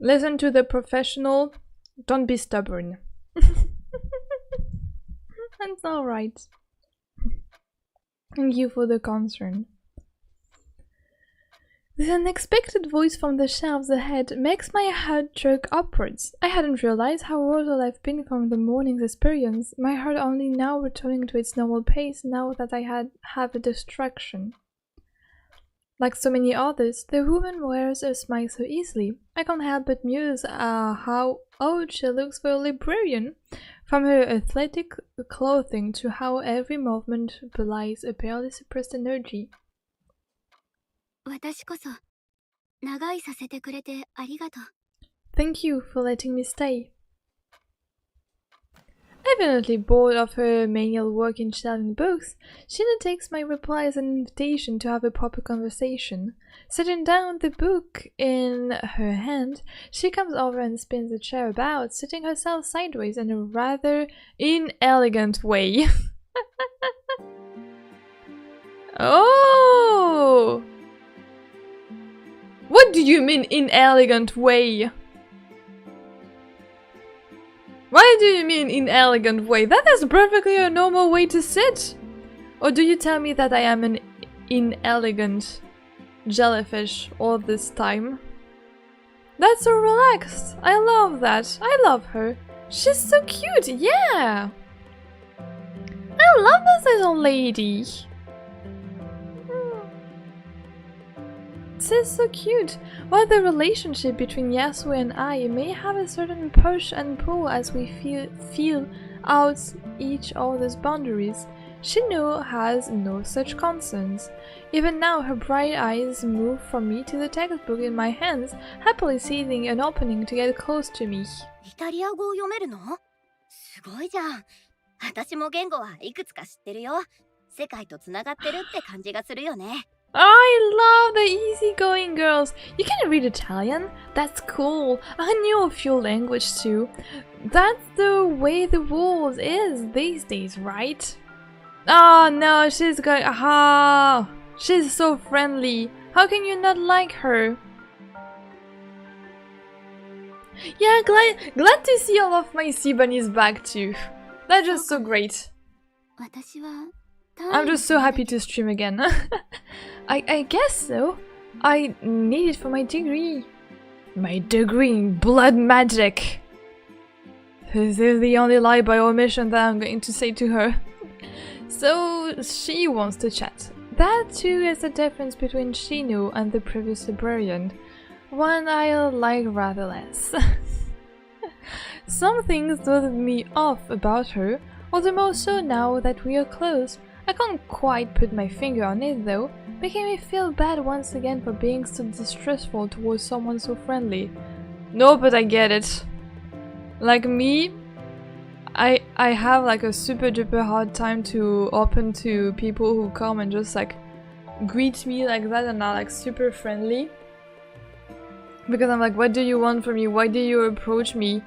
Listen to the professional. Don't be stubborn. That's alright. Thank you for the concern. The unexpected voice from the shelves ahead makes my heart jerk upwards. I hadn't realized how worried I've been from the morning's experience, my heart only now returning to its normal pace now that I have a distraction. Like so many others, the woman wears a smile so easily. I can't help but muse how old she looks for a librarian, from her athletic clothing to how every movement belies a barely suppressed energy. 私こそ長居させてくれてありがとう。 Thank you for letting me stay. Evidently bored of her menial work in shelving books, Shina takes my reply as an invitation to have a proper conversation. Setting down the book in her hand, she comes over and spins the chair about, sitting herself sideways in a rather inelegant way. Oh! What do you mean inelegant way? What do you mean inelegant way? That is perfectly a normal way to sit. Or do you tell me that I am an inelegant jellyfish all this time? That's so relaxed. I love that. I love her. She's so cute. Yeah. I love this little lady. This is so cute. While the relationship between Yasue and I may have a certain push and pull as we feel out each other's boundaries, Shino has no such concerns. Even now her bright eyes move from me to the textbook in my hands, happily seizing an opening to get close to me. イタリア語を読めるの？すごいじゃん。私も言語はいくつか知ってるよ。世界とつながってるって感じがするよね。I love the easygoing girls. You can read Italian? That's cool. I knew a few languages too. That's the way the world is these days, right? Oh no, she's going. Aha! She's so friendly. How can you not like her? Yeah, glad to see all of my sea bunnies back too. That's just so great. 私は I'm just so happy to stream again. I guess so. I need it for my degree. My degree in blood magic. This is the only lie by omission that I'm going to say to her. So she wants to chat. That too is the difference between Shino and the previous librarian. One I like rather less. Some things throw me off about her, all the more so now that we are close. I can't quite put my finger on it though, making me feel bad once again for being so distrustful towards someone so friendly. No, but I get it. Like me, I have like a super duper hard time to open to people who come and just like greet me like that and are like super friendly. Because I'm like, what do you want from me? Why do you approach me?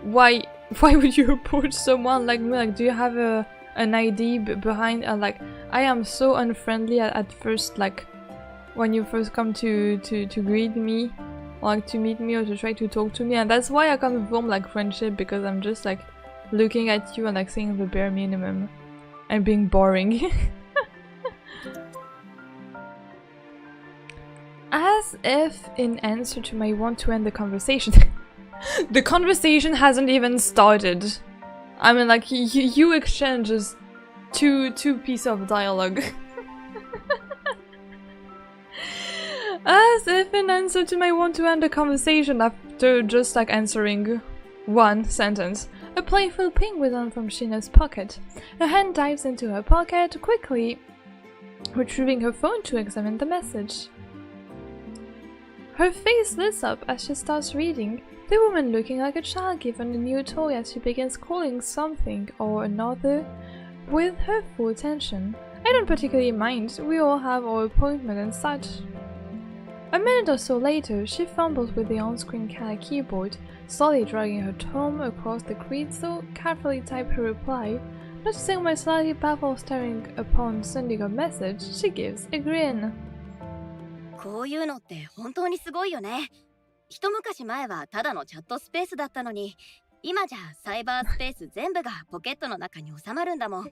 Why would you approach someone like me? Like, do you have an ID behind? Like, I am so unfriendly at first, like when you first come to greet me, or like to meet me or to try to talk to me, and that's why I can't form like friendship, because I'm just like looking at you and like saying the bare minimum and being boring. As if in answer to my want to end the conversation. The conversation hasn't even started. I mean, like, you exchange just two pieces of dialogue. As if in answer to my want to end the conversation after just like answering one sentence. A playful ping was on from Shina's pocket. Her hand dives into her pocket, quickly retrieving her phone to examine the message. Her face lights up as she starts reading, the woman looking like a child given a new toy as she begins calling something or another with her full attention. I don't particularly mind, we all have our appointment and such. A minute or so later, she fumbles with the on-screen keyboard, slowly dragging her thumb across the grid so carefully type her reply. Noticing my slightly baffled staring upon sending a message, she gives a grin. こういうのって本当にすごいよね。一昔前はただのチャットスペースだったのに、今じゃサイバースペース全部がポケットの中に収まるんだもん。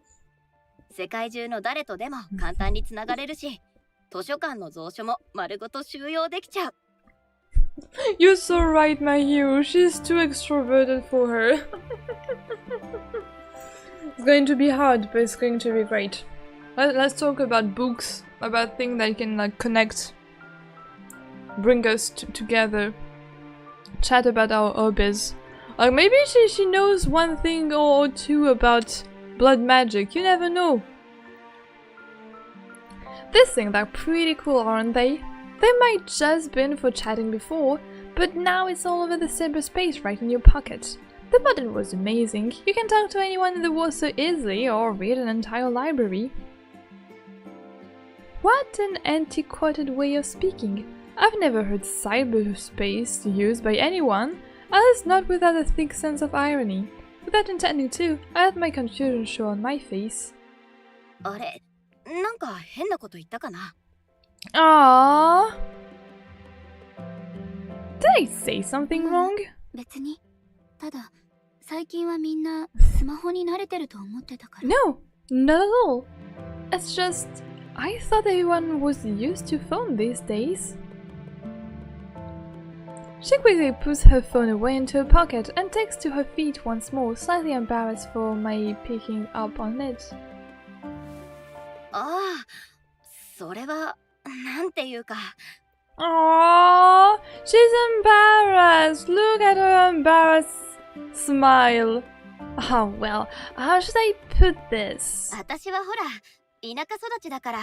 世界中の誰とでも簡単につながれるし、図書館の蔵書も丸ごと収容できちゃう。You're so right, my hero. She's too extroverted for her. It's going to be hard, but it's going to be great. Let's talk about books, about things that can like connect, bring us together, chat about our hobbies. Like maybe she knows one thing or two about blood magic, you never know. These things are pretty cool, aren't they? They might just been for chatting before, but now it's all over the cyberspace right in your pocket. The button was amazing. You can talk to anyone in the world so easily or read an entire library. What an antiquated way of speaking. I've never heard cyberspace used by anyone, at least not without a thick sense of irony. Without intending to, I had my confusion show on my face. あれ、なんか変なこと言ったかな? Aww. Did I say something wrong? 別に。ただ、最近はみんなスマホに慣れてると思ってたから。No, not at all. It's just, I thought everyone was used to phone these days. She quickly puts her phone away into her pocket and takes to her feet once more, slightly embarrassed for my picking up on it. ああ、それはなんていうか。Aww, she's embarrassed. Look at her embarrassed smile. Oh well, how should I put this? 私はほら、田舎育ちだから、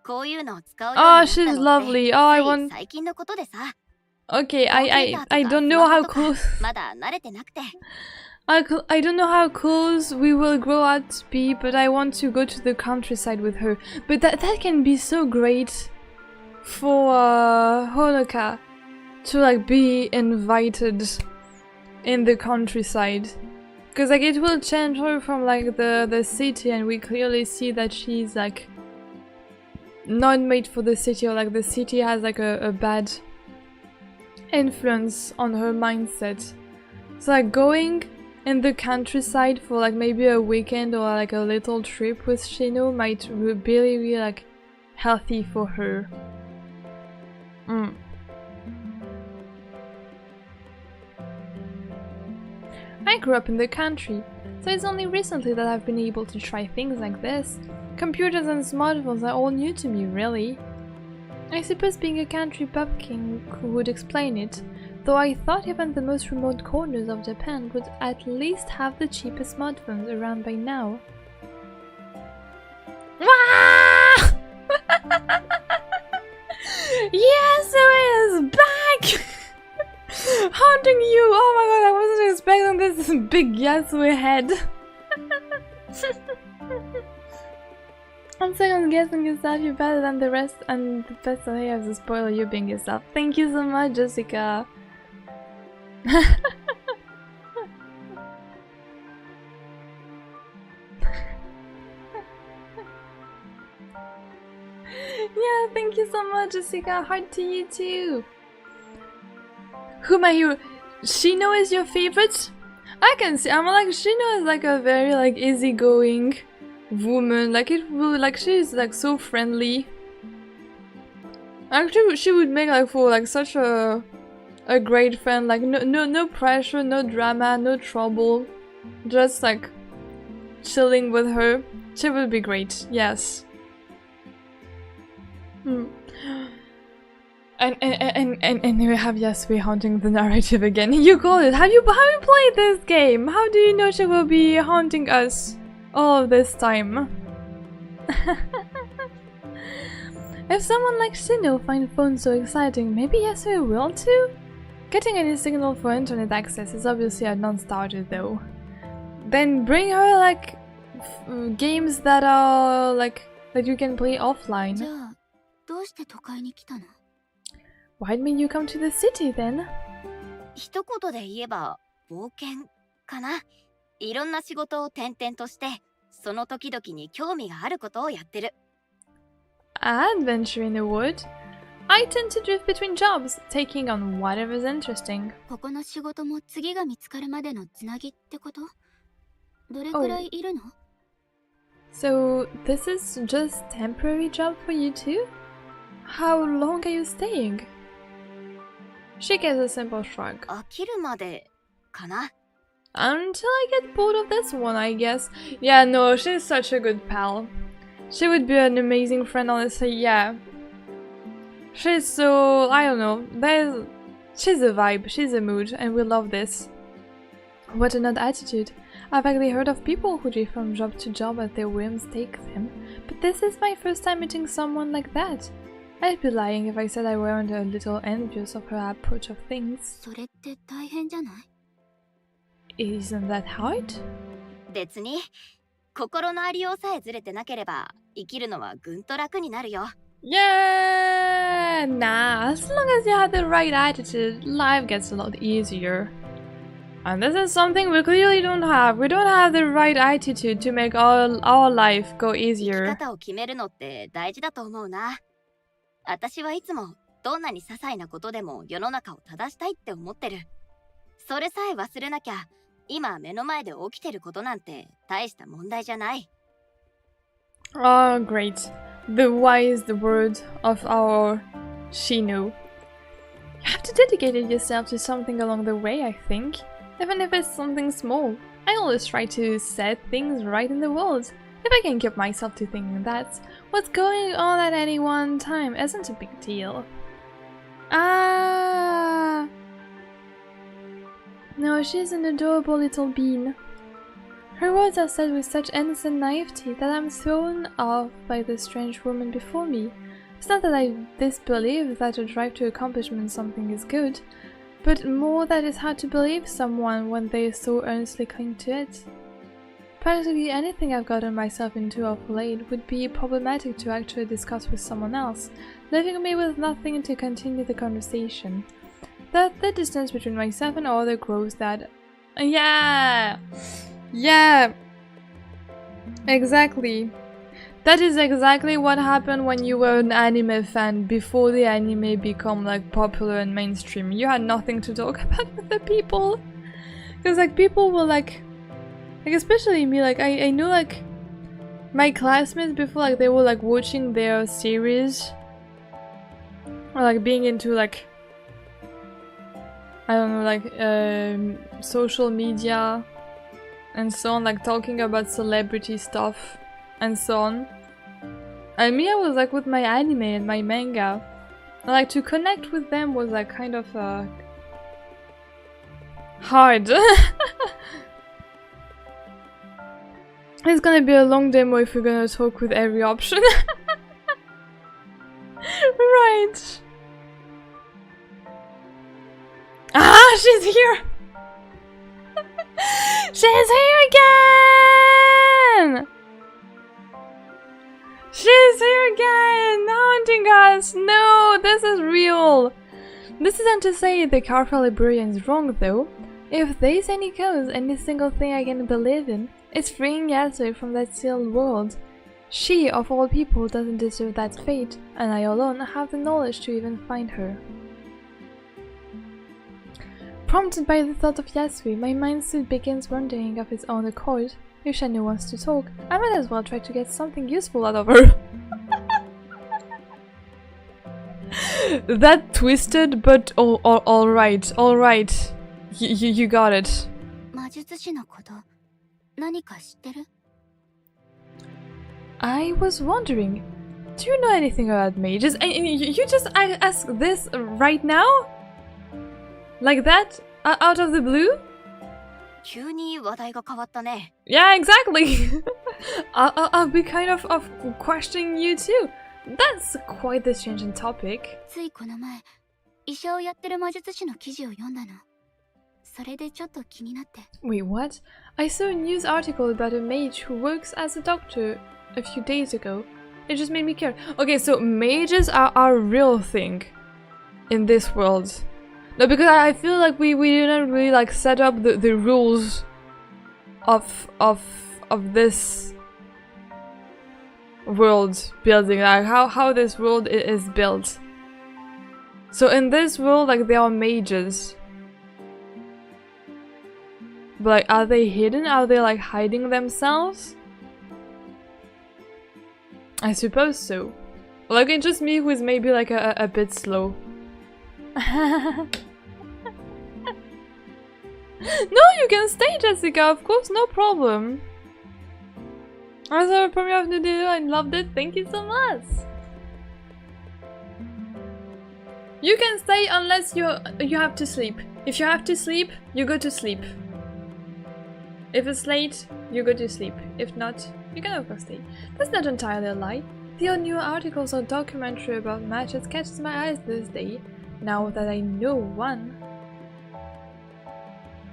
こういうのを使うようになったのって。 Oh, she's lovely. Oh, I want. 最近のことでさ。Okay, I don't know how close. まだ慣れてなくて。I don't know how close we will grow out to be, but I want to go to the countryside with her. But that can be so great for Honoka to like be invited in the countryside. Because like it will change her from like the city, and we clearly see that she's like not made for the city, or like the city has like a bad influence on her mindset. So like going in the countryside for like maybe a weekend or like a little trip with Shino might be really like healthy for her. I grew up in the country, so it's only recently that I've been able to try things like this. Computers and smartphones are all new to me, really. I suppose being a country bumpkin would explain it, though I thought even the most remote corners of Japan would at least have the cheapest smartphones around by now. Yasuo is back! Haunting you! Oh my god, I wasn't expecting this big Yasuo head. I'm second guessing yourself, you're better than the rest, and the best way as a spoiler, you being yourself. Thank you so much, Jessica. Yeah, thank you so much, Jessica. Heart to you too. Who my hero? Shino is your favorite? I can see. I'm like Shino is like a very like easygoing woman. Like it will like she's like so friendly. Actually, she would make like for like such a great friend. Like no pressure, no drama, no trouble. Just like chilling with her. She would be great. Yes. And we have Yasui haunting the narrative again. You call it. Have you played this game? How do you know she will be haunting us all this time? If someone like Shino finds phones so exciting, maybe Yasui will too? Getting any signal for internet access is obviously a non-starter though. Then bring her like games that are like that you can play offline. Why didn't you come to the city then? 一言で言えば冒険かな。いろんな仕事を転々として、その時々に興味があることをやってる。Adventure in a wood. I tend to drift between jobs, taking on whatever's interesting. ここの仕事も次が見つかるまでのつなぎってこと？どれくらいいるの？ So this is just temporary job for you too? How long are you staying? She gives a simple shrug. 飽きるまでかな。 Until I get bored of this one, I guess. Yeah, no, she's such a good pal. She would be an amazing friend, honestly, yeah. She's so... I don't know. She's a vibe, she's a mood, and we love this. What an odd attitude. I've actually heard of people who drift from job to job as their whims take them, but this is my first time meeting someone like that. I'd be lying if I said I weren't a little envious of her approach of things. それって大変じゃない？ Isn't that hard? 別に心のありようさえずれてなければ生きるのはぐんと楽になるよ。 Yeah, nah, as long as you have the right attitude, life gets a lot easier. And this is something we clearly don't have. We don't have the right attitude to make our life go 生き easier. 方を決めるのって大事だと思うな。私はいつもどんなに些細なことでも世の中を正したいって思ってる。それさえ忘れなきゃ今目の前で起きてることなんて大した問題じゃない。 Oh, great. The wise word of our Shino. You have to dedicate yourself to something along the way, I think. Even if it's something small. I always try to set things right in the world. If I can keep myself to thinking that what's going on at any one time isn't a big deal. Ah! No, she's an adorable little bean. Her words are said with such innocent naivety that I'm thrown off by the strange woman before me. It's not that I disbelieve that a drive to accomplishment something is good, but more that it's hard to believe someone when they so earnestly cling to it. Practically anything I've gotten myself into of late would be problematic to actually discuss with someone else, leaving me with nothing to continue the conversation. The distance between myself and other grows that... Yeah! Yeah! Exactly. That is exactly what happened when you were an anime fan before the anime become like popular and mainstream. You had nothing to talk about with the people. Because like people will like especially me, like I know like my classmates before, like they were like watching their series or like being into like I don't know, like social media and so on, like talking about celebrity stuff and so on. And me, I was like with my anime and my manga, and, like to connect with them was like kind of hard. It's gonna be a long demo if we're gonna talk with every option. Right. Ah, she's here! She's here again! She's here again! Haunting us! No, this is real! This isn't to say the careful librarian is wrong though. If there's any cause, any single thing I can believe in, it's freeing Yasui from that sealed world. She, of all people, doesn't deserve that fate, and I alone have the knowledge to even find her. Prompted by the thought of Yasui, my mind soon begins wandering of its own accord. If Shanu wants to talk, I might as well try to get something useful out of her. That twisted, but alright, alright. You got it. I was wondering, do you know anything about mages? And you just ask this right now? Like that? Out of the blue? Yeah, exactly! I'll be kind of questioning you too. That's quite the changing topic. Wait, what? I saw a news article about a mage who works as a doctor a few days ago. It just made me care. Okay, so mages are a real thing in this world. No, because I feel like we didn't really like set up the rules of this world building, like how this world is built. So in this world, like there are mages. But like, are they hidden? Are they like hiding themselves? I suppose so. Like it's just me who is maybe like a bit slow. No, you can stay, Jessica, of course, no problem. I saw a premiere of the video and loved it, thank you so much. You can stay unless you have to sleep. If you have to sleep, you go to sleep. If it's late, you go to sleep. If not, you can of course stay. That's not entirely a lie. The new articles or documentary about matches catches my eyes this day, now that I know one.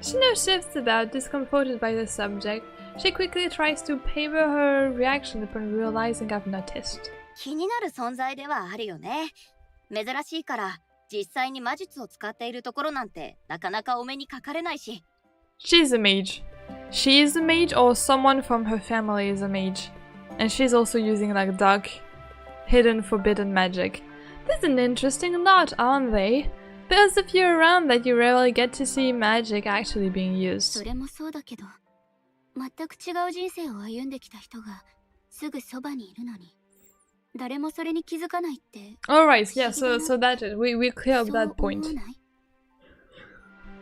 Shino shifts about, discomforted by the subject. She quickly tries to paper her reaction upon realizing I've noticed. She's a mage. She is a mage, or someone from her family is a mage. And she's also using like dark, hidden, forbidden magic. That's an interesting lot, aren't they? There's a few around that you rarely get to see magic actually being used. Alright, yeah, so that's it. We clear up that point.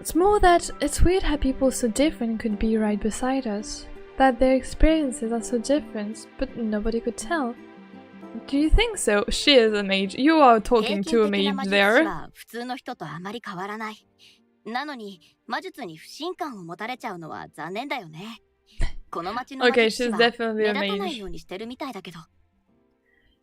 It's more that it's weird how people so different could be right beside us. That their experiences are so different, but nobody could tell. Do you think so? She is a mage. You are talking to a mage there. Okay, she's definitely a mage.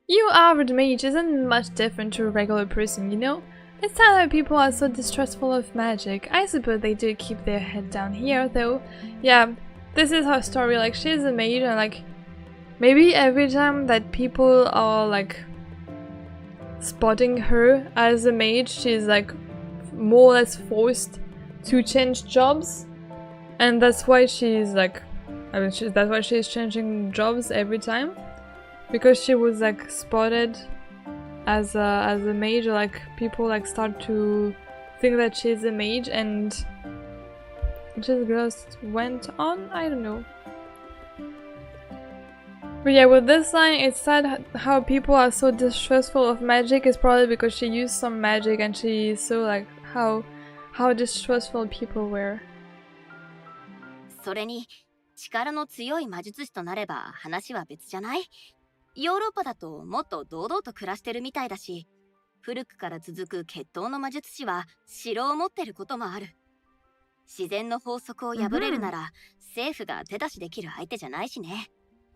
You average mage isn't much different to a regular person, you know? It's sad that people are so distrustful of magic. I suppose they do keep their head down here, though. Yeah, this is her story. Like, she's a mage, and like, maybe every time that people are like spotting her as a mage, she's like more or less forced to change jobs, and that's why she's like, that's why she's changing jobs every time, because she was like spotted as a mage. Like people like start to think that she's a mage, and just just went on? I don't know. But yeah, with this line, it's sad how people are so distrustful of magic. Is probably because she used some magic and she saw like how distrustful people were. それに力の強い魔術師となれば話は別じゃない？ヨーロッパだともっと堂々と暮らしてるみたいだし、古くから続く血統の魔術師は城を持ってることもある。自然の法則を破れるなら、政府が手出しできる相手じゃないしね。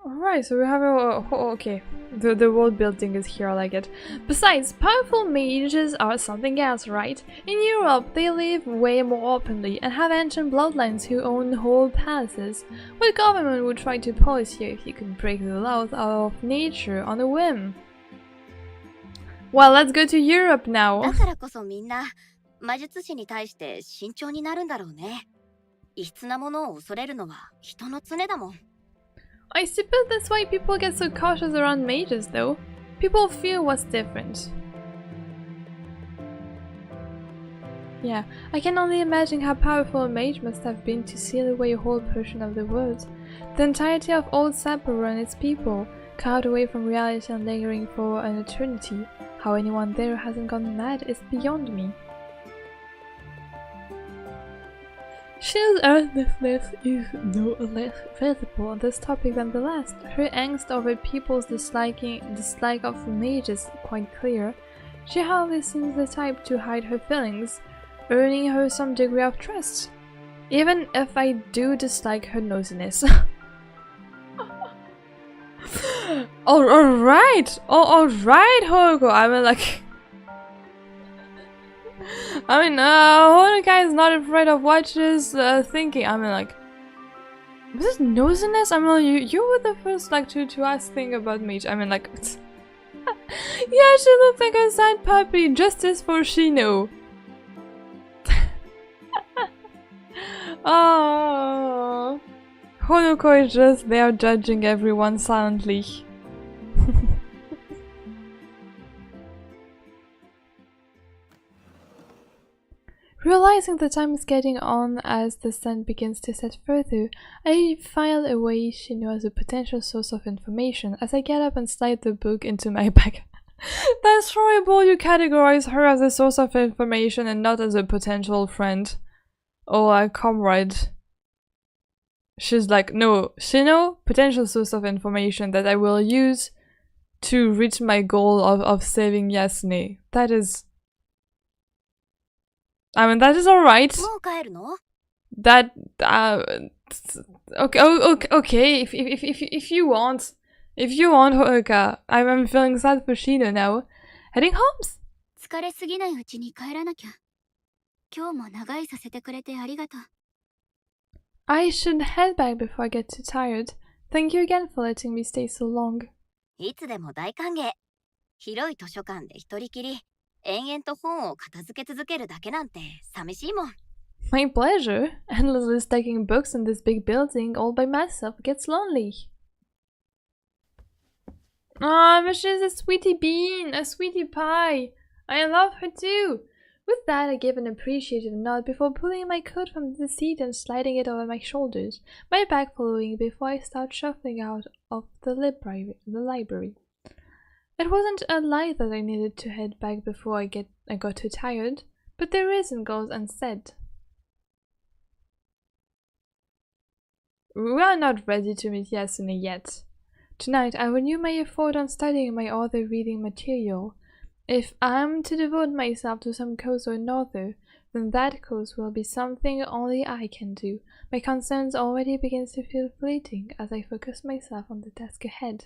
Alright, so we have okay. The world building is here, I like it. Besides, powerful mages are something else, right? In Europe, they live way more openly and have ancient bloodlines who own whole palaces. What government would try to police you if you could break the laws of nature on a whim? Well, let's go to Europe now. だからこそみんな魔術師に対して慎重になるんだろうね。異質なものを恐れるのは人の常だもん。I suppose that's why people get so cautious around mages, though. People feel what's different. Yeah, I can only imagine how powerful a mage must have been to seal away a whole portion of the world. The entirety of old Sapporo and its people, carved away from reality and lingering for an eternity. How anyone there hasn't gone mad is beyond me. Shill's earnestness is no less visible on this topic than the last. Her angst over people's dislike of mages is quite clear. She hardly seems the type to hide her feelings, earning her some degree of trust. Even if I do dislike her nosiness. Alright, Horiko. I mean, like, Honoka is not afraid of what she's thinking. I mean, like, was it nosiness? I mean, you were the first, like, to ask thing about mage. I mean, like, yeah, she looks like a sad puppy. Justice for Shino. Oh, Honoko is just there judging everyone silently. Realizing the time is getting on as the sun begins to set further, I file away Shino as a potential source of information as I get up and slide the book into my bag. That's horrible, you categorize her as a source of information and not as a potential friend. Or a comrade. She's like, no, Shino, potential source of information that I will use to reach my goal of saving Yasune. That is... I mean, that is alright. That, okay, if you want, Honoka, I'm feeling sad for Shino now. Heading home. 疲れすぎないうちに帰らなきゃ。今日も長居させてくれてありがとう。I should head back before I get too tired. Thank you again for letting me stay so long. いつでも大歓迎。広い図書館で一人きり。延々と本を片付け続けるだけなんて寂しいもん。My pleasure. Endlessly stacking books in this big building all by myself gets lonely. Ah, but she's a sweetie bean, a sweetie pie. I love her too. With that, I give an appreciative nod before pulling my coat from the seat and sliding it over my shoulders, my bag following before I start shuffling out of the library. It wasn't a lie that I needed to head back before I got too tired, but the reason goes unsaid. We are not ready to meet Yasune yet. Tonight I renew my effort on studying my other reading material. If I'm to devote myself to some cause or another, then that cause will be something only I can do. My concerns already begin to feel fleeting as I focus myself on the task ahead.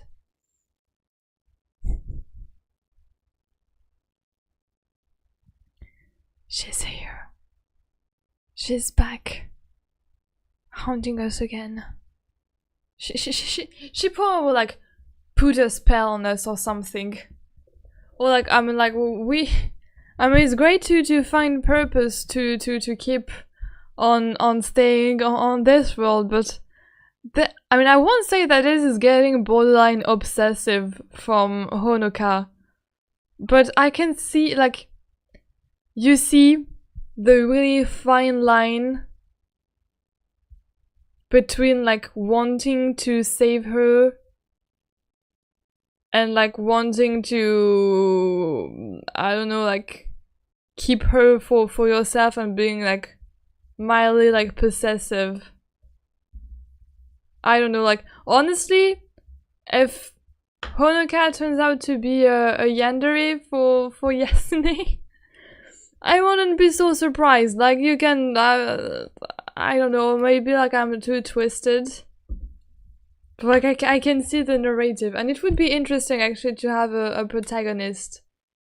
She's here. She's back. Haunting us again. She probably will, like, put a spell on us or something. Or like, I mean, it's great to find purpose to keep on staying on this world, but I won't say that this is getting borderline obsessive from Honoka, but I can see, like, you see the really fine line between like wanting to save her and like wanting to, I don't know, like keep her for yourself and being like mildly like possessive. I don't know, like honestly, if Honoka turns out to be a yandere for Yasune, I wouldn't be so surprised. Like you can, I don't know, maybe like I'm too twisted. But like I can see the narrative, and it would be interesting actually to have a protagonist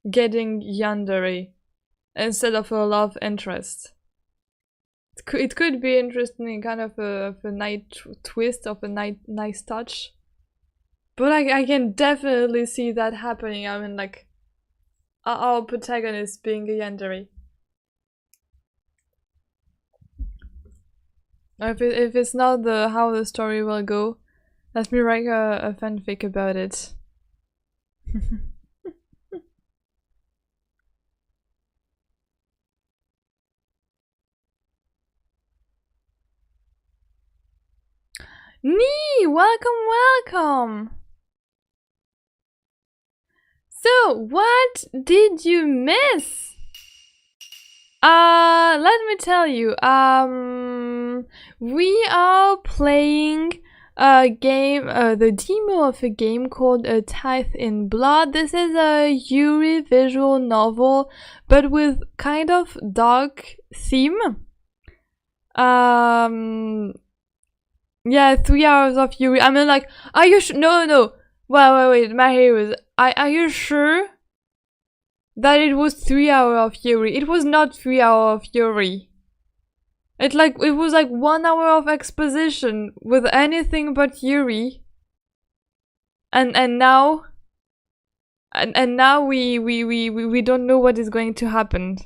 getting yandere instead of a love interest. It could be interesting, kind of a nice twist of a nice touch. But I can definitely see that happening. I mean, like our protagonist being a yandere. If it's not how the story will go, let me write a fanfic about it. Nee, welcome. So, what did you miss? Let me tell you. We are playing a game, the demo of a game called Tithe in Blood. This is a Yuri visual novel, but with kind of dark theme. Yeah, 3 hours of Yuri. I mean, like, are you no. Wait, my heroes. Are you sure that it was 3 hours of Yuri? It was not 3 hours of Yuri. It was like 1 hour of exposition with anything but Yuri. And now we don't know what is going to happen.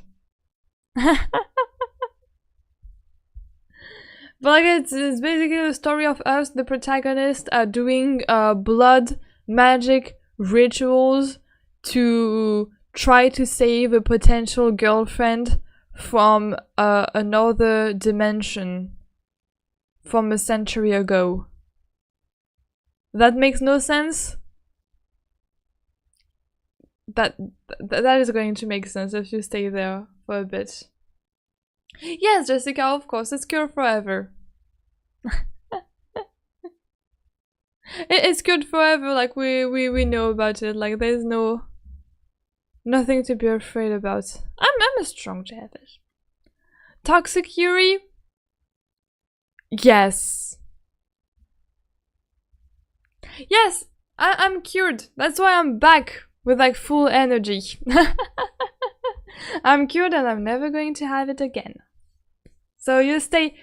But like it's basically the story of us, the protagonist, doing blood magic rituals to try to save a potential girlfriend from another dimension from a century ago. That makes no sense. That is going to make sense if you stay there for a bit. Yes, Jessica, of course, it's cured forever. It's cured forever, like we know about it, like there's nothing to be afraid about. I'm a strong jellyfish. Toxic Yuri? Yes. Yes, I'm cured. That's why I'm back with like full energy. I'm cured and I'm never going to have it again. So you stay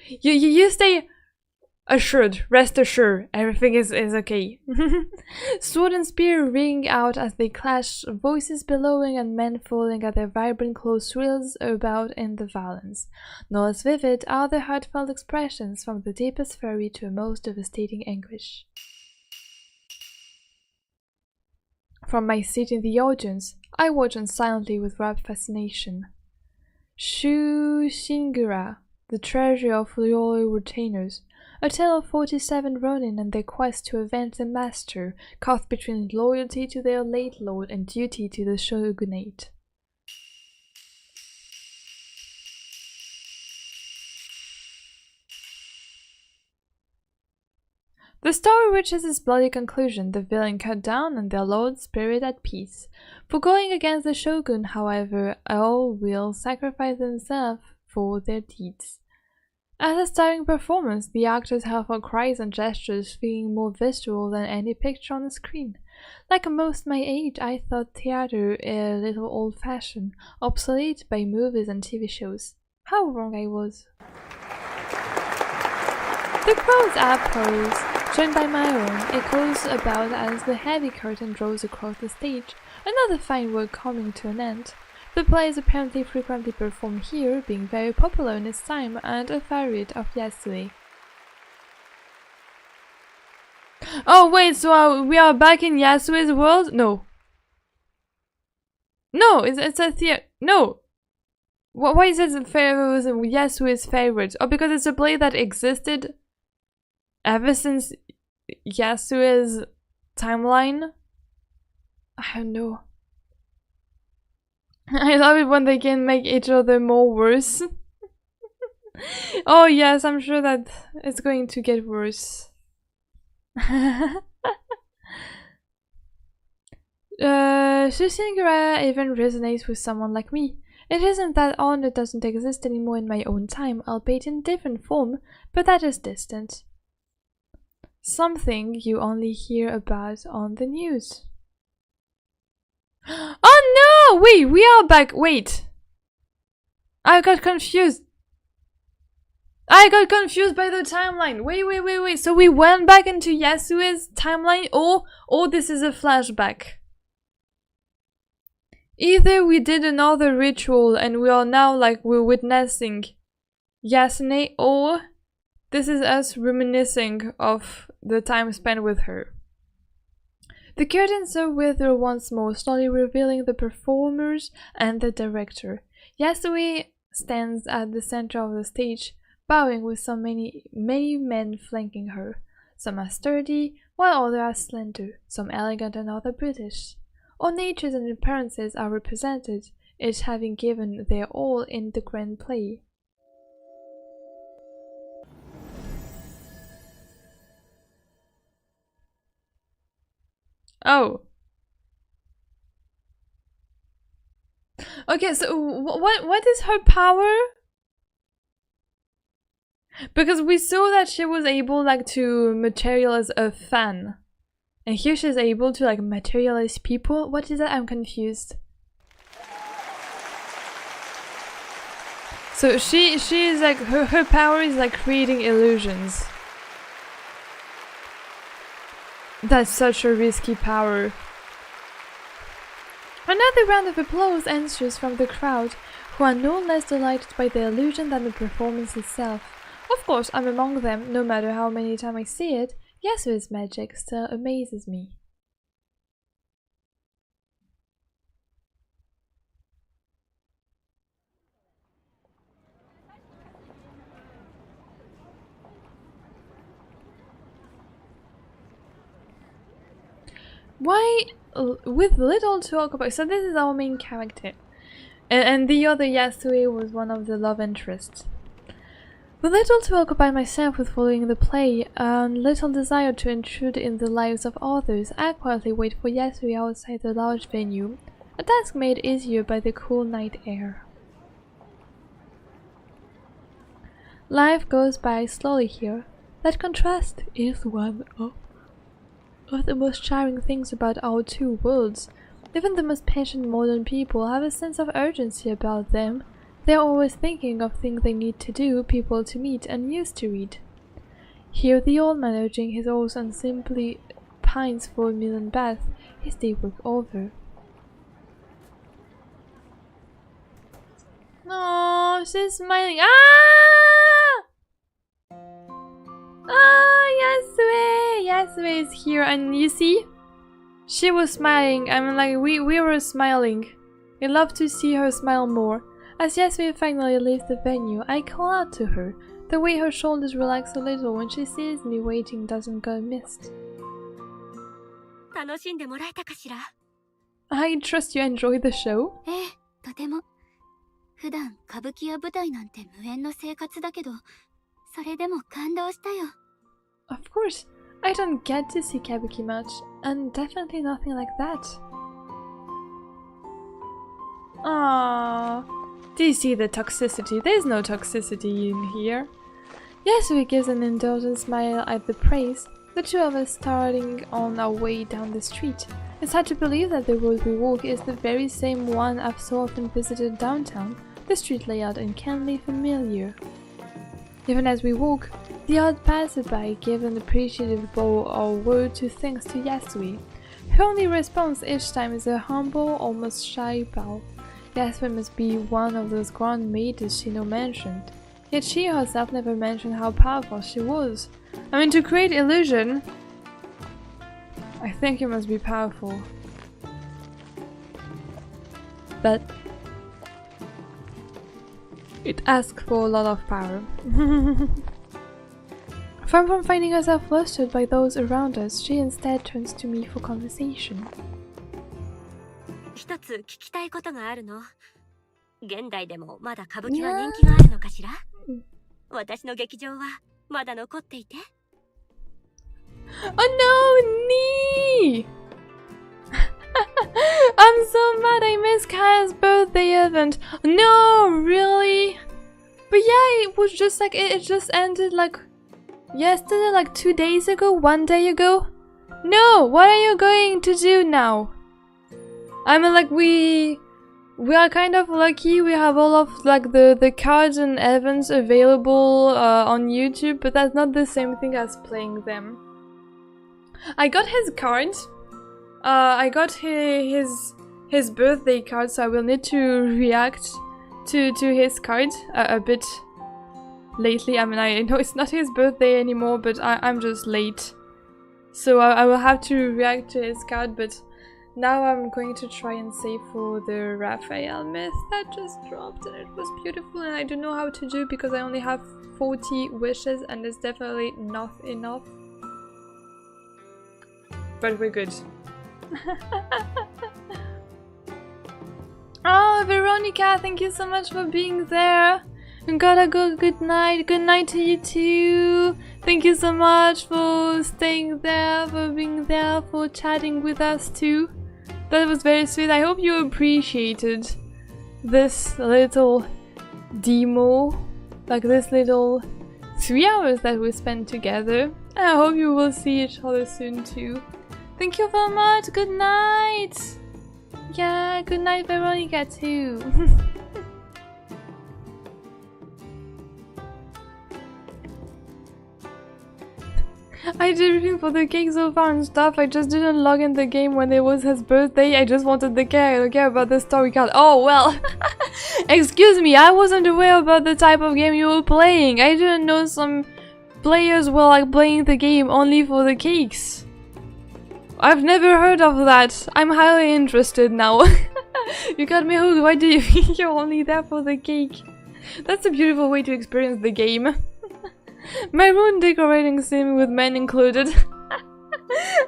assured, rest assured, everything is okay. Sword and spear ring out as they clash, voices bellowing and men falling at their vibrant close thrills about in the violence. No less vivid are the heartfelt expressions from the deepest fury to a most devastating anguish. From my seat in the audience, I watch on silently with rapt fascination. Shu Shingura, the treasury of loyal retainers, a tale of 47 ronin and their quest to avenge the master, caught between loyalty to their late lord and duty to the shogunate. The story reaches its bloody conclusion, the villain cut down and their lord's spirit at peace. For going against the shogun, however, all will sacrifice themselves for their deeds. As a starring performance, the actors have her cries and gestures feeling more visceral than any picture on the screen. Like most my age, I thought theater a little old-fashioned, obsolete by movies and TV shows. How wrong I was. The crowd's applause, joined by my own, echoes about as the heavy curtain draws across the stage, another fine work coming to an end. The play is apparently frequently performed here, being very popular in its time and a variant of Yasue. Oh wait, so we are back in Yasue's world? No. No, it's a theater. No. Why is it Yasue's favorite? Oh, because it's a play that existed ever since Yasue's timeline. I don't know. I love it when they can make each other more worse. Oh yes, I'm sure that it's going to get worse. Suicidal even resonates with someone like me. It isn't that honor doesn't exist anymore in my own time, albeit in different form, but that is distant. Something you only hear about on the news. Oh no! Wait, we are back. Wait. I got confused. I got confused by the timeline. Wait. So we went back into Yasue's timeline, or this is a flashback. Either we did another ritual and we are now like we're witnessing Yasune, or this is us reminiscing of the time spent with her. The curtains are wither once more, slowly revealing the performers and the director. Yasue stands at the center of the stage, bowing with so many men flanking her. Some are sturdy, while others are slender, some elegant and other British. All natures and appearances are represented, each having given their all in the grand play. Oh. Okay, so what is her power? Because we saw that she was able like to materialize a fan. And here she's able to like materialize people. What is that? I'm confused. So she is like her power is like creating illusions. That's such a risky power. Another round of applause answers from the crowd, who are no less delighted by the illusion than the performance itself. Of course, I'm among them, no matter how many times I see it. Yasue's magic still amazes me. Why, with little to talk about, so this is our main character. And the other Yasue was one of the love interests. With little to occupy myself with following the play, and little desire to intrude in the lives of others, I quietly wait for Yasue outside the large venue, a task made easier by the cool night air. Life goes by slowly here. That contrast is one of the most charming things about our two worlds. Even the most patient modern people have a sense of urgency about them. They are always thinking of things they need to do, people to meet, and news to read. Here the old man urging his horse and simply pines for a meal and bath, his day work over. Oh, she's smiling. Ah! Oh, Yasue is here, and you see? She was smiling. I mean, like, we were smiling. I love to see her smile more. As Yasue finally leaves the venue, I call out to her. The way her shoulders relax a little when she sees me waiting doesn't go missed. I trust you enjoy the show? とても。普段歌舞伎や舞台なんて無縁の生活だけど、それでも感動したよ。Of course, I don't get to see kabuki much, and definitely nothing like that. Aww. Do you see the toxicity? There's no toxicity in here. Yasue gives an indulgent smile at the praise, the two of us starting on our way down the street. It's hard to believe that the road we walk is the very same one I've so often visited downtown, the street layout uncannily familiar. Even as we walk, the odd passerby gives an appreciative bow or word to thanks to Yasue. Her only response each time is a humble, almost shy bow. Yasue must be one of those grand maidens Shino mentioned, yet she herself never mentioned how powerful she was. I mean, to create illusion, I think you must be powerful. But it asks for a lot of power. Far from finding herself flustered by those around us, she instead turns to me for conversation. 一つ聞きたいことがあるの。現代でもまだ歌舞伎は人気があるのかしら？私の劇場はまだ残っていて。Oh no, knee! I'm so mad I missed Kaya's birthday event. No, really? But yeah, it was just like, it just ended like yesterday, like 2 days ago, 1 day ago. No, what are you going to do now? I mean, like, we are kind of lucky. We have all of like the cards and events available on YouTube, but that's not the same thing as playing them. I got his card. I got his birthday card, so I will need to react to his card a bit lately. I mean, I know it's not his birthday anymore, but I'm just late, so I will have to react to his card. But now I'm going to try and save for the Raphael myth that just dropped, and it was beautiful, and I don't know how to do because I only have 40 wishes, and it's definitely not enough. But we're good. Oh, Veronica, thank you so much for being there. And gotta go, good night. Good night to you too. Thank you so much for staying there, for being there, for chatting with us too. That was very sweet. I hope you appreciated this little demo, like this little 3 hours that we spent together. I hope you will see each other soon too. Thank you very much. Good night. Yeah, good night, Veronica too. I did everything for the cake so far and stuff. I just didn't log in the game when it was his birthday. I just wanted the cake. I don't care about the story card. Oh well. Excuse me, I wasn't aware about the type of game you were playing. I didn't know some players were like playing the game only for the cakes. I've never heard of that. I'm highly interested now. You got me hooked. Why do you think you're only there for the cake? That's a beautiful way to experience the game. My room decorating sim with men included.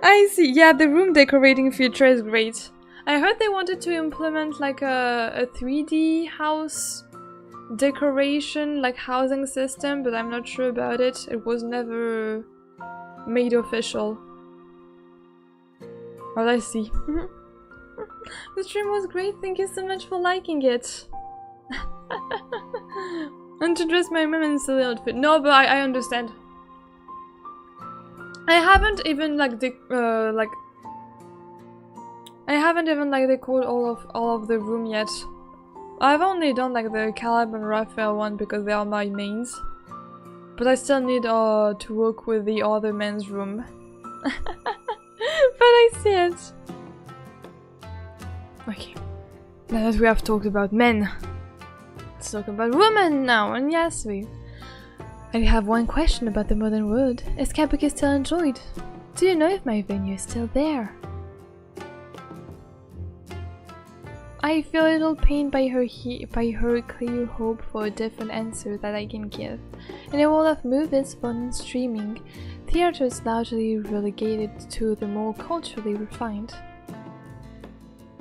I see. Yeah, the room decorating feature is great. I heard they wanted to implement like a 3D house decoration, like housing system, but I'm not sure about it. It was never made official. Well, I see. The stream was great. Thank you so much for liking it. And to dress my mom in silly outfit. No, but I understand. I haven't even like I haven't even like decorated all of the room yet. I've only done like the Caleb and Raphael one because they are my mains. But I still need to work with the other men's room. But I see it. Okay. Now that we have talked about men, let's talk about women now. And yes, I have one question about the modern world. Is Kabuki still enjoyed? Do you know if my venue is still there? I feel a little pained by her clear hope for a different answer that I can give. In a world of movies, fun and streaming, theater is largely relegated to the more culturally refined.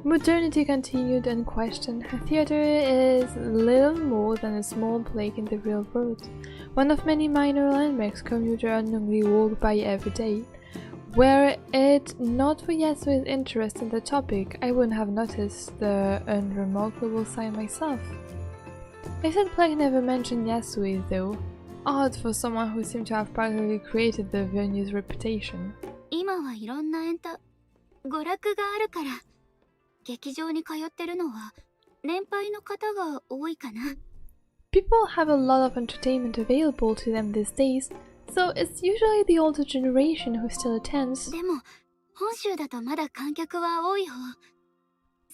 Modernity continued unquestioned. Theater is little more than a small plague in the real world, one of many minor landmarks commuters unknowingly walk by every day. Were it not for Yasui's interest in the topic, I wouldn't have noticed the unremarkable sign myself. I said Plague never mentioned Yasui though. Odd for someone who seemed to have practically created the venue's reputation. 今はいろんなエンタ、娯楽があるから、劇場に通ってるのは年配の方が多いかな。People have a lot of entertainment available to them these days, so it's usually the older generation who still attends. でも、本州だとまだ観客は多い方。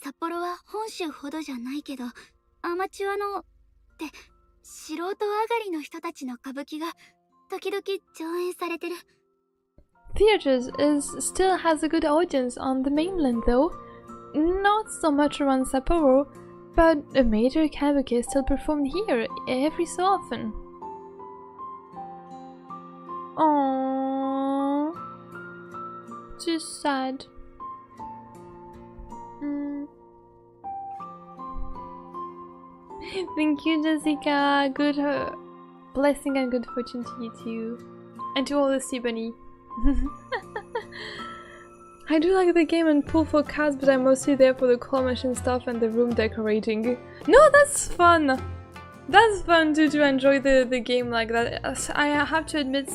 札幌は本州ほどじゃないけど、アマチュアのって素人上がりの人たちの歌舞伎が時々上演されてる。Theaters still has a good audience on the mainland though. Not so much around Sapporo, but a major kabuki is still performed here every so often. Aww. Just sad. Thank you, Jessica. Good blessing and good fortune to you too. And to all the sea bunny. I do like the game and pull for cards, but I'm mostly there for the claw machine stuff and the room decorating. No, that's fun! That's fun too, to enjoy the game like that. I have to admit,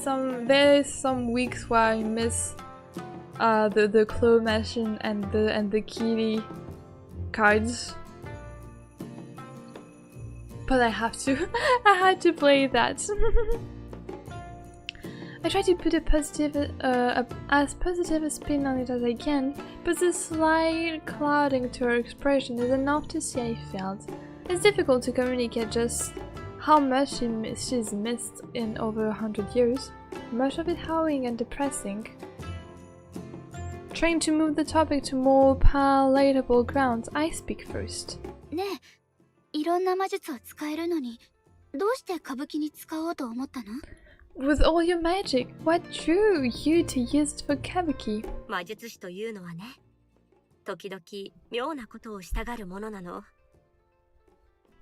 there's some weeks where I miss the claw machine and the kitty cards. But I have to. I had to play that. I try to put a positive, as positive a spin on it as I can, but the slight clouding to her expression is enough to see I failed. It's difficult to communicate just how much she's missed in over 100 years, much of it harrowing and depressing. Trying to move the topic to more palatable grounds, I speak first. ねえ、いろんな魔術を使えるのに、どうして歌舞伎に使おうと思ったの? With all your magic, what drew you to use it for kabuki? 魔術師というのはね、時々妙なことをしたがるものなの。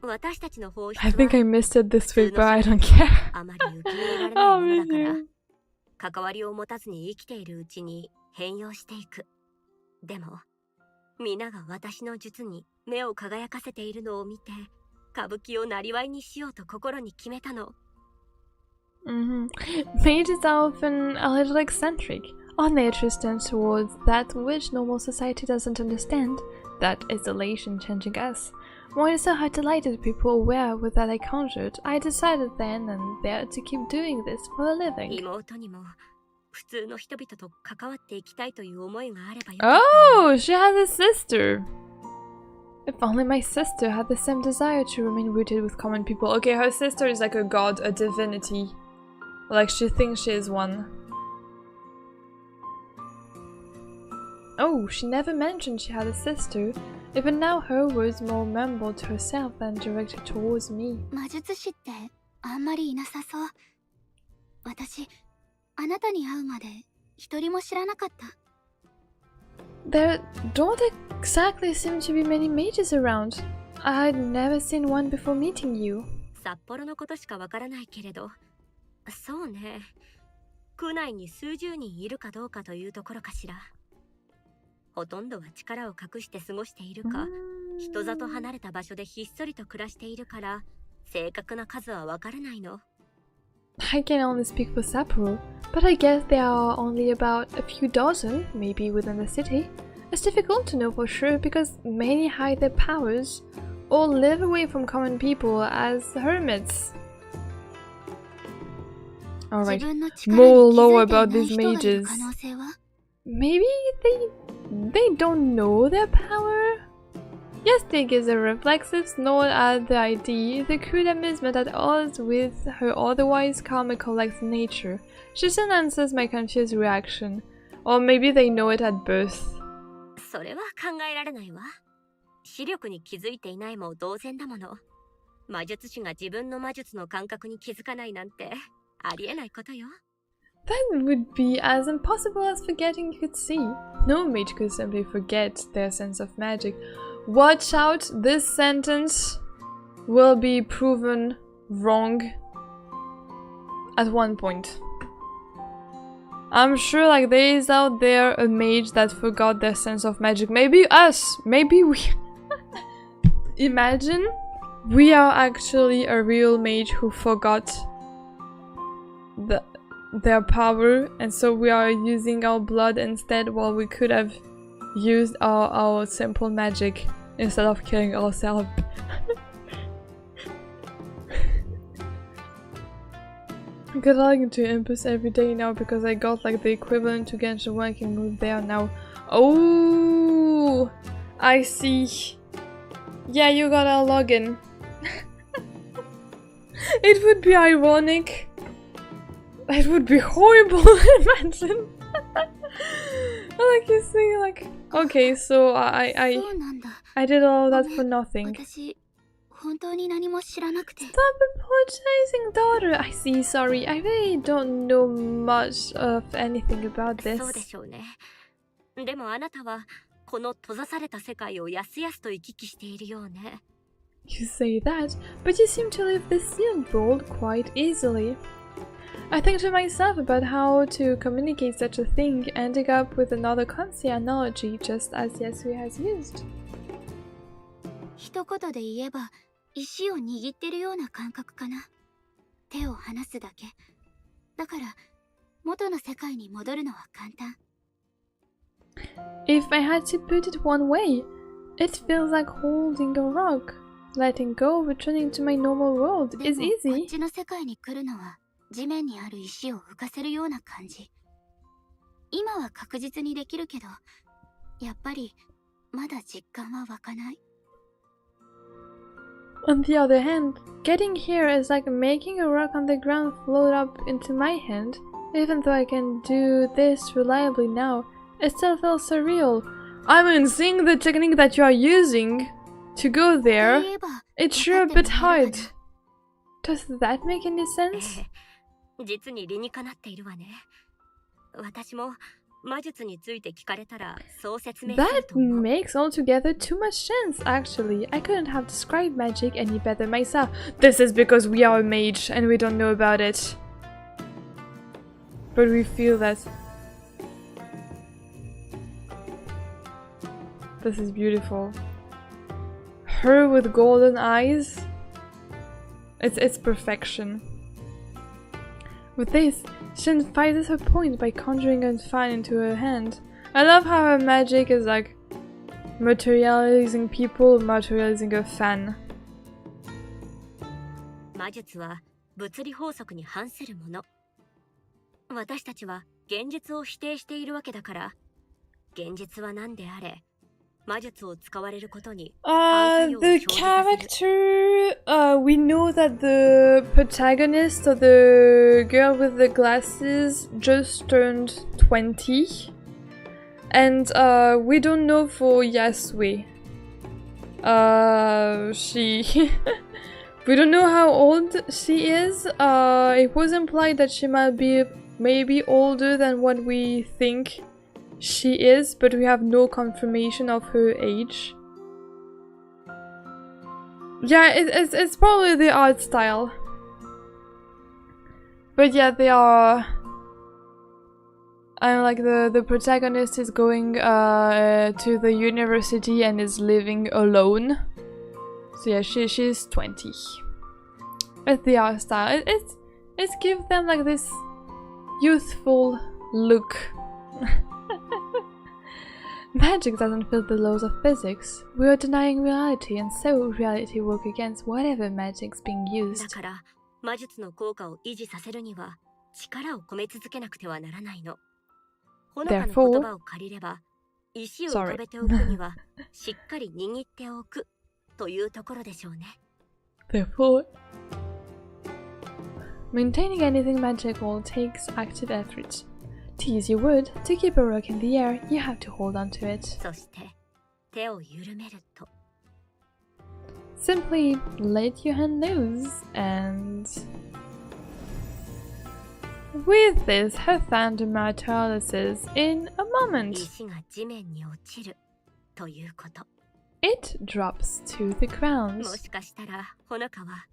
私たちの法律は I think I missed it this week, but I don't care. あまり受け入れられないものだから、関わりを持たずに生きているうちに変容していく。でも、皆が私の術に目を輝かせているのを見て、歌舞伎をなりわいにしようと心に決めたの。Mages are often a little eccentric. Our nature tends towards that which normal society doesn't understand, that isolation changing us. When I saw how delighted people were with that I conjured, I decided then and there to keep doing this for a living. 妹にも普通の人々と関わっていきたいという思いがあればよかった。Oh, she has a sister! If only my sister had the same desire to remain rooted with common people. Okay, her sister is like a god, a divinity. Like, she thinks she is one. Oh, she never mentioned she had a sister. Even now her words more mumbled to herself than directed towards me. 魔術師ってあんまりいなさそう。私、あなたに会うまで一人も知らなかった。There don't exactly seem to be many mages around. I had never seen one before meeting you. 札幌のことしかわからないけれど、そうね。区内に数十人いるかどうかというところかしら。ほとんどは力を隠して過ごしているか、人里離れた場所でひっそりと暮らしているから、正確な数はわからないの。I can only speak for Sapporo, but I guess there are only about a few dozen, maybe within the city. It's difficult to know for sure because many hide their powers or live away from common people as hermits. Alright, more lore about these mages. Maybe they don't know their power? Yes, they give the reflexive snort at the ID, the crude amusement at odds with her otherwise calm and collected nature. She soon answers my confused reaction. Or maybe they know it at birth. それは考えられないわ。視力に気づいていないも同然だもの。魔術師が自分の魔術の感覚に気づかないなんてありえないことよ。That would be as impossible as forgetting you could see. No mage could simply forget their sense of magic. Watch out, this sentence will be proven wrong at one point. I'm sure like there is out there a mage that forgot their sense of magic. Maybe us, maybe we... Imagine we are actually a real mage who forgot their power, and so we are using our blood instead, while we could have used our simple magic instead of killing ourselves. I get logged into Impus every day now because I got like the equivalent to Genshin working move there now. Oh, I see. Yeah, you gotta log in. It would be ironic. It would be horrible, imagine. Like you see, like, okay, so I did all that for nothing. 本当に何も知らなくて。 Stop apologizing, daughter. I see, sorry. I really don't know much of anything about そうで this. しょうね。でもあなたはこの閉ざされた世界をやすやすと行き来しているようね。You say that, but you seem to leave the sealed world quite easily. I think to myself about how to communicate such a thing, ending up with another clumsy analogy just as Yasui has used. 一言で言えば、石を握ってるような感覚かな。手を離すだけ。だから、元の世界に戻るのは簡単。If I had to put it one way, it feels like holding a rock. Letting go, returning to my normal world で is もこ easy. っちの世界に来るのは、地面にある石を浮かせるような感じ。今は確実にできるけど、やっぱりまだ実感は湧かない。On the other hand, getting here is like making a rock on the ground float up into my hand. Even though I can do this reliably now, it still feels surreal. I mean, seeing the technique that you are using to go とい there, えば、 it's 分 sure か a って bit もらえる hard. か Does that make any sense? 実に理にかなっているわね。私も魔術について聞かれたらそう説明する That と思う。 makes altogether too much sense, actually. I couldn't have described magic any better myself. This is because we are a mage and we don't know about it. But we feel that. This is beautiful. Her with golden eyes. It's perfection. With this, she emphasizes her point by conjuring a fan into her hand. I love how her magic is like materializing people, materializing a fan. 魔術は物理法則に反するもの。私たちは現実を否定しているわけだから、現実は何であれ、魔術を使われることに反作用を The 生じさせる。 character, we know that the protagonist or the girl with the glasses just turned 20. And we don't know for Yasui. We don't know how old she is. It was implied that she might be maybe older than what we think she is, but we have no confirmation of her age. Yeah, it's probably the art style. But yeah, they are... And like the protagonist is going to the university and is living alone. So yeah, she's 20. It's the art style. It's give them like this youthful look. Magic doesn't fit the laws of physics. We are denying reality, and so reality works against whatever magic's being だ used. から魔術の効果を維持させるには力を込め続けなくてはならないの。ほのかの言葉を借りれば、石を浮かべておくにはしっかり握っておくというところでしょうね。Therefore, maintaining anything magical takes active effort. To use your wood, to keep a rock in the air, you have to hold on to it. そして手を緩めると Simply let your hand loose and... With this, her thunder materializes in a moment. 石が地面に落ちるということ。 It drops to the も ground. しかしたらほのかは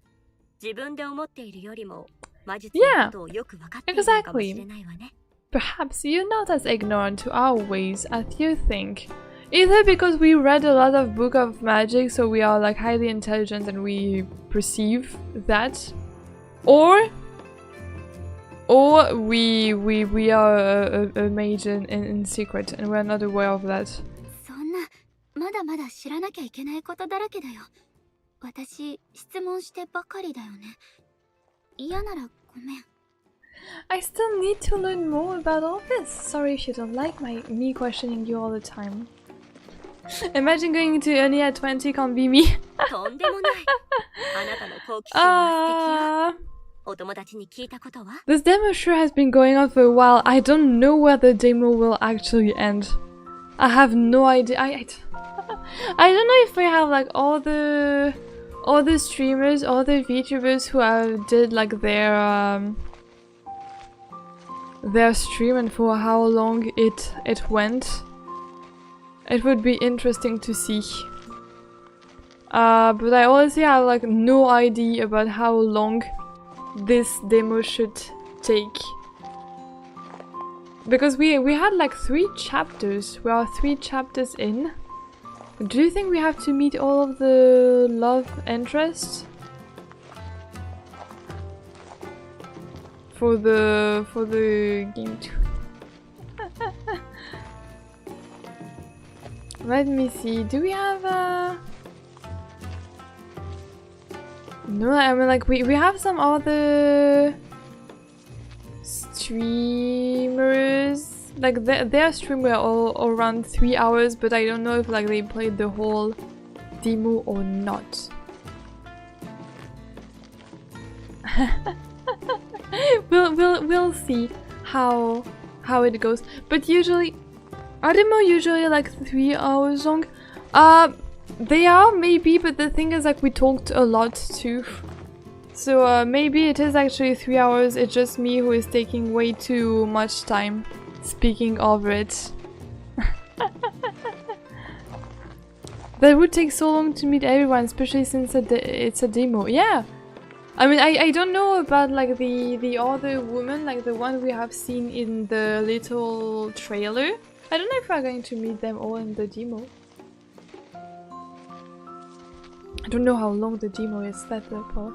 自分で思っているよりも魔術 Yeah, のことをよく分かっているのかもしれないわね。 Perhaps you're not as ignorant to our ways as you think. Either because we read a lot of book of magic, so we are like highly intelligent and we perceive that, or we are a mage in secret and we're not aware of that. そんな、まだまだ知らなきゃいけないことだらけだよ。私、質問してばかりだよね。嫌ならごめん。I still need to learn more about all this. Sorry if you don't like me questioning you all the time. Imagine going to uni at 20 can't be me. とんでもない。あなたの好奇心は素敵よ。お友達に聞いたことは This demo sure has been going on for a while. I don't know where the demo will actually end. I have no idea. I don't know if we have like all the all the streamers, all the VTubers who have did like their stream and for how long it went. It would be interesting to see. But I honestly have like no idea about how long this demo should take. Because we had like 3 chapters. We are 3 chapters in. Do you think we have to meet all of the love interests? For the game 2. Let me see. Do we have no, I mean like we have some other streamers. Like their stream were all around 3 hours, but I don't know if like they played the whole demo or not. We'll see how it goes. But usually, are demo usually like 3 hours long? They are maybe, but the thing is like we talked a lot too. So maybe it is actually 3 hours. It's just me who is taking way too much time speaking over it. That would take so long to meet everyone, especially since it's a demo. Yeah. I mean, I don't know about like the other woman, like the one we have seen in the little trailer. I don't know if we're going to meet them all in the demo. I don't know how long the demo is, that's the part.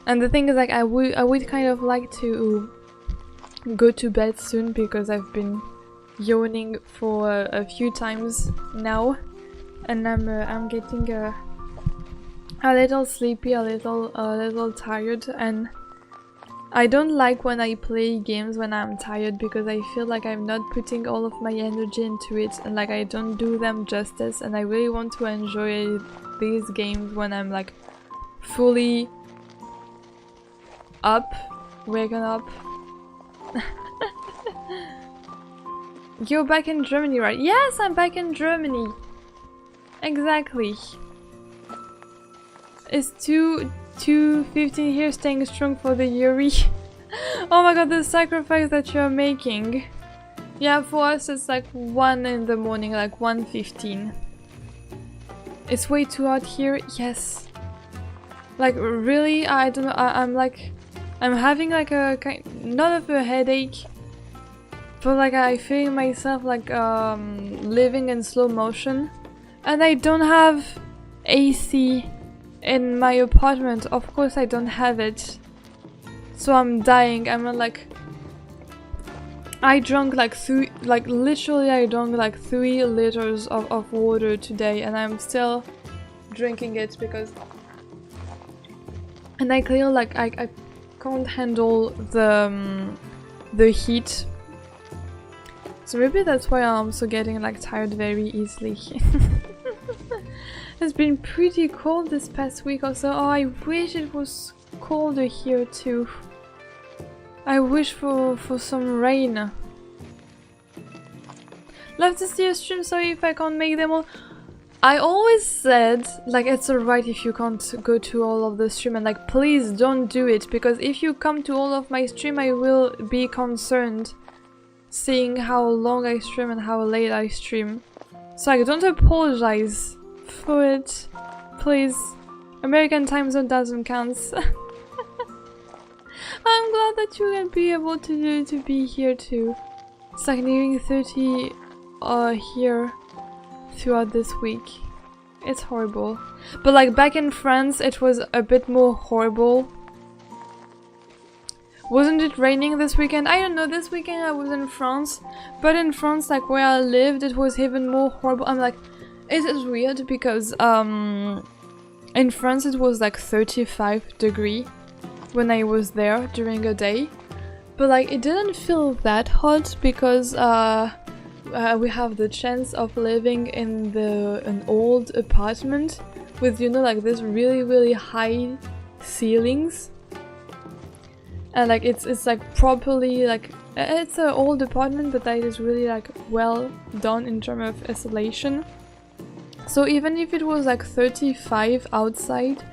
And the thing is, like, I would kind of like to go to bed soon because I've been yawning for a few times now, and I'm getting a little sleepy, a little tired, and I don't like when I play games when I'm tired because I feel like I'm not putting all of my energy into it and like I don't do them justice, and I really want to enjoy these games when I'm like fully up, waking up. You're back in Germany, right? Yes, I'm back in Germany. Exactly. It's 2:15 here, staying strong for the Yuri. Oh my god, the sacrifice that you're making. Yeah, for us it's like 1 in the morning, like 1:15. It's way too hot here, yes. Like really, I don't know, I'm having like a kind, not of a headache, but like I feel myself like living in slow motion. And I don't have AC in my apartment, of course I don't have it. So I'm dying. I'm like, I drank like literally I drank like 3 liters of water today, and I'm still drinking it because, and I clearly like I can't handle the heat. So maybe that's why I'm also getting like tired very easily. It's been pretty cold this past week also. Oh, I wish it was colder here too. I wish for some rain. Love to see a stream, sorry if I can't make them all. I always said, like, it's alright if you can't go to all of the stream, and like, please don't do it, because if you come to all of my stream I will be concerned seeing how long I stream and how late I stream. So I don't apologize for it, please. American time zone doesn't count. I'm glad that you will be able to be here too. It's like nearing 30 here throughout this week. It's horrible. But like back in France it was a bit more horrible. Wasn't it raining this weekend? I don't know, this weekend I was in France, but in France, like where I lived, it was even more horrible. I'm like, it is weird because in France it was like 35 degrees when I was there during a day, but like it didn't feel that hot because we have the chance of living in an old apartment with, you know, like this really high ceilings. And like it's like properly, like it's an old apartment, but that is really like well done in terms of isolation. So even if it was like 35 outside,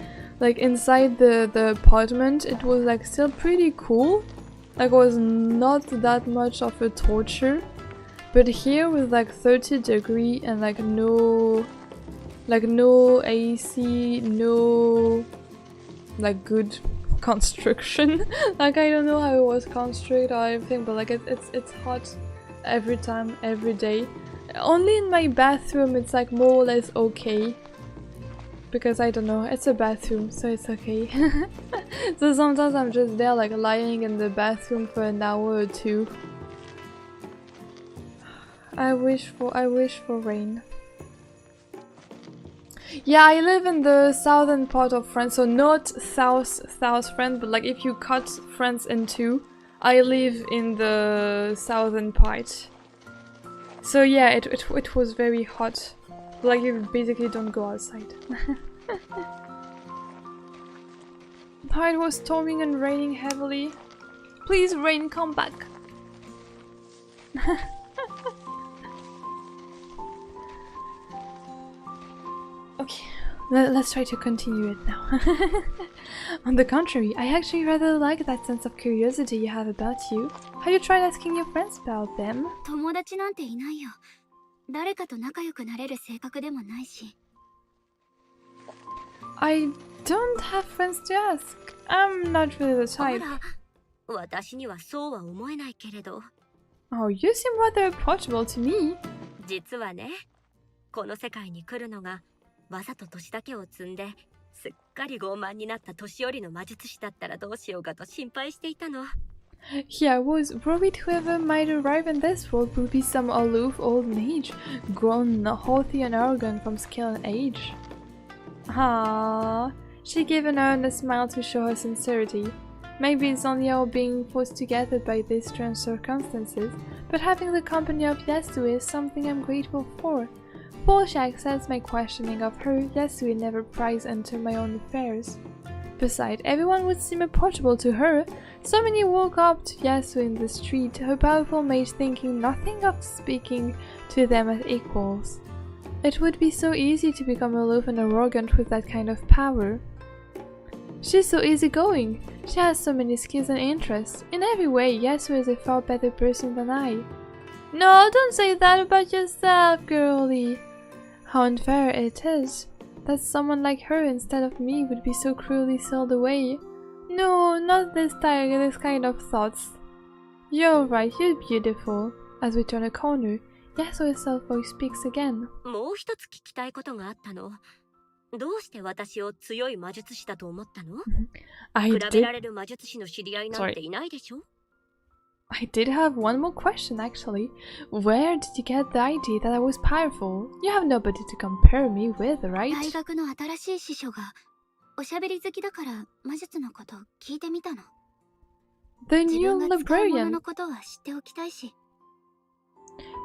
like inside the apartment, it was like still pretty cool. Like it was not that much of a torture. But here with like 30 degree and like no AC, no like good construction. Like I don't know how it was constructed or everything, but like it's hot every time, every day. Only in my bathroom it's like more or less okay. Because I don't know, it's a bathroom, so it's okay. So sometimes I'm just there like lying in the bathroom for an hour or two. I wish for rain. Yeah, I live in the southern part of France, so not south France, but like if you cut France in two, I live in the southern part. So yeah, it was very hot. Like you basically don't go outside. Oh, it was storming and raining heavily. Please rain, come back. Okay, let's try to continue it now. On the contrary, I actually rather like that sense of curiosity you have about you. Have you tried asking your friends about them? 友達なんていないよ。誰かと仲良くなれる性格でもないし。I don't have friends to ask. I'm not really the あ type. ら、私にはそうは思えないけれど。 Oh, you seem rather approachable to me. 実はね、この世界に来るのがわざと年だけを積んですっかり傲慢になった年寄りの魔術師だったらどうしようかと心配していたの。 Yeah, I was worried whoever might arrive in this world would be some aloof old mage, grown haughty and arrogant from skill and age. Ah, she gave an earnest smile to show her sincerity. Maybe it's only our being forced together by these strange circumstances, but having the company of Yasui is something I'm grateful for. Before she accepts my questioning of her, Yasui never pries into my own affairs. Besides, everyone would seem approachable to her. So many walk up to Yasui in the street, her powerful mage thinking nothing of speaking to them as equals. It would be so easy to become aloof and arrogant with that kind of power. She's so easygoing. She has so many skills and interests. In every way, Yasui is a far better person than I. No, don't say that about yourself, girlie. How unfair it is that someone like her instead of me would be so cruelly sold away. No, not this kind of thoughts. You're right, you're beautiful. As we turn a corner, Yasuo's soft voice speaks again. もう一つ聞きたいことがあったの。どうして私を強い魔術師だと思ったの？ I 比べられる魔術師の知り合いなんていないでしょ？ I did have one more question actually. Where did you get the idea that I was powerful? You have nobody to compare me with, right? 大学の新しい師匠がおしゃべり好きだから魔術のこと聞いてみたの。 The 自 new 分が使うもの librarian. のことは知っておきたいし。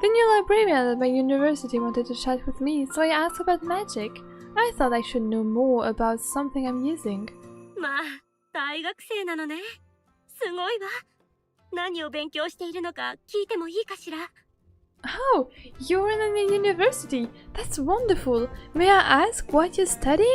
The new librarian at my university wanted to chat with me, so I asked about magic. I thought I should know more about something I'm using. まあ、大学生なのね。すごいわ。何を勉強しているのか聞いてもいいかしら？ Oh, you're in a university. That's wonderful. May I ask what you're studying?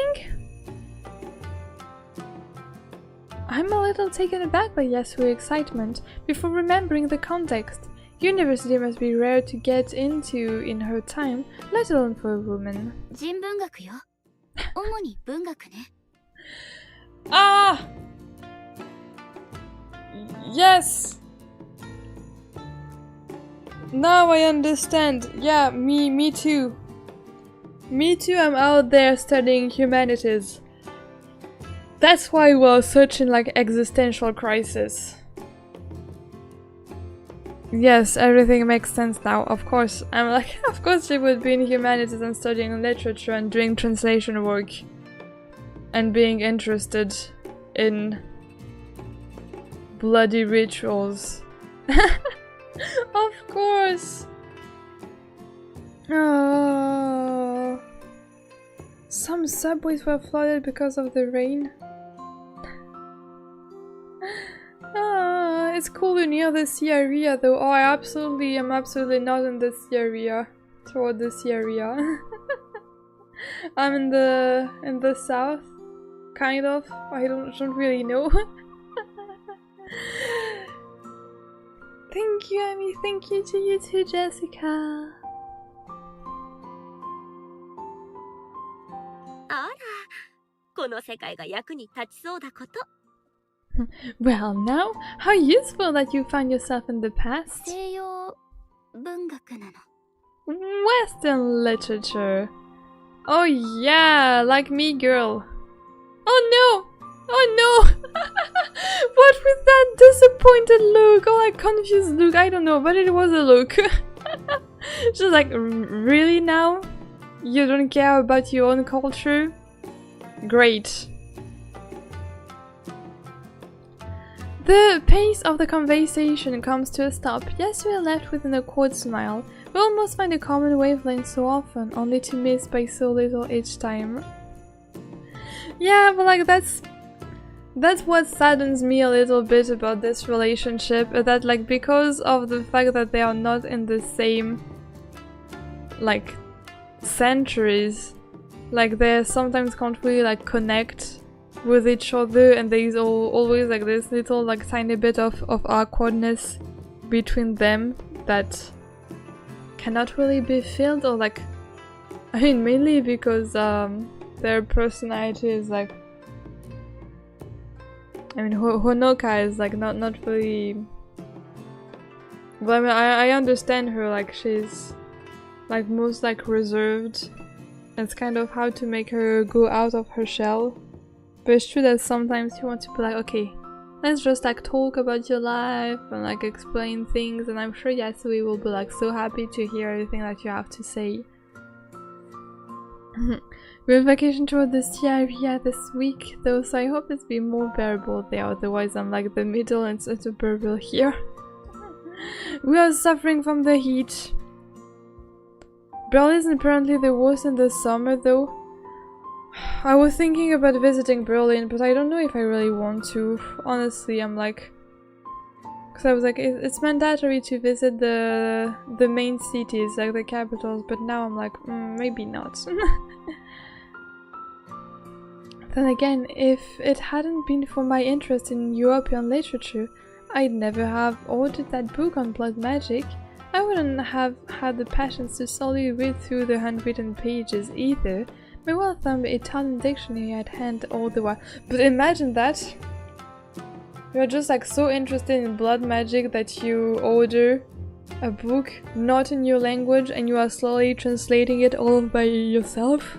I'm a little taken aback by Yasuo's excitement before remembering the context. University must be rare to get into in her time, let alone for a woman. 人文学よ。主に文学ね。 Ah! Yes! Now I understand. Yeah, me too. Me too, I'm out there studying humanities. That's why we're such in like existential crisis. Yes, everything makes sense now, of course. I'm like, of course she would be in humanities and studying literature and doing translation work. And being interested in bloody rituals. Of course! Oh. Some subways were flooded because of the rain. It's cooler near the sea area though. Oh, I'm absolutely not in the sea area. Toward the sea area. I'm in the south. kind of. I don't really know. Thank you, Amy. Thank you to you too, Jessica. あら、この世界が役に立ちそうだこと。Well, now, how useful that you found yourself in the past. 西洋文学なの。 Western literature. Oh yeah, like me, girl. Oh no! Oh no! What with that disappointed look or like confused look? I don't know, but it was a look. She's like, really now? You don't care about your own culture? Great. The pace of the conversation comes to a stop. Yes, we are left with an awkward smile. We almost find a common wavelength so often, only to miss by so little each time. Yeah, but like that's what saddens me a little bit about this relationship, that like because of the fact that they are not in the same like centuries, like they sometimes can't really like connect with each other, and there is always like this little like tiny bit of awkwardness between them that cannot really be filled, or like, I mean mainly because their personality is like, I mean Honoka is like not really, well, I mean I understand her, like she's like most like reserved. It's kind of hard to make her go out of her shell. But it's true that sometimes you want to be like, okay, let's just like talk about your life and like explain things, and I'm sure Yasui will be like so happy to hear everything that you have to say. We're on vacation toward the sea area this week though, so I hope it's be more bearable there, otherwise I'm like the middle and such a burble here. We are suffering from the heat. Berlin is apparently the worst in the summer though. I was thinking about visiting Berlin, but I don't know if I really want to. Honestly, I'm like, because I was like, it's mandatory to visit the main cities, like the capitals, but now I'm like, maybe not. Then again, if it hadn't been for my interest in European literature, I'd never have ordered that book on blood magic. I wouldn't have had the patience to solely read through the handwritten pages either. My well-thumbed Italian dictionary at hand all the while. But imagine that! You're just like so interested in blood magic that you order a book not in your language and you are slowly translating it all by yourself.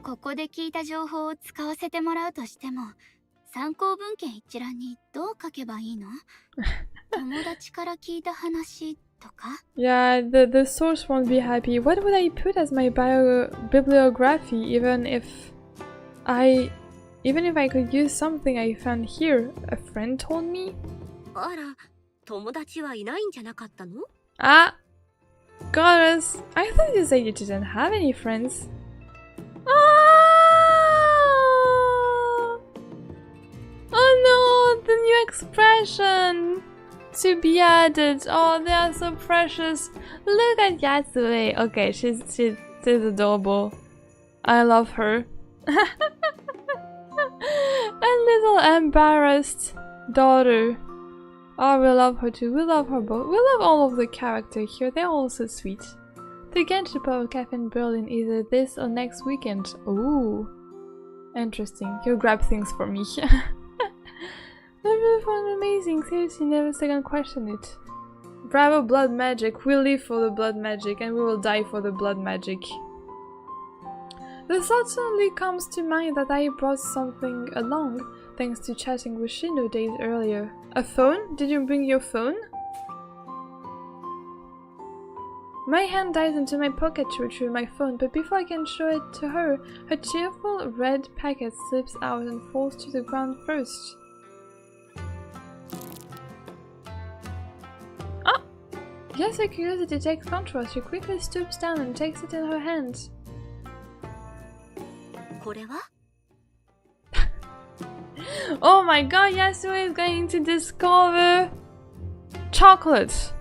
ここで聞いた情報を使わせてもらうとしても、参考文献一覧にどう書けばいいの？友達から聞いた話とか？ Yeah, the source won't be happy. What would I put as my bibliography, even if I could use something I found here? A friend told me? あら、友達はいないんじゃなかったの？ Ah! Goddess! I thought you said you didn't have any friends. Oh! Oh no! The new expression! To be added. Oh, they are so precious. Look at Yasue. Okay, she's adorable. I love her. A little embarrassed daughter. Oh, we love her too. We love her both. We love all of the characters here. They're all so sweet. The Genshin Power Cafe in Berlin either this or next weekend. Ooh. Interesting. You'll grab things for me. That really fun, amazing. Seriously, never second question it. Bravo, blood magic. We live for the blood magic and we will die for the blood magic. The thought suddenly comes to mind that I brought something along, thanks to chatting with Shino days earlier. A phone? Did you bring your phone? My hand dives into my pocket to retrieve my phone, but before I can show it to her, her cheerful red packet slips out and falls to the ground first. Ah! Yes, her curiosity takes control. She quickly stoops down and takes it in her hand. これは？ Oh my god, Yasue is going to discover chocolate!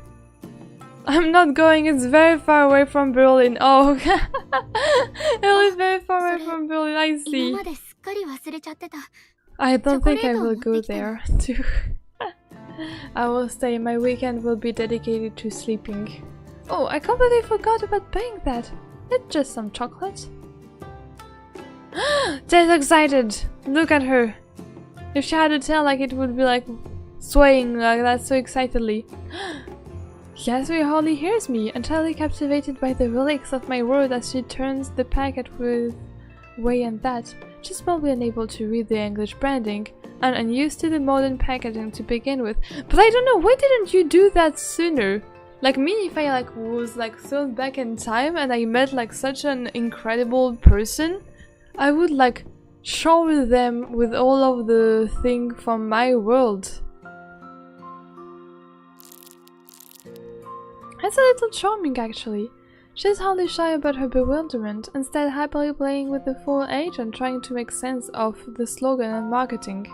I'm not going, it's very far away from Berlin. Oh, it is very far away from Berlin, I 今 see. まですっかり忘れちゃってた。 I don't think I will Chocolate go or there too. I will stay, my weekend will be dedicated to sleeping. Oh, I completely forgot about buying that. It's just some chocolate. Jay's excited! Look at her! If she had a tail, like it would be like swaying like that so excitedly. Yasui hardly hears me, entirely captivated by the relics of my world as she turns the packet with way and that. She's probably unable to read the English branding and unused to the modern packaging to begin with. But I don't know, why didn't you do that sooner? Like me, if I like was like thrown back in time and I met like such an incredible person, I would like shower them with all of the thing from my world. It's a little charming actually. She's hardly shy about her bewilderment, instead happily playing with the full age and trying to make sense of the slogan and marketing.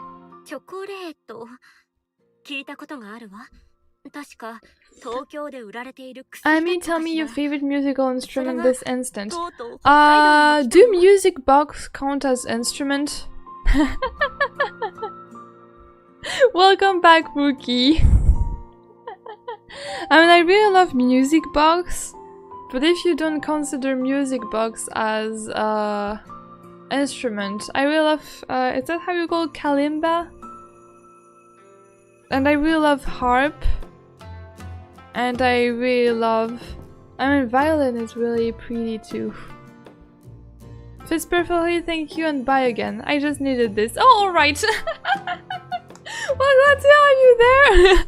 チョコレート聞いたことがあるわ。確か東京で売られている薬 I だ mean, ったか tell me しら your favorite musical instrument this instant. とうとう北海道に来た Do の music box count as instrument? Welcome back, Mookie. I mean, I really love music box, but if you don't consider music box as instrument, I really love, is that how you call it? Kalimba? And I really love harp. And I really love, I mean, violin is really pretty too. Fits perfectly, thank you, and bye again. I just needed this. Oh, alright! Well, glad to have you there!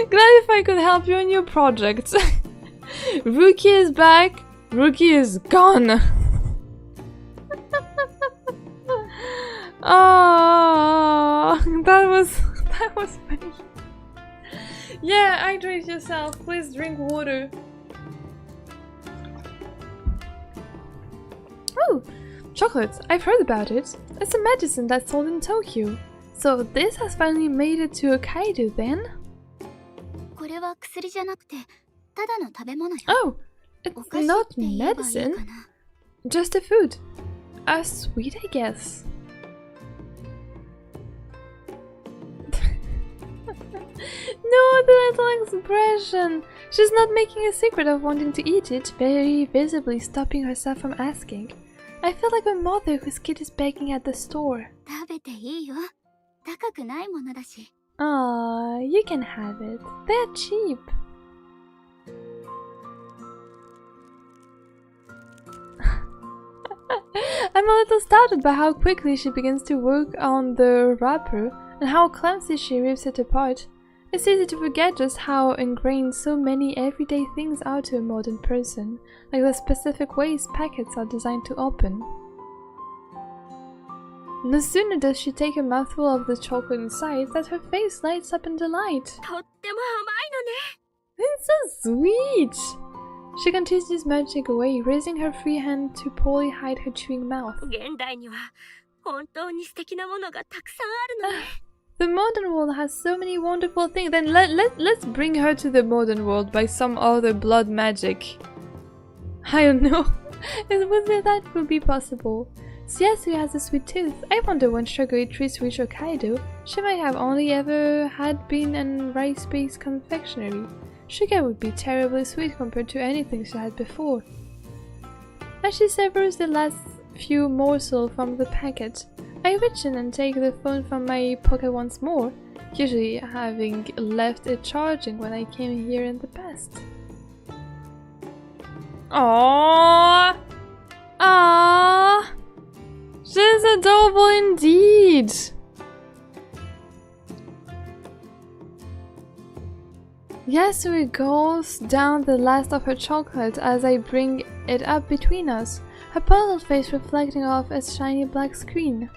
Glad if I could help you in your project. Rookie is back, Rookie is gone! Oh, that was funny. Yeah, hydrate yourself. Please drink water. Oh, chocolate. I've heard about it. It's a medicine that's sold in Tokyo. So this has finally made it to Hokkaido then? これは薬じゃなくて、ただの食べ物よ。 Oh, it's お菓子 not って言えばいい medicine. かな。 Just a food. A sweet, I guess. No, the little expression! She's not making a secret of wanting to eat it, very visibly stopping herself from asking. I feel like a mother whose kid is begging at the store. 食べていいよ。高くないものだし。 Aw, you can have it. They're cheap. I'm a little startled by how quickly she begins to work on the wrapper and how clumsy she rips it apart. It's easy to forget just how ingrained so many everyday things are to a modern person, like the specific ways packets are designed to open. No sooner does she take a mouthful of the chocolate inside that her face lights up in delight. とっても甘いのね It's so sweet! She continues munching away, raising her free hand to poorly hide her chewing mouth. 現代には本当に素敵なものがたくさんあるのね The modern world has so many wonderful things. Then let's bring her to the modern world by some other blood magic. I don't know. That would be possible. Siasu has a sweet tooth. I wonder when sugary treats reach Hokkaido, she might have only ever had been in rice-based confectionery. Sugar would be terribly sweet compared to anything she had before. As she severs the last few morsels from the packet, I reach in and take the phone from my pocket once more, usually having left it charging when I came here in the past. Aww! Aww! She's adorable indeed! Yasui goes down the last of her chocolate as I bring it up between us, her puzzled face reflecting off a shiny black screen.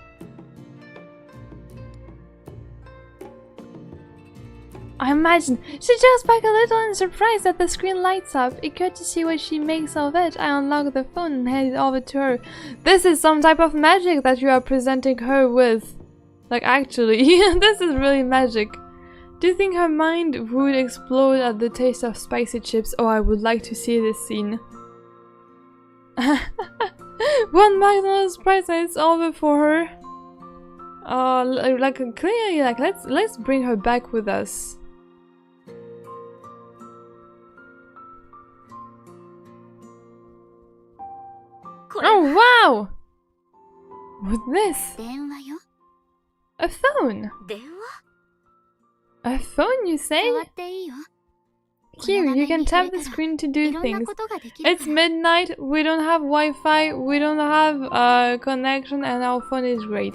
I imagine she jumps back a little in surprise that the screen lights up. Eager to see what she makes of it, I unlock the phone and hand it over to her. This is some type of magic that you are presenting her with. Like, actually, this is really magic. Do you think her mind would explode at the taste of spicy chips? Oh, I would like to see this scene. One McDonald's price and it's over for her. Like clearly, like let's bring her back with us. Oh wow! What's this? 電話よ。 A phone. 電話 A phone, you say? 触っていいよ。 Here, you can tap the screen to い do ろんな things. ことができる It's から。 midnight, we don't have Wi-Fi, we don't have connection, and our phone is great.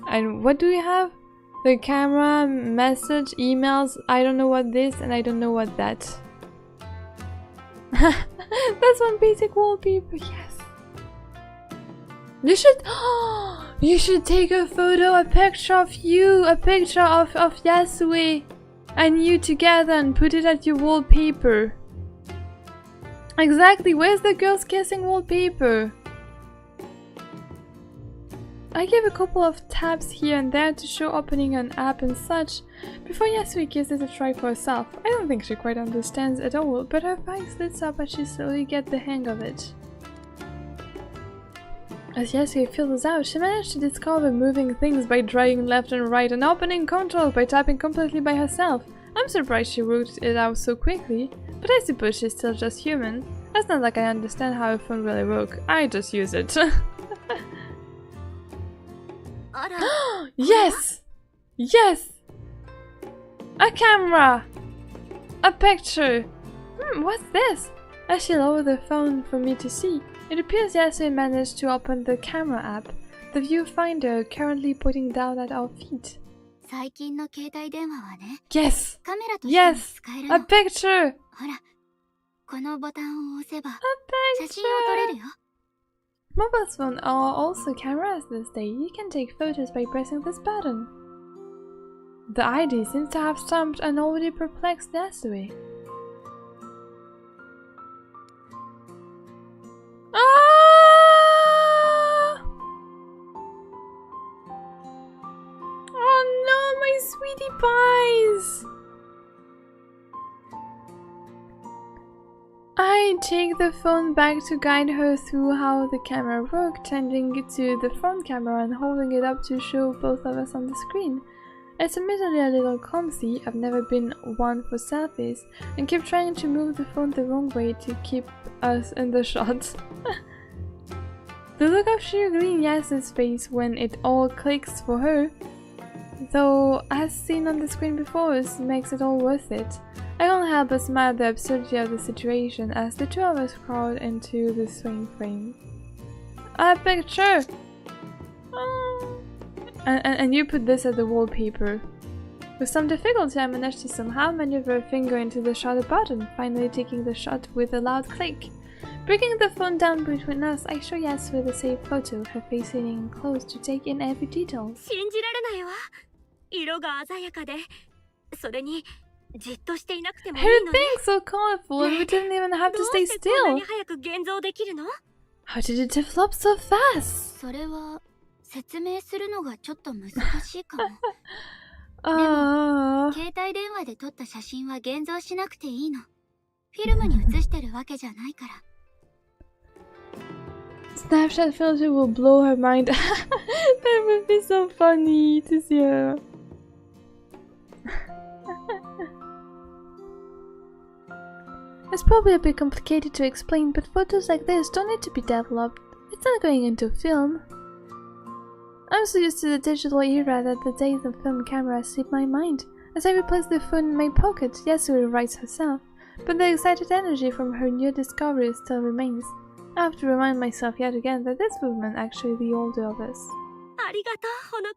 And what do we have? The camera, message, emails, I don't know what this, and I don't know what that. That's one basic wallpaper, yes. You should... you should take a photo, a picture of you, a picture of Yasue and you together and put it at your wallpaper. Exactly, where's the girls kissing wallpaper? I gave a couple of taps here and there to show opening an app and such, before Yasue gives it a try for herself. I don't think she quite understands at all, but her face lights up as she slowly gets the hang of it. As Yasue fills out, she managed to discover moving things by dragging left and right and opening controls by tapping completely by herself. I'm surprised she worked it out so quickly, but I suppose she's still just human. It's not like I understand how a phone really works, I just use it. Yes! Yes! A camera! A picture! What's this? As she lowered the phone for me to see, it appears Yasue managed to open the camera app, the viewfinder currently pointing down at our feet. 最近の携帯電話はね、 Yes! カメラとしても使えるの。 A picture! ほら、このボタンを押せば A 写真を撮れ picture! るよ。 Mobile phones are also cameras this day. You can take photos by pressing this button. The ID seems to have stumped an already perplexed Yasue. Ah! Oh no, my sweetie pies! I take the phone back to guide her through how the camera worked, tending it to the front camera and holding it up to show both of us on the screen. It's admittedly a little clumsy, I've never been one for selfies, and keep trying to move the phone the wrong way to keep us in the shot. The look of sheer glee in Yasu's face when it all clicks for her, though as seen on the screen before us, makes it all worth it. I can't help but smile at the absurdity of the situation as the two of us crowd into the swing frame. A picture! And you put this as the wallpaper. With some difficulty I managed to somehow maneuver a finger into the shutter button, finally taking the shot with a loud click. Breaking the phone down between us, I show Yasue the saved photo, her face leaning close to take in every detail. 信じられないわ。色が鮮やかで、それにじっとしていなくてもいい Her のね。 thing's so colorful and we didn't even have ど to う stay してこんな still. に早く現像できるの？ How did it develop so fast? それは説明するのがちょっと難しいかも。携帯電話で撮った写真は現像しなくていいの。フィルムに写してるわけじゃないから。Snapchat filter will blow her mind. That would be so funny to see her. It's probably a bit complicated to explain, but photos like this don't need to be developed. It's not going into film. I'm so used to the digital era that the days of film cameras slip my mind. As I replace the phone in my pocket, Yasue writes herself, but the excited energy from her new discovery still remains. I have to remind myself yet again that this woman actually the older of us. ありがとう、ほのか。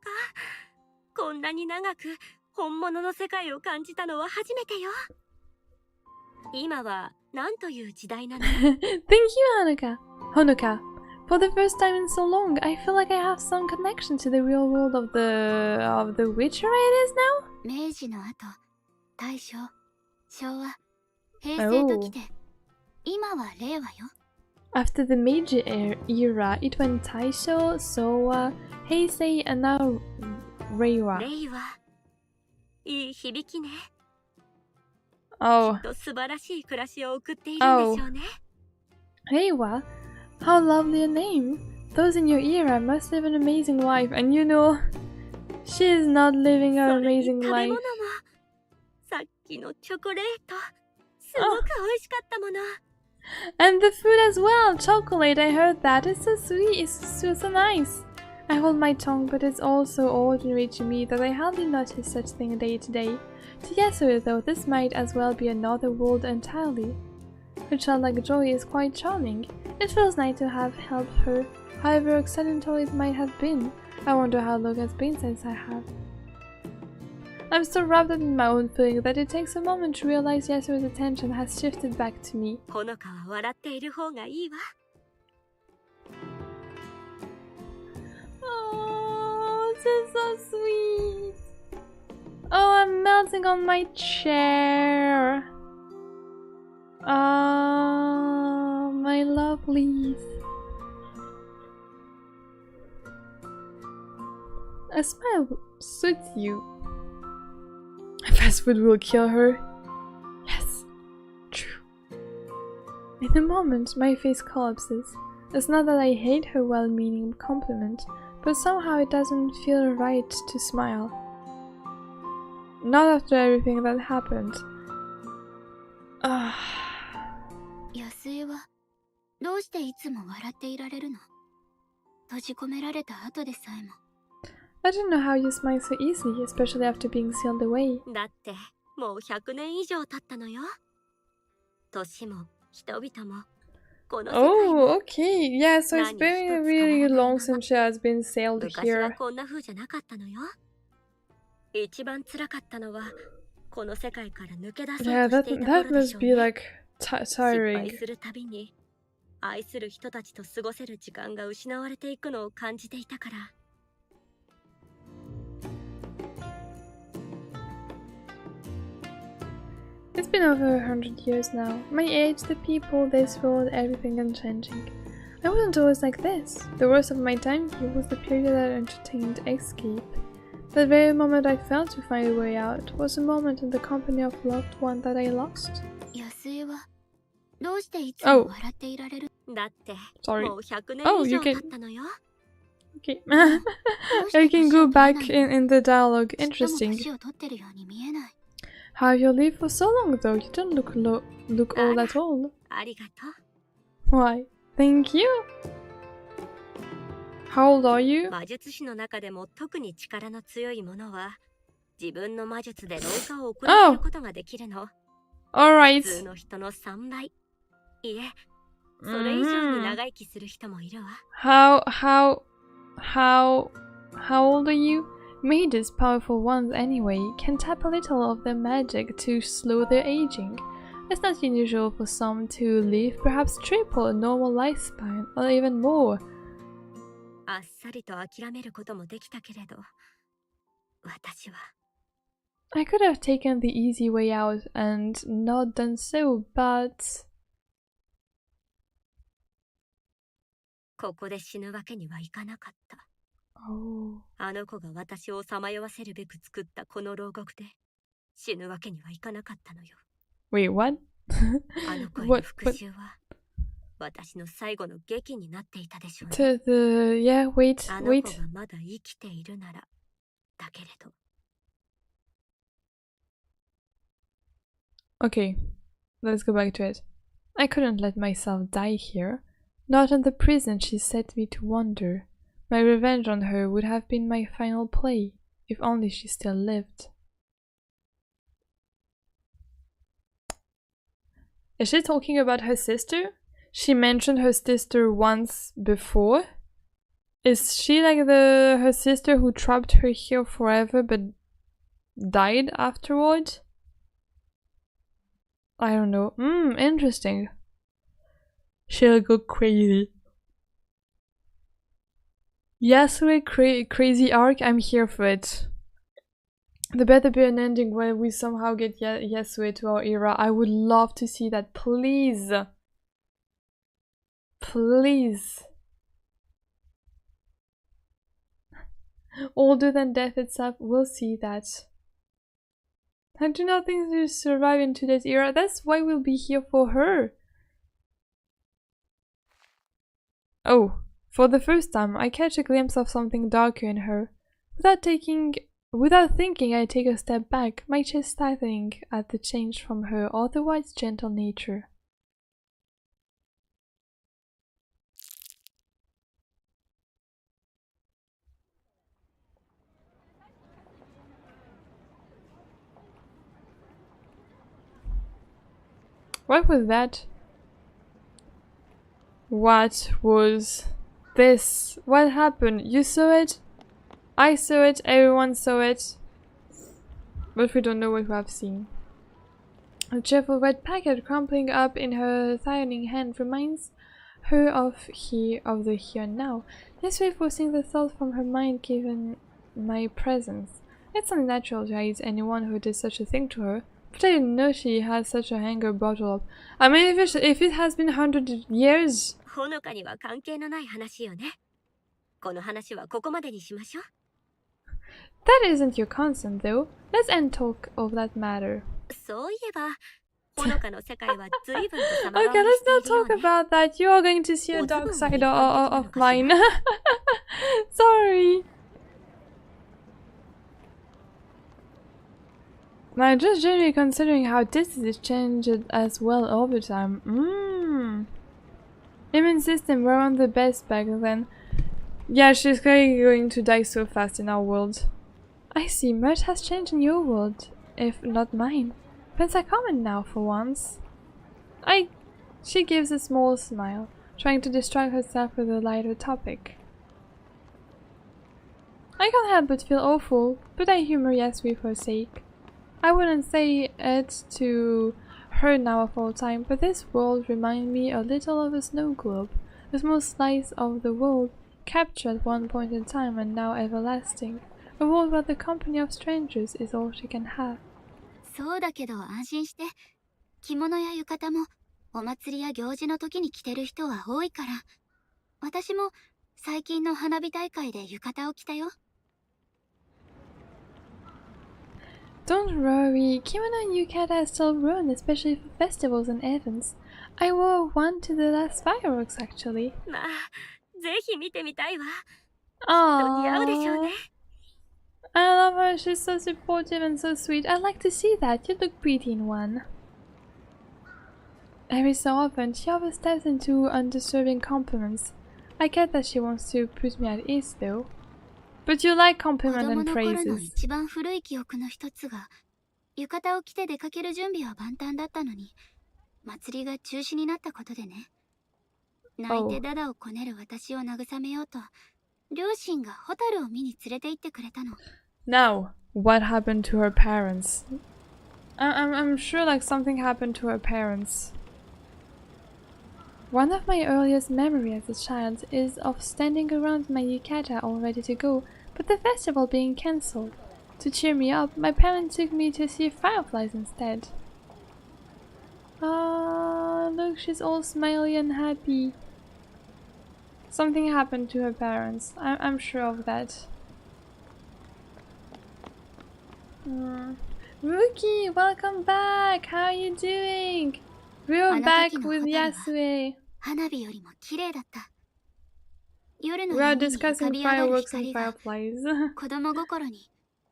こんなに長く本物の世界を感じたのは初めてよ。今は何という時代なの？ Thank you, Honoka. For the first time in so long, I feel like I have some connection to the real world of the Witcher it is now? 明治の後、大正、昭和、平成と来て、今は令和よ。After the Meiji era, it went Taisho, Showa, Heisei, and now Reiwa. 令和。いい響きね。Oh. きっと素晴らしい暮らしを送っているんでしょうね。Reiwa, how lovely a name. Those in your era must live an amazing life, and you know, she is not living そ an れに amazing 食べ life. 物も、さっきのチョコレート、すごく美味しかったもの。And the food as well, chocolate, I heard that. It's so sweet, so nice. I hold my tongue, but it's all so ordinary to me that I hardly notice such thing day to day. To Yasue, though, this might as well be another world entirely. Her childlike joy is quite charming. It feels nice to have helped her, however accidental it might have been. I wonder how long it's been since I have. I'm so wrapped up in my own feeling that it takes a moment to realize Yasuo's attention has shifted back to me. ほのかは笑っている方がいいわ。Oh, this is so sweet. Oh, I'm melting on my chair. Ah, my lovelies. A smile suits you. Fast food will kill her. Yes, true. In a moment, my face collapses. It's not that I hate her well-meaning compliment, but somehow it doesn't feel right to smile. Not after everything that happened. Ah. 安江はどうしていつも笑っていられるの？閉じ込められた後でさえも。I don't know how you smile so easily, especially after being sealed away. だってもう100年以上経ったのよ。年も人々もこの世界も。Oh, okay. Yeah, so it's been really long since she has been sailed 昔は here. こんな風じゃなかったのよ。一番辛かったのはこの世界から抜け出そうと Yeah, していた頃 that で must しょう be ね。 like 失敗 tiring. するたびに愛する人たちと過ごせる時間が失われていくのを感じていたから。It's been over 100 years now. My age, the people, this world, everything unchanging. I wasn't always like this. The worst of my time here was the period that entertained escape. That very moment I felt to find a way out was a moment in the company of loved one that I lost. 安江はどうしていつも笑っていられる？だっても Sorry. う100年 Oh, 以 you 上 can- 経ったのよ。Okay. I can go back in the dialogue. Interesting. 年を取ってるように見えない。 How you lived for so long though? You don't look old at all. ありがとう。 Why? Thank you. How old are you? 魔術師の中でも特に力の強い者は自分の魔術で老化を遅らせることができるの。普通 Alright. の人の3倍。いえ、それ以上に長生きする人もいるわ。How old are you? Mages, powerful ones anyway, can tap a little of their magic to slow their aging. It's not unusual for some to live perhaps triple a normal lifespan, or even more. あっさりと諦めることもできたけれど、私は I could have taken the easy way out and not done so, but... ここで死ぬわけにはいかなかった。Oh. あの子が私をさまよわせるべく作ったこの牢獄で死ぬわけにはいかなかったのよ。Wait, what? あの子への復讐は私の最後の劇になっていたでしょうね。Yeah, wait, あの子 wait. がまだ生きているならだけれど。Okay, let's go back to it. I couldn't let myself die here. Not in the prison she set me to wander. My revenge on her would have been my final play, if only she still lived. Is she talking about her sister? She mentioned her sister once before. Is she like her sister who trapped her here forever but died afterward? I don't know. Interesting. She'll go crazy. Yasue crazy arc, I'm here for it. There better be an ending where we somehow get Yasue to our era. I would love to see that, please. Please. Older than death itself, we'll see that. I do not think she'll survive in today's era. That's why we'll be here for her. Oh, for the first time, I catch a glimpse of something darker in her. Without thinking, I take a step back, my chest tightening at the change from her otherwise gentle nature. What was that? What was this? What happened? You saw it? I saw it, everyone saw it. But we don't know what we have seen. A cheerful red packet crumpling up in her tightening hand reminds her of the here and now. This way forcing the thought from her mind given my presence. It's unnatural to hate anyone who did such a thing to her. But I didn't know she had such a anger bottled up. I mean, if it has been 100 years... ほのかには関係のない話よね。この話はここまでにしましょう。That isn't your concern, though. Let's end talk of that matter. そういえば、ほのかの世界は随分と様 Okay, 変わり let's してい not るよ talk ね。 about that. You are going to see a dark side of mine. Sorry. I'm just generally considering how this is changed as well over time. Immune system were on the best back then. Yeah, she's going to die so fast in our world. I see, much has changed in your world, if not mine. Pets are common now for once. She gives a small smile, trying to distract herself with a lighter topic. I can't help but feel awful, but I humor Yasui with her sake. I wouldn't say it to her now of all time, but this world reminds me a little of a snow globe, a small slice of the world, captured at one point in time and now everlasting. A world where the company of strangers is all she can have. そうだけど安心して。着物や浴衣もお祭りや行事の時に着てる人は多いから。私も最近の花火大会で浴衣を着たよ。Don't worry, kimono and yukata are still worn, especially for festivals and events. I wore one to the last fireworks, actually. まあ、ぜひ見てみたいわ。きっと似合うでしょうね。I love her, she's so supportive and so sweet. I'd like to see that, you look pretty in one. Every so often, she oversteps into undeserving compliments. I get that she wants to put me at ease, though. But you like compliments and 子供の頃の praises. 一番古い記憶の一つが、浴衣を着て出かける準備は万端だったのに、祭りが中止になったことでね。泣いてダダをこねる私を慰めようと、両親がホタルを見に連れて行ってくれたの。Now, what happened to her parents? I'm sure like something happened to her parents. One of my earliest memories as a child is of standing around my yukata all ready to go, but the festival being cancelled. To cheer me up, my parents took me to see fireflies instead. Ah, look, she's all smiley and happy. Something happened to her parents. I'm sure of that. Rookie, welcome back! How are you doing? We're back with Yasue. 花火よりも綺麗だった。夜の We are 闇に浮か discussing び上がる fireworks and 光が fireflies. 子供心に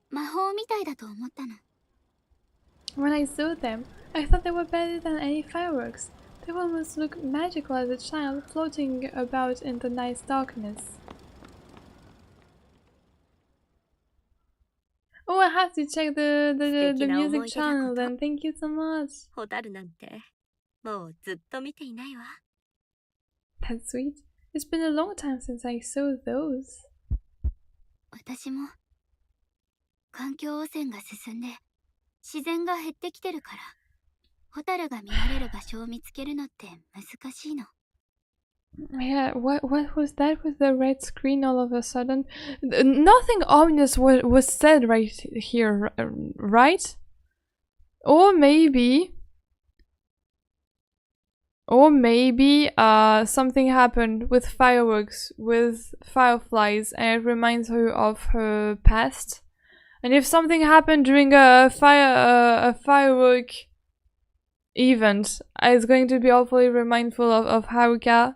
魔法みたいだと思ったの。When I saw them, I thought they were better than any fireworks. They almost looked magical as a child floating about in the night's darkness. Oh, I have to check the music channel then. Thank you so much. ホタルなんて、もうずっと見ていないわ。That's sweet. It's been a long time since I saw those. 私も環境汚染が進んで自然が減ってきてるから、ホタルが見られる場所を見つけるのって難しいの。Yeah, what was that with the red screen all of a sudden? Nothing ominous was said right here, right? Or maybe something happened with fireworks, with fireflies, and it reminds her of her past. And if something happened during a firework event, I was going to be awfully mindful of Haruka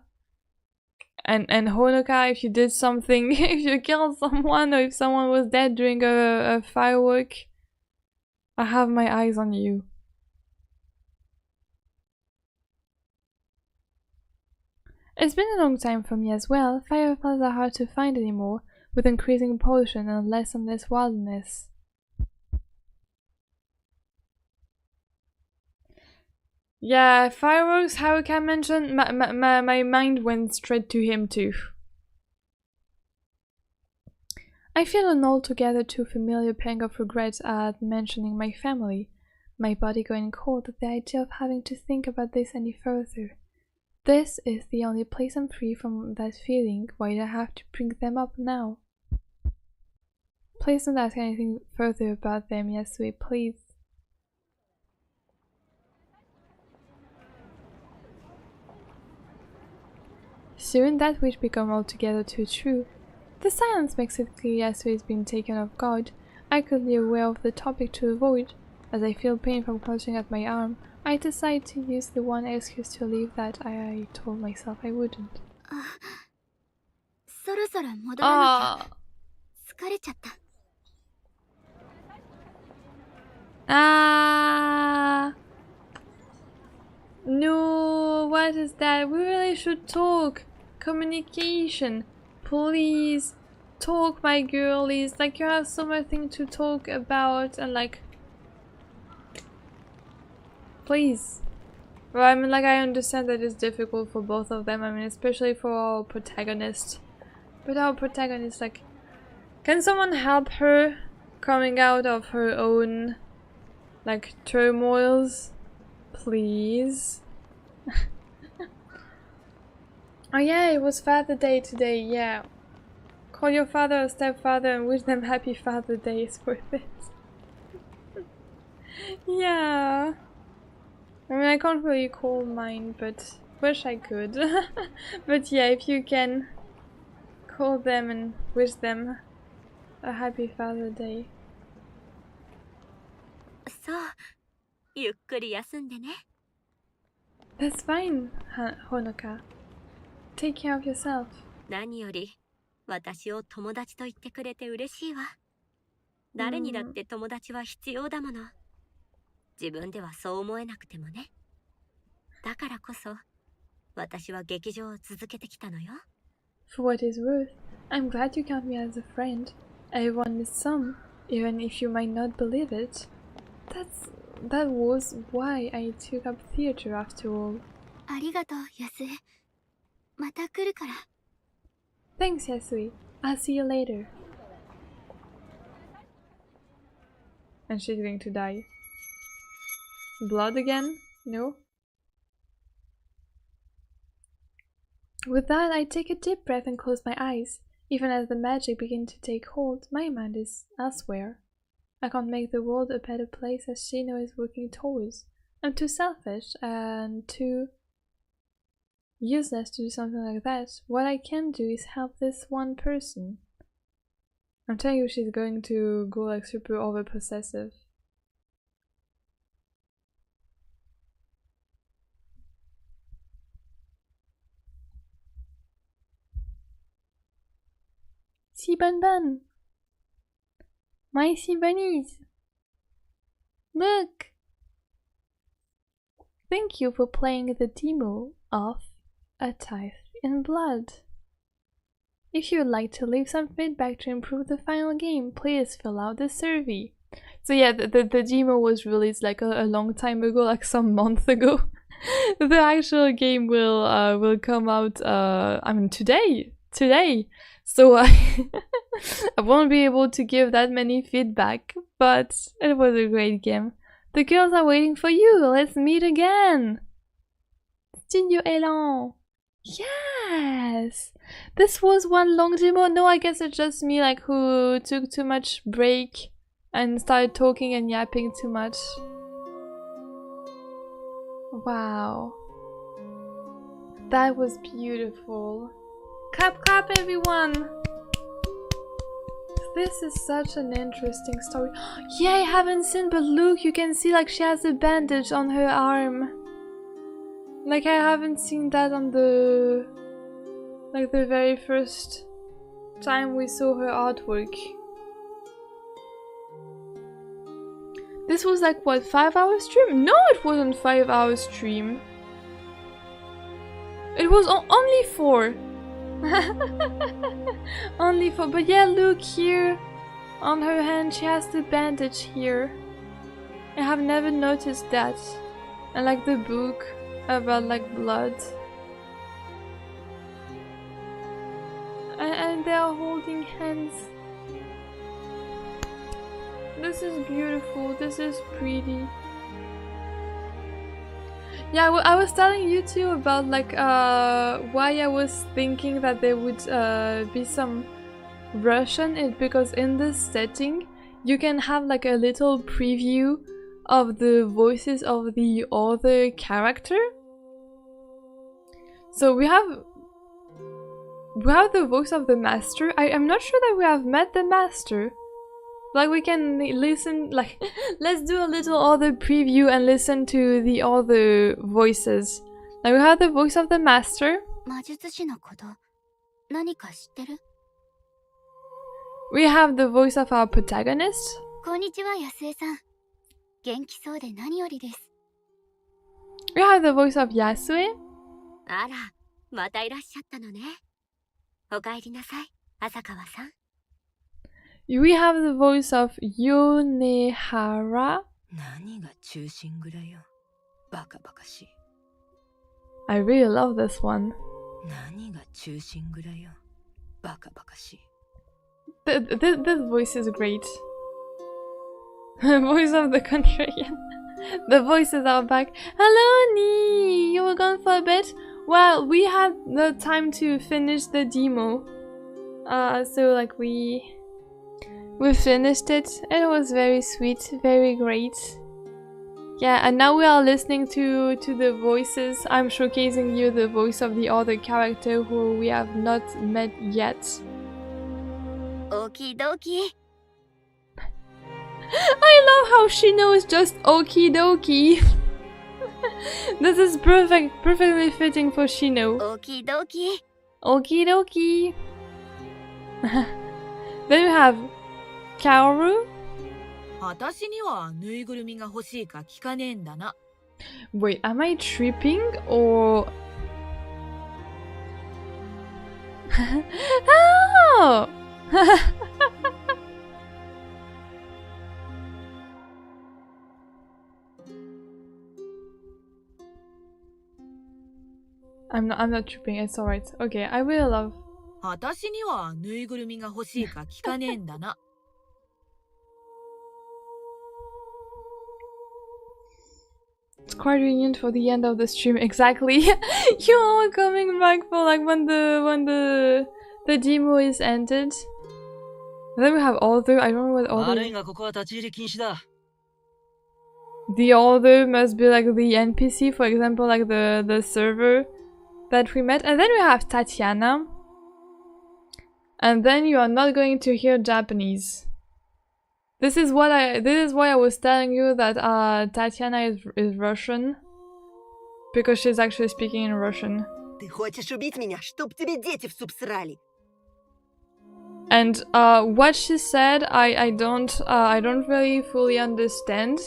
and Honoka. If you did something, if you killed someone, or if someone was dead during a firework, I have my eyes on you. It's been a long time for me as well. Fireflies are hard to find anymore, with increasing pollution and less wilderness. Yeah, fireworks, Haruka mentioned, my mind went straight to him too. I feel an altogether too familiar pang of regret at mentioning my family, my body going cold at the idea of having to think about this any further. This is the only place I'm free from that feeling. Why do I have to bring them up now? Please don't ask anything further about them, Yasui, please. Soon that which become altogether too true. The silence makes it clear Yasui is being taken off guard. Acutely aware of the topic to avoid. As I feel pain from clutching at my arm, I decide to use the one excuse to leave that I told myself I wouldn't. No, what is that? We really should talk. Communication. Please talk, my girlies. Like, you have so much thing to talk about, and like, please. Well, I mean, like, I understand that it's difficult for both of them. I mean, especially for our protagonist. But our protagonist, like, can someone help her coming out of her own, like, turmoils? Please. Oh yeah, it was Father Day today, yeah. Call your father or stepfather and wish them happy Father Days for this. Yeah. I mean, I can't really call mine, but wish I could. But yeah, if you can, call them and wish them a happy Father Day. So, ゆっくり休んでね。 That's fine, Honoka. Take care of yourself. 何より私を友達と言ってくれて嬉しいわ。誰にだって友達は必要だもの。自分ではそう思えなくてもね。だからこそ私は劇場を続けてきたのよ。For what is worth, I'm glad you count me as a friend. Everyone needs some, even if you might not believe it. That was why I took up theater after all. ありがとう、ヤス。また来るから。Thanks, Yasui. I'll see you later. And she's going to die. Blood again? No? With that, I take a deep breath and close my eyes. Even as the magic begins to take hold, my mind is elsewhere. I can't make the world a better place as Shino is working towards. I'm too selfish and too useless to do something like that. What I can do is help this one person. I'm telling you, she's going to go like super over possessive. See Bun. My sea bunnies. Look. Thank you for playing the demo of A Tithe in Blood. If you would like to leave some feedback to improve the final game, please fill out the survey. So yeah, the demo was released like a long time ago, like some months ago. The actual game will come out I mean today. So I won't be able to give that many feedback, but it was a great game. The girls are waiting for you. Let's meet again. Studio Elan. Yes! This was one long demo. No, I guess it's just me like who took too much break and started talking and yapping too much. Wow. That was beautiful. Clap clap everyone! this is such an interesting story. Yeah, I haven't seen, but look, you can see like she has a bandage on her arm. Like I haven't seen that on the very first time we saw her artwork. This was like what, 5-hour stream? No, it wasn't 5-hour stream. It was only 4. Only 4. But yeah, look here. On her hand she has the bandage here. I have never noticed that. And like the book about like blood. And they are holding hands. This is beautiful. This is pretty. Yeah, well, I was telling you too about like why I was thinking that there would be some Russian, because in this setting you can have like a little preview of the voices of the other character. So we have the voice of the master. I'm not sure that we have met the master. Like we can listen, like let's do a little other preview and listen to the other voices. Like we have the voice of the master. We have the voice of our protagonist. We have the voice of Yasue. あら、またいらっしゃったのね。お帰りなさい、浅川さん。We have the voice of Yonehara. 何が中心蔵よ。バカバカしい。I really love this one. 何が中心蔵よ。バカバカしい。This voice is great. Voice of the contrarian. The voices are back. Hello, Nee! You were gone for a bit? Well, we had the time to finish the demo. So like we finished it. It was very sweet, very great. Yeah, and now we are listening to the voices. I'm showcasing you the voice of the other character who we have not met yet. Okie dokie. I love how Shino is just okie dokie. This is perfectly fitting for Shino. Okie dokie. Okie dokie. Then we have Kaoru. 私にはぬいぐるみが欲しいか聞かねえんだな。Wait, am I tripping or... Oh! I'm not tripping, it's alright. Okay, I will love. 私にはぬいぐるみが欲しいか聞かねえんだな。It's quite reunion for the end of the stream, exactly. You all coming back for like when the demo is ended. And then we have other. I don't know what other. The other must be like the NPC, for example, like the server that we met. And then we have Tatiana. And then you are not going to hear Japanese. This is why I was telling you that Tatiana is Russian, because she's actually speaking in Russian. And what she said, I don't really fully understand.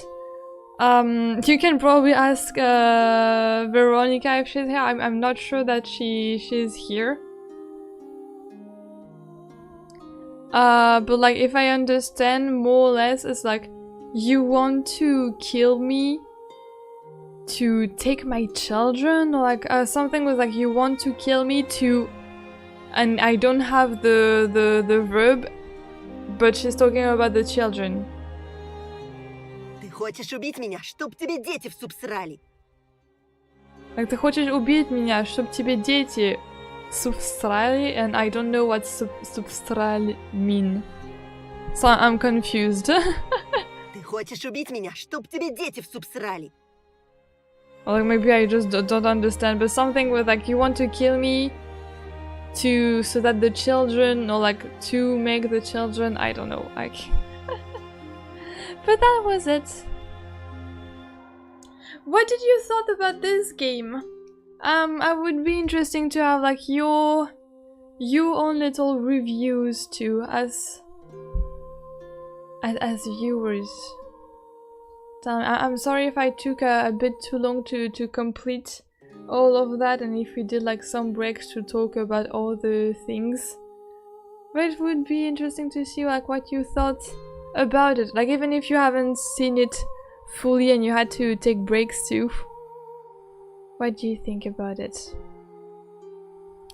You can probably ask Veronica if she's here. I'm not sure that she's here. But like if I understand more or less, it's like you want to kill me to take my children, or like something was like you want to kill me to, and I don't have the verb, but she's talking about the children. Like ты хочешь убить меня, чтоб тебе дети substrali, and I don't know what substrali mean. So I'm confused. Or like maybe I just don't understand, but something with like you want to kill me so that the children, or like to make the children, I don't know, like. But that was it. What did you thought about this game? I would be interesting to have like your own little reviews too, as viewers. I'm sorry if I took a bit too long to complete all of that, and if we did like some breaks to talk about all the things. But it would be interesting to see like what you thought about it. Like even if you haven't seen it fully and you had to take breaks too. What do you think about it?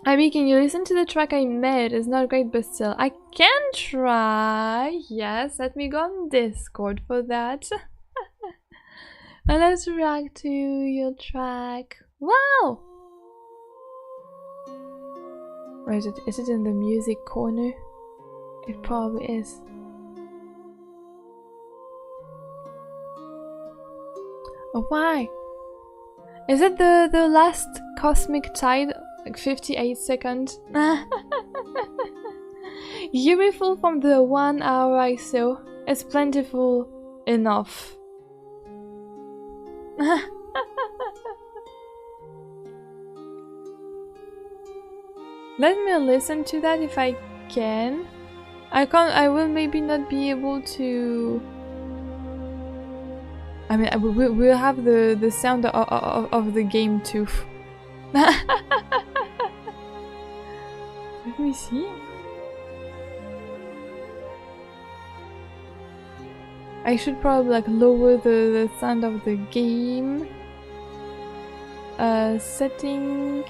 I mean, can you listen to the track I made? It's not great, but still. I can try. Yes, let me go on Discord for that. And let's react to your track. Wow! Or is it in the music corner? It probably is. Oh, why? Is it the last cosmic tide? Like 58 seconds? Yuri full from the 1 hour I saw. It's plentiful enough. Let me listen to that if I can. I will maybe not be able to. I mean, we'll have the sound of the game too. Let me see. I should probably like lower the sound of the game. Setting.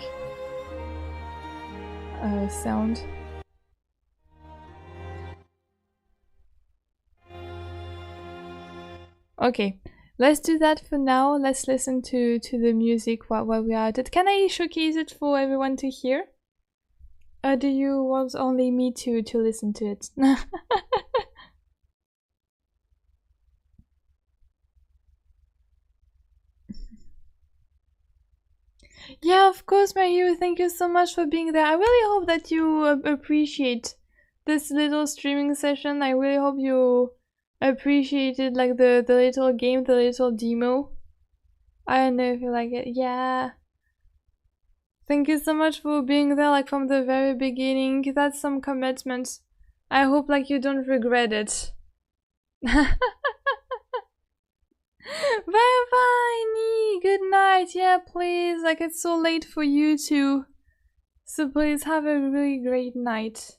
Sound. Okay, let's do that for now. Let's listen to the music while we are at it. Can I showcase it for everyone to hear? Or do you want only me to listen to it? Yeah, of course, my hero. Thank you so much for being there. I really hope that you appreciate this little streaming session. I really hope you appreciated like the little game, the little demo. I don't know if you like it. Yeah. Thank you so much for being there like from the very beginning. That's some commitment. I hope like you don't regret it. Bye bye, Nee. Good night. Yeah, please. Like it's so late for you too. So please have a really great night.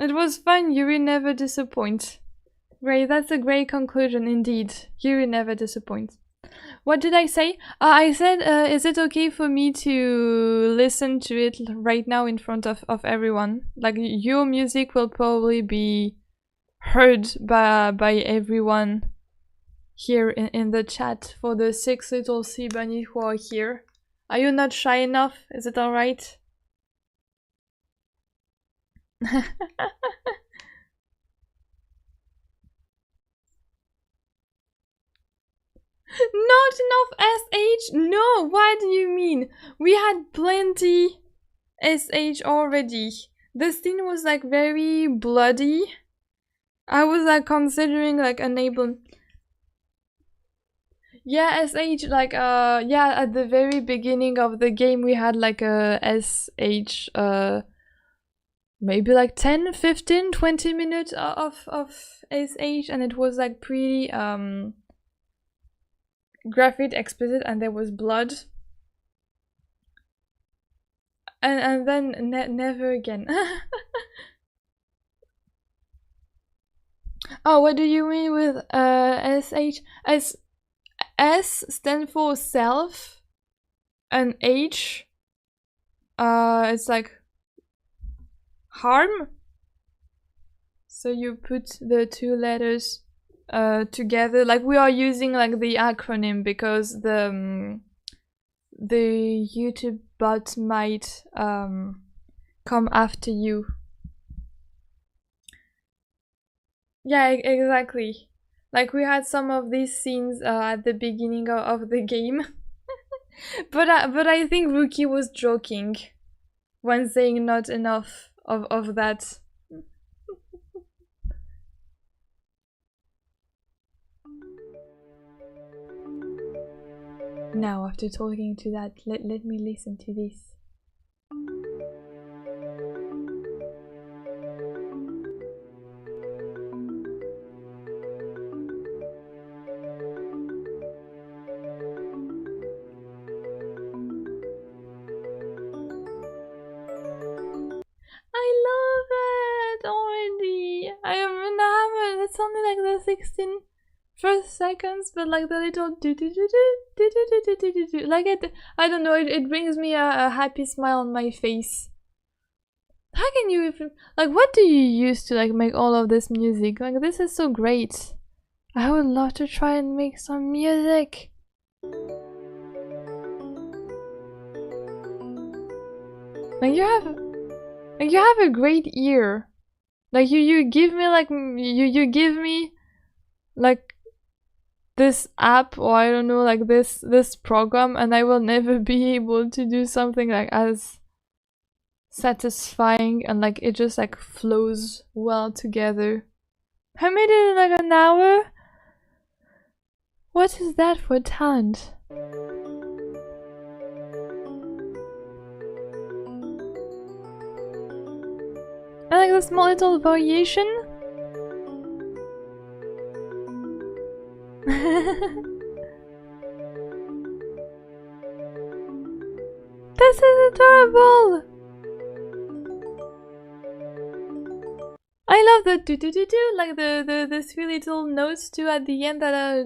It was fun. Yuri never disappoint. Great. That's a great conclusion indeed. Yuri never disappoints. What did I say? I said, is it okay for me to listen to it right now in front of everyone? Like your music will probably be heard by everyone here in the chat for the 6 little sea bunny who are here. Are you not shy enough? Is it alright? Not enough SH? No, what do you mean? We had plenty SH already. The scene was like very bloody. I was like considering like enabling. Yeah, SH like yeah, at the very beginning of the game we had like a SH maybe like 10, 15, 20 minutes of SH, and it was like pretty graphic, explicit, and there was blood. And then never again. Oh, what do you mean with SH? S stand for self, and H it's like harm. So you put the two letters together, like we are using like the acronym because the YouTube bot might come after you. Yeah, exactly. Like we had some of these scenes at the beginning of the game. but I think Rookie was joking. when saying not enough of that. Now, after talking to that, let me listen to this. I love it already. I am in the hammer. It's only like the 16 first seconds, but like the little do do do do do do do do do do, like it. I don't know. It brings me a happy smile on my face. How can you even like? What do you use to like make all of this music? Like this is so great. I would love to try and make some music. Like you have a great ear. Like you give me like you give me like this app, or I don't know, like this program, and I will never be able to do something like as satisfying, and like it just like flows well together. I made it in like an hour. What is that for talent? I like the small little variation. This is adorable. I love the do do do do, like the three little notes too at the end that are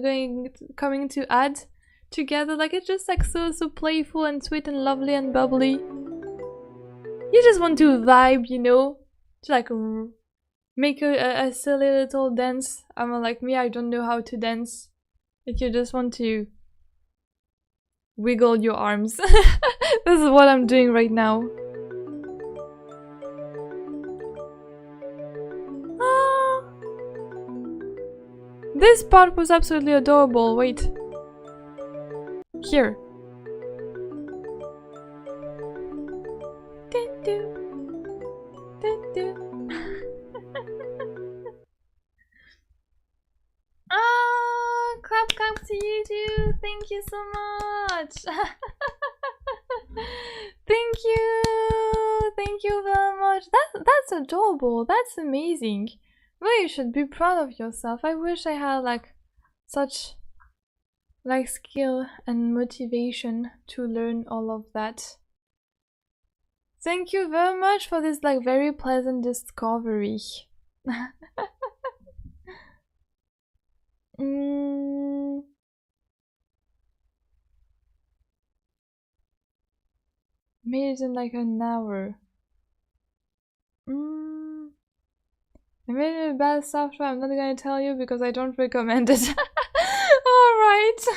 coming to add together. Like it's just like so playful and sweet and lovely and bubbly. You just want to vibe, you know, to like make a silly little dance. I'm like me, I don't know how to dance. If you just want to wiggle your arms. This is what I'm doing right now. This part was absolutely adorable. Wait. Here. Clap to you too. Thank you so much. Thank you very much. That's adorable. That's amazing. Well, you should be proud of yourself. I wish I had like such like skill and motivation to learn all of that. Thank you very much for this like very pleasant discovery. Made it in like an hour. I made it in bad software. I'm not gonna tell you because I don't recommend it. Alright.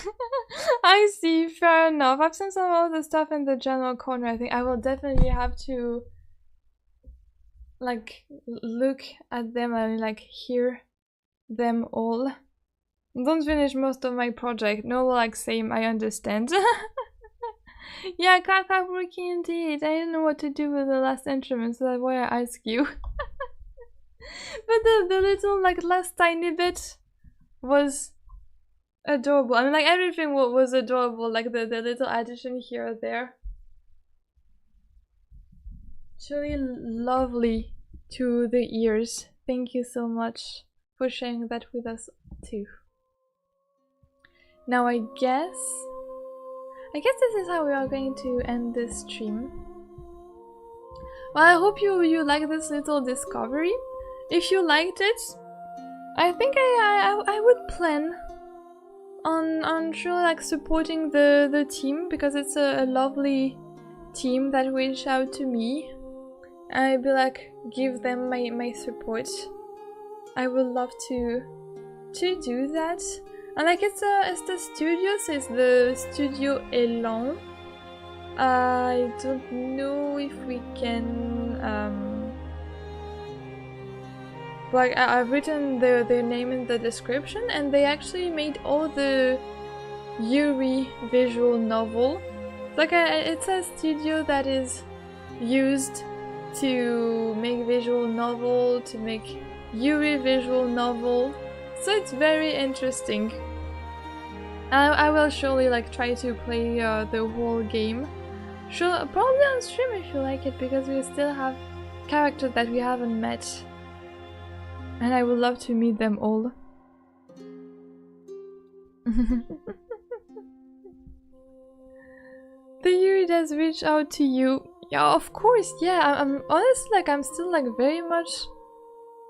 I see. Fair enough. I've seen some of the stuff in the general corner. I think I will definitely have to like look at them and like hear them all. Don't finish most of my project. No, like same. I understand. Yeah, clap working indeed. I didn't know what to do with the last instrument, so that's why I asked you. But the little like last tiny bit was adorable. I mean, like everything was adorable. Like the little addition here or there. It's really lovely to the ears. Thank you so much for sharing that with us too. Now I guess this is how we are going to end this stream. Well, I hope you like this little discovery. If you liked it, I think I would plan on sure like supporting the team, because it's a lovely team that reached out to me. I'd be like give them my support. I would love to do that. And like it's the studio, so it's the Studio Elan. I don't know if we can like I've written their name in the description, and they actually made all the Yuri visual novel. It's like it's a studio that is used to make visual novel, to make Yuri visual novel. So it's very interesting. I will surely like try to play the whole game. Sure, probably on stream if you like it, because we still have characters that we haven't met. And I would love to meet them all. The Yuri does reach out to you. Yeah, of course, yeah. I'm honestly like I'm still like very much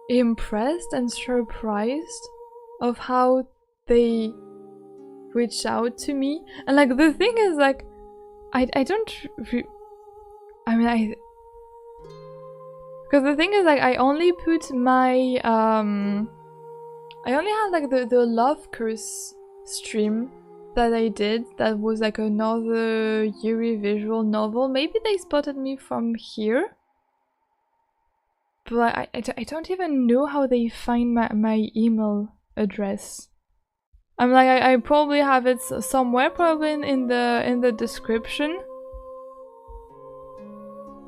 impressed and surprised of how they reach out to me. And like the thing is like I don't because the thing is like I only put my I only had like the love curse stream that I did, that was like another Yuri visual novel. Maybe they spotted me from here, but I don't even know how they find my email address. I'm like I probably have it somewhere, probably in the description.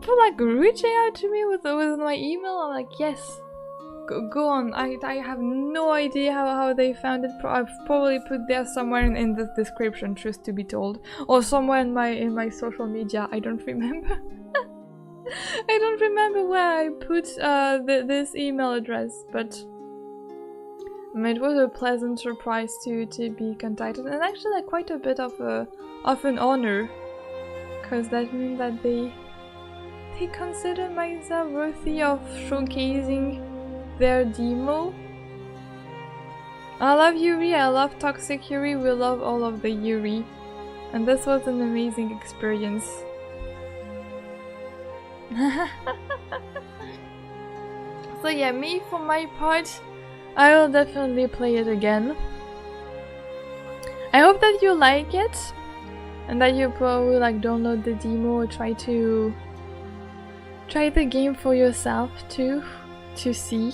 But like reaching out to me with my email, I'm like, yes, go on. I have no idea how they found it. I've probably put there somewhere in the description, truth to be told, or somewhere in my social media. I don't remember. I don't remember where I put this email address, but it was a pleasant surprise to be contacted, and actually like quite a bit of an honor, because that means that they consider myself worthy of showcasing their demo. I love Yuri, I love Toxic Yuri, we love all of the Yuri, and this was an amazing experience. So yeah, me for my part, I will definitely play it again. I hope that you like it, and that you probably like download the demo or try the game for yourself too, to see.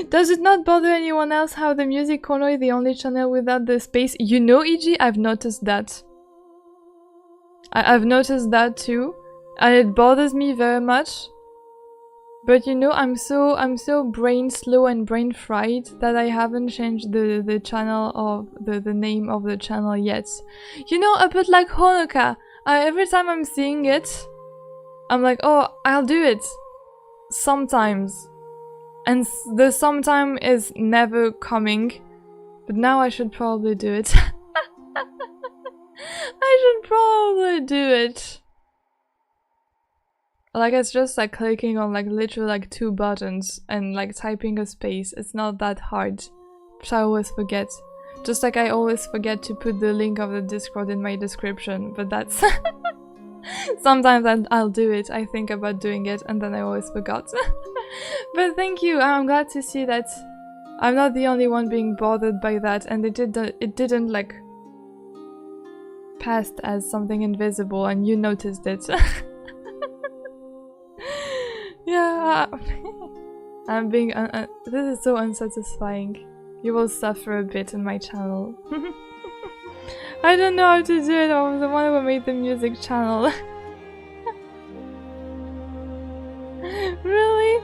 Does it not bother anyone else how the music corner is the only channel without the space? You know, EG, I've noticed that. I've noticed that too, and it bothers me very much. But you know, I'm so brain slow and brain fried that I haven't changed the channel of the name of the channel yet. You know, a bit like Honoka. Every time I'm seeing it, I'm like, oh, I'll do it. Sometimes. And the sometime is never coming. But now I should probably do it. I should probably do it. Like, it's just like clicking on like literally like 2 buttons and like typing a space. It's not that hard. But I always forget. Just like I always forget to put the link of the Discord in my description. But that's... Sometimes I'll do it. I think about doing it and then I always forgot. But thank you. I'm glad to see that I'm not the only one being bothered by that, and it didn't like passed as something invisible and you noticed it. Yeah. I'm being this is so unsatisfying. You will suffer a bit in my channel. I don't know how to do it. I was the one who made the music channel. Really?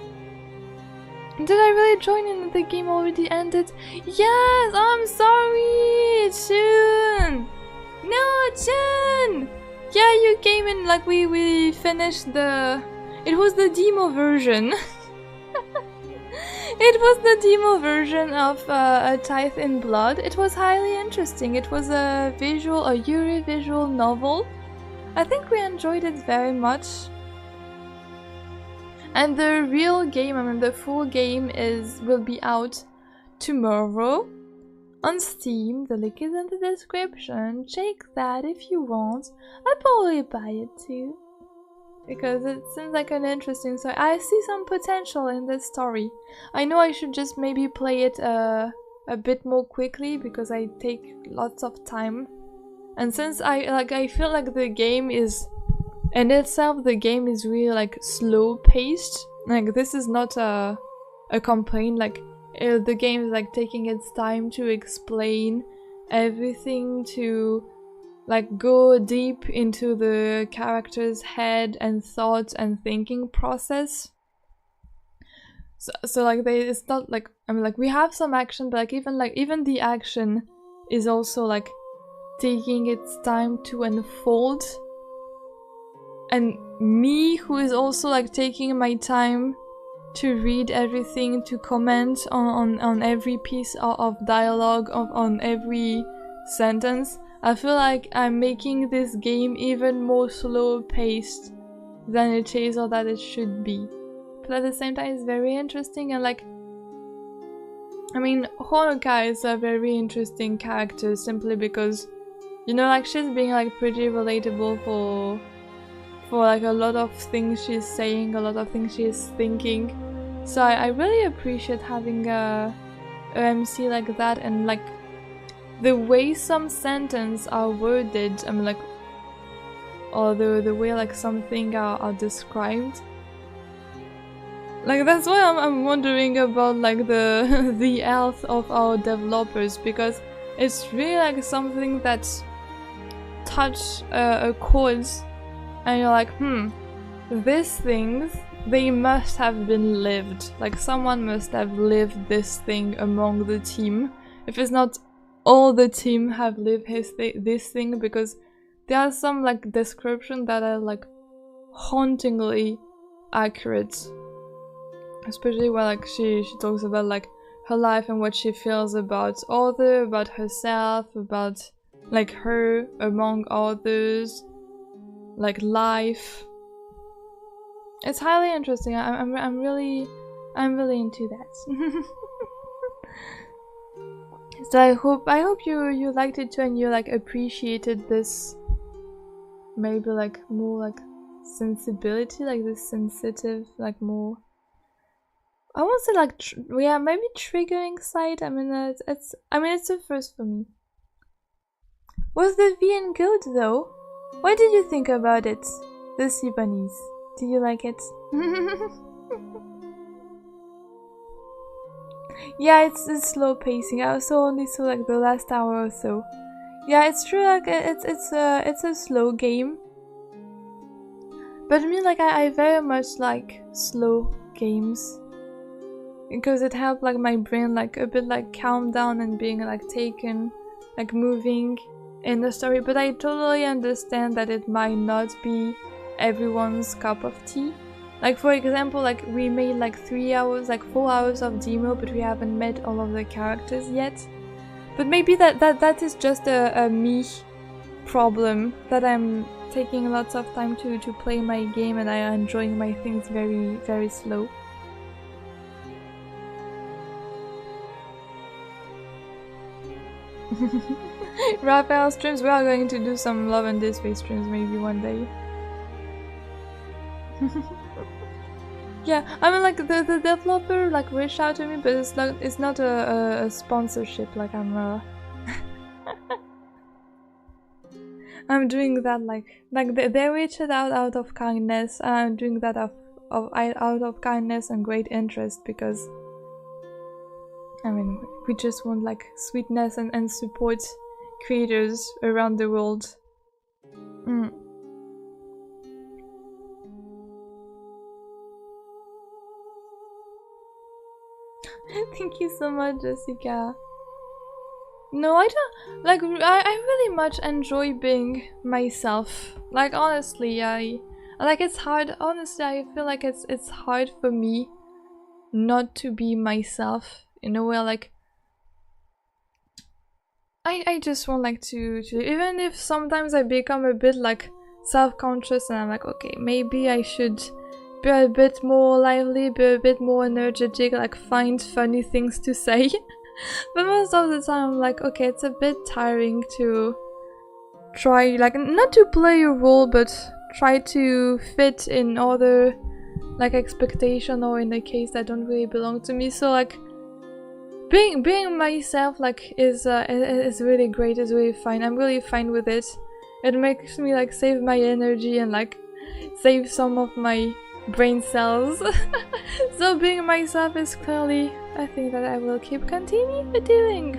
Did I really join in? The game already ended? Yes! I'm sorry! Chun! No, Chun! Yeah, you came in like we finished the... It was the demo version. It was the demo version of a Tithe in Blood. It was highly interesting. It was a Yuri visual novel. I think we enjoyed it very much. And the real game, I mean the full game will be out tomorrow on Steam. The link is in the description. Check that if you want. I'll probably buy it too, because it seems like an interesting story. I see some potential in this story. I know I should just maybe play it a bit more quickly, because I take lots of time. And since I feel like the game is... In itself, the game is really like slow paced. Like, this is not a complaint. Like, the game is like taking its time to explain everything, to like go deep into the character's head and thought and thinking process. So like it's not like, I mean, like we have some action, but even the action is also like taking its time to unfold. And me, who is also like taking my time to read everything, to comment on every piece of dialogue, on every sentence, I feel like I'm making this game even more slow paced than it is or that it should be. But at the same time, it's very interesting, and like, I mean, Honoka is a very interesting character simply because, you know, like she's being like pretty relatable for like a lot of things she's saying, a lot of things she's thinking. So I really appreciate having a MC like that, and like the way some sentences are worded, I mean like, or the way like something are described. Like that's why I'm wondering about like the the health of our developers, because it's really like something that's touch a chord, and you're like, these things, they must have been lived. Like someone must have lived this thing among the team. If it's not all the team have lived this thing, because there are some like descriptions that are like hauntingly accurate. Especially where like she talks about like her life and what she feels about others, about herself, about like her among others, like life. It's highly interesting. I'm really into that. So I hope you liked it too, and you like appreciated this maybe like more like sensibility, like this sensitive, like more, I won't say like yeah, maybe triggering side. I mean it's a first for me. Was the VN good though? What did you think about it? The sea bunnies. Do you like it? Yeah, it's slow pacing. I also only saw like the last hour or so. Yeah, it's true. Like it's a slow game. But I mean, like I very much like slow games, because it helped like my brain like a bit like calm down and being like taken, like moving in the story. But I totally understand that it might not be everyone's cup of tea. Like for example, like we made like 3 hours, like 4 hours of demo, but we haven't met all of the characters yet. But maybe that is just a me problem, that I'm taking lots of time to play my game and I am enjoying my things very, very slow. Raphael streams, we are going to do some Love and Display streams maybe one day. Yeah, I mean like the developer like reached out to me, but it's not a sponsorship. Like I'm I'm doing that like they reached out of kindness, and I'm doing that out of kindness and great interest, because I mean we just want like sweetness and support creators around the world. Thank you so much, Jessica. No, I don't like. I really much enjoy being myself. Like honestly, I like it's hard. Honestly, I feel like it's hard for me not to be myself in a way. Like I just want like to even if sometimes I become a bit like self-conscious and I'm like, okay, maybe I should be a bit more lively, be a bit more energetic, like find funny things to say. But most of the time I'm like, okay, it's a bit tiring to try, like, not to play a role, but try to fit in other like expectation, or in the case that don't really belong to me. So like being myself like is really great, is really fine. I'm really fine with it. It makes me like save my energy and like save some of my brain cells. So being myself is clearly a thing that I will keep continue doing.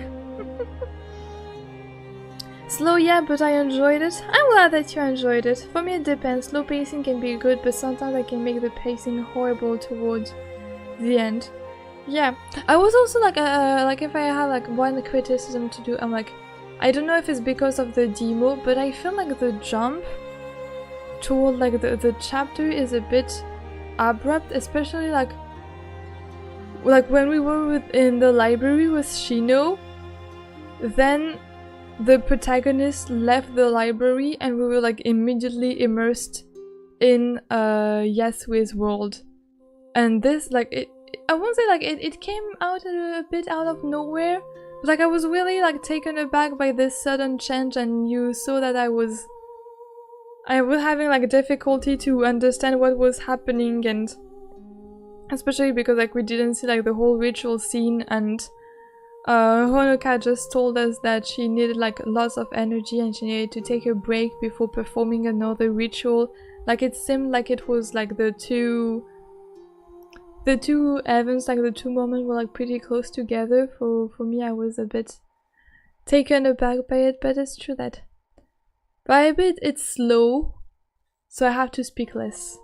Slow, yeah, but I enjoyed it. I'm glad that you enjoyed it. For me it depends. Slow pacing can be good, but sometimes I can make the pacing horrible towards the end. Yeah, I was also like if I have like one criticism to do, I'm like, I don't know if it's because of the demo, but I feel like the jump toward like the chapter is a bit abrupt, especially like when we were in the library with Shino, then the protagonist left the library and we were like immediately immersed in Yasue's world. And this like I won't say like it came out a bit out of nowhere, but like I was really like taken aback by this sudden change, and you saw that I was having like difficulty to understand what was happening, and especially because like we didn't see like the whole ritual scene, and Honoka just told us that she needed like lots of energy and she needed to take a break before performing another ritual. Like it seemed like it was like the two events, like the two moments were like pretty close together. For me, I was a bit taken aback by it, but it's true that by a bit it's slow, so I have to speak less.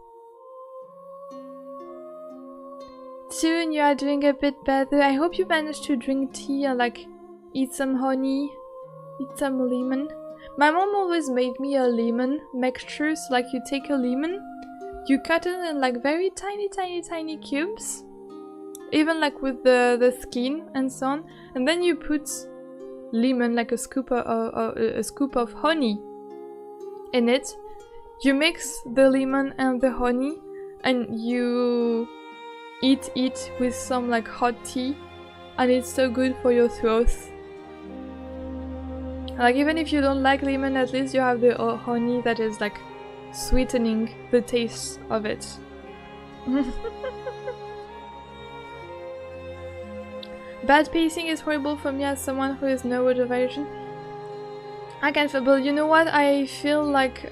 Soon you are doing a bit better. I hope you managed to drink tea and like eat some honey, eat some lemon. My mom always made me a lemon mixture, so like you take a lemon, you cut it in like very tiny cubes, even like with the skin and so on, and then you put lemon, like a scoop of honey in it. You mix the lemon and the honey and you eat it with some like hot tea, and it's so good for your throat. Like even if you don't like lemon, at least you have the honey that is like sweetening the taste of it. Bad pacing is horrible for me as someone who is neurodivergent. I can feel, but you know what? I feel like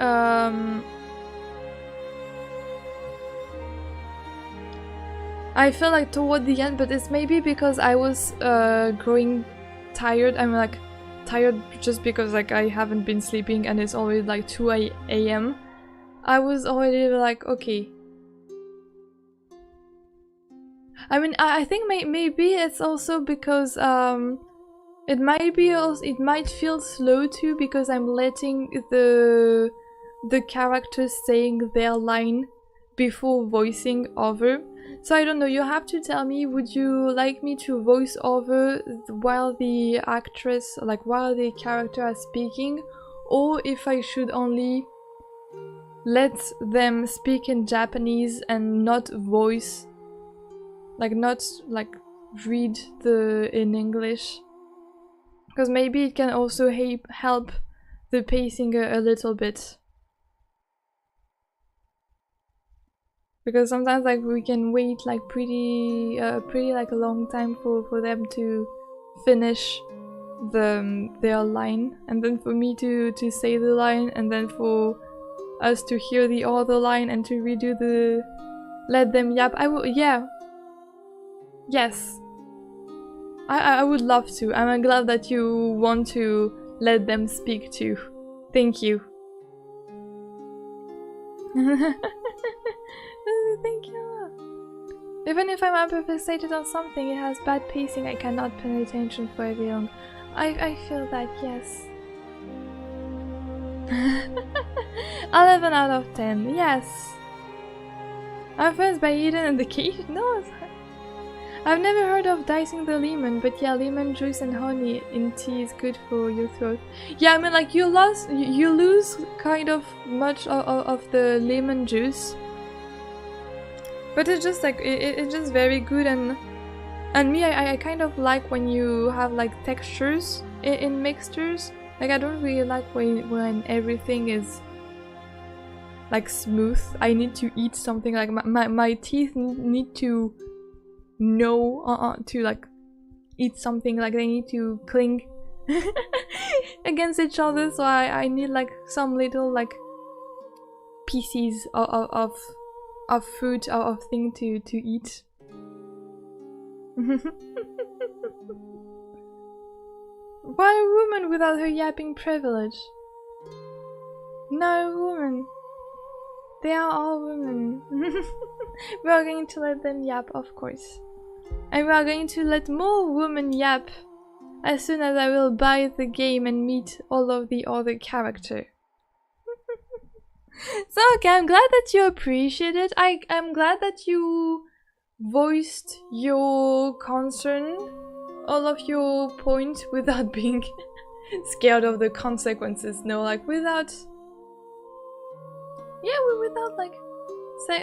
toward the end, but it's maybe because I was growing tired. I'm like tired just because like I haven't been sleeping and it's already like 2 a.m. I was already like, okay. I mean, I think maybe it's also because it might feel slow too, because I'm letting the characters saying their line before voicing over. So I don't know, you have to tell me, would you like me to voice over while the actress, like while the character are speaking, or if I should only let them speak in Japanese and not voice, like not like read in English, because maybe it can also help the pacing a little bit. Because sometimes like we can wait like pretty like a long time for them to finish their line, and then for me to say the line, and then for us to hear the other line and to redo the let them yap. Yes, I would love to. I'm glad that you want to let them speak too. Thank you. Thank you. Even if I'm unfixated on something, it has bad pacing, I cannot pay attention for very long. I feel that, yes. 11 out of 10, yes. I'm friends by Eden and the cave? No, I've never heard of dicing the lemon, but yeah, lemon juice and honey in tea is good for your throat. Yeah, I mean like you lose kind of much of the lemon juice, but it's just like it's just very good. And me, I kind of like when you have like textures in mixtures. Like I don't really like when everything is like smooth. I need to eat something, like my teeth need to know to like eat something, like they need to cling against each other, so I need like some little like pieces of food, of thing to eat. Why a woman without her yapping privilege? No woman. They are all women. We are going to let them yap, of course. And we are going to let more women yap as soon as I will buy the game and meet all of the other characters. So okay, I'm glad that you appreciate it. I'm glad that you voiced your concern, all of your points without being scared of the consequences. No, like without... Yeah, without like... say,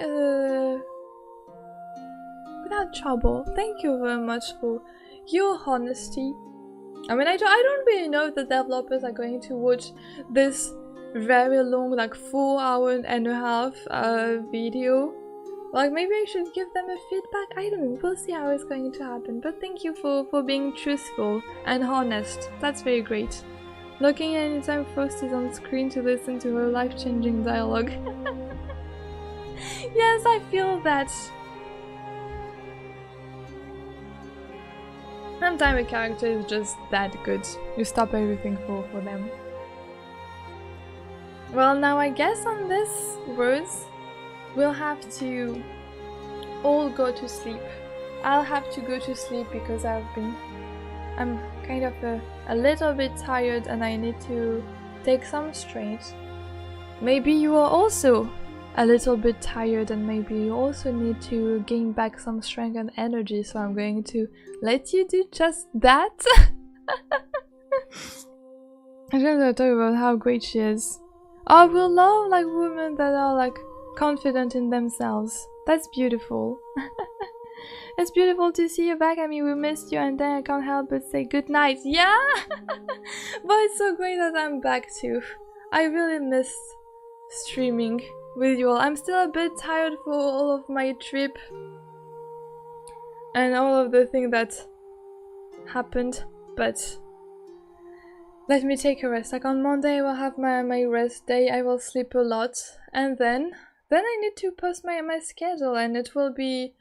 without trouble. Thank you very much for your honesty. I mean, I don't really know if the developers are going to watch this very long, like 4.5 video. Like, maybe I should give them a feedback. I don't know. We'll see how it's going to happen. But thank you for being truthful and honest. That's very great. Looking anytime Frost is on screen to listen to her life-changing dialogue. Yes, I feel that. Sometimes a character is just that good. You stop everything for them. Well, now I guess on this words, we'll have to all go to sleep. I'll have to go to sleep because I'm kind of a little bit tired and I need to take some strength. Maybe you are also a little bit tired and maybe you also need to gain back some strength and energy, so I'm going to let you do just that. I'm gonna talk about how great she is. Oh, we love like women that are like confident in themselves. That's beautiful. It's beautiful to see you back. I mean, we missed you and then I can't help but say good night. Yeah! But it's so great that I'm back too. I really missed streaming with you all. I'm still a bit tired for all of my trip and all of the things that happened, but let me take a rest. Like on Monday I will have my rest day, I will sleep a lot, and then I need to post my schedule, and it will be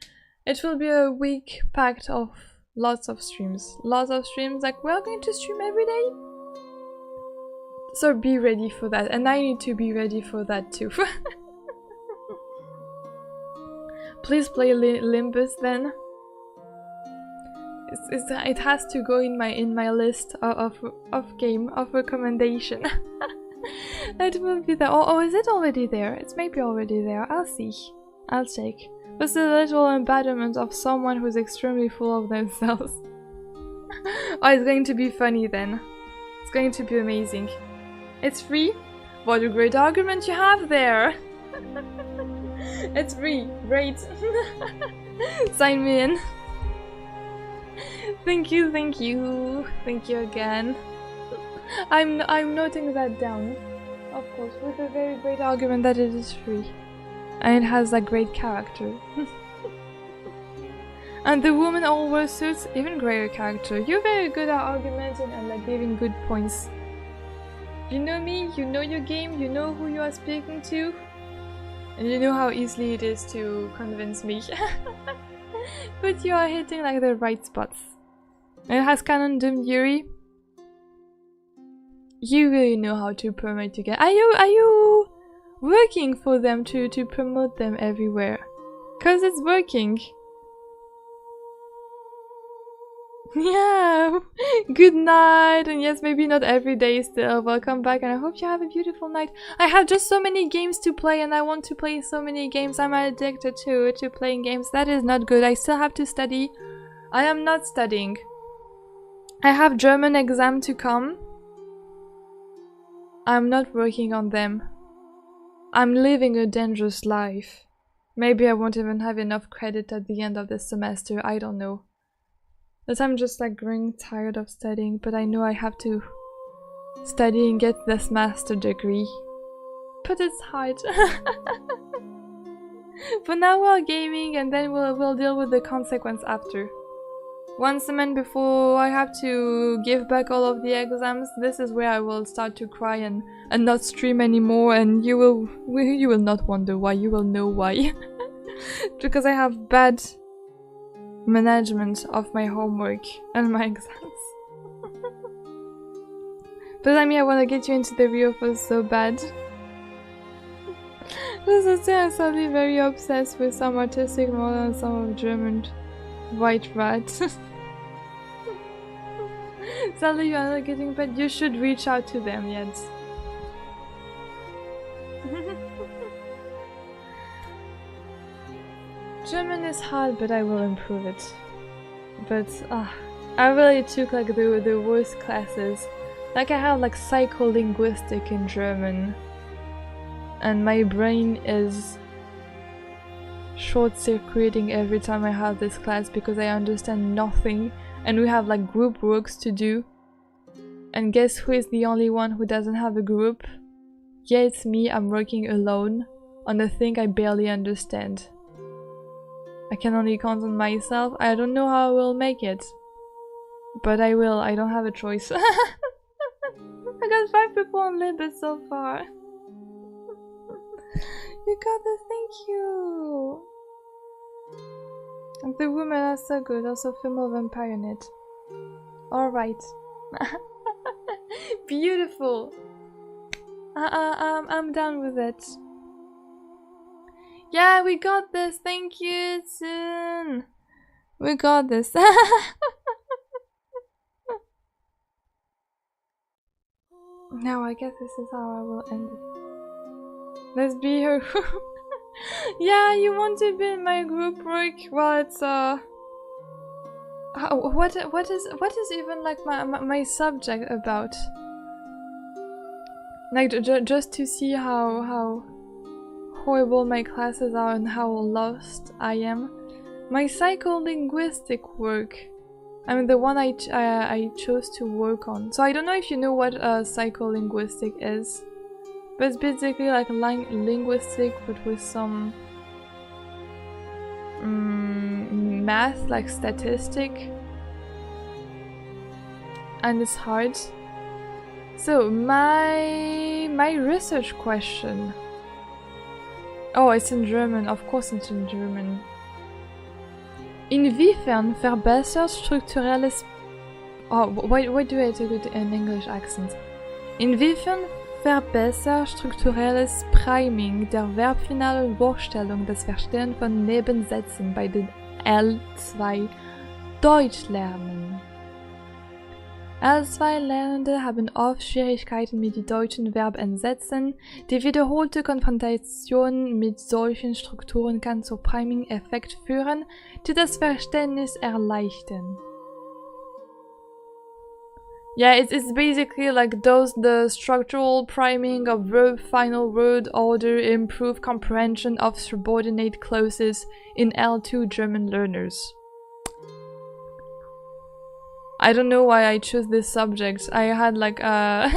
a week packed of lots of streams. Like we're going to stream every day. So be ready for that, and I need to be ready for that too. Please play Limbus then. It has to go in my list of recommendation. It will be there. Oh, is it already there? It's maybe already there. I'll see. I'll check. This is a little embodiment of someone who's extremely full of themselves. Oh, it's going to be funny then. It's going to be amazing. It's free? What a great argument you have there! It's free. Great. Sign me in. Thank you, thank you. Thank you again. I'm noting that down. Of course, with a very great argument that it is free. And it has a great character. And the woman always suits even greater character. You're very good at argumenting and like giving good points. You know me, you know your game, you know who you are speaking to. And you know how easily it is to convince me. But you are hitting like the right spots. And has Canon doomed Yuri? You really know how to promote together. Are you working for them to promote them everywhere? Cause it's working. Yeah. Good night. And yes, maybe not every day still. Welcome back and I hope you have a beautiful night. I have just so many games to play and I want to play so many games. I'm addicted to playing games. That is not good. I still have to study. I am not studying. I have German exam to come. I'm not working on them. I'm living a dangerous life. Maybe I won't even have enough credit at the end of the semester. I don't know. But I'm just like growing tired of studying, but I know I have to study and get this master degree. But it's hard. For now we're gaming and then we'll deal with the consequence after. 1 semester before I have to give back all of the exams, this is where I will start to cry and not stream anymore, and you will not wonder why, you will know why. Because I have bad management of my homework and my exams. But I mean, I want to get you into the real first so bad. Just say I'm suddenly very obsessed with some artistic model and some of German white rat. Sadly, you are not getting, but you should reach out to them yet. German is hard, but I will improve it. But I really took like the worst classes. Like I have like psycholinguistic in German, and my brain is short-circuiting every time I have this class because I understand nothing, and we have like group works to do. And guess who is the only one who doesn't have a group? Yeah, it's me. I'm working alone on a thing I barely understand. I can only count on myself. I don't know how I will make it. But I will. I don't have a choice. I got 5 people on Libet so far. You got this, thank you! And the women are so good. Also female vampire in it. Alright. Beautiful! I'm done with it. Yeah, we got this. Thank you, Soon. We got this. Now I guess this is how I will end it. Let's be her. Yeah, you want to be in my group work? Well, it's what is even like my subject about? Like just to see how horrible my classes are and how lost I am. My psycholinguistic work. I mean the one I chose to work on. So I don't know if you know what psycholinguistic is. But it's basically like linguistic but with some math, like statistic. And it's hard. So my research question. Oh, it's in German. Of course it's in German. Inwiefern verbessert strukturelles... Oh, why do I take it in English accent? Inwiefern verbessert strukturelles Priming der verbfinalen Vorstellung das Verstehen von Nebensätzen bei den L2 Deutsch lernen? L2-Lernende haben oft Schwierigkeiten mit den deutschen Verbendsätzen. Die wiederholte Konfrontation mit solchen Strukturen kann zu Priming-Effekt führen, die das Verständnis erleichtern. Yeah, it's basically like the structural priming of verb final word order improve comprehension of subordinate clauses in L2 German learners. I don't know why I chose this subject. I had like I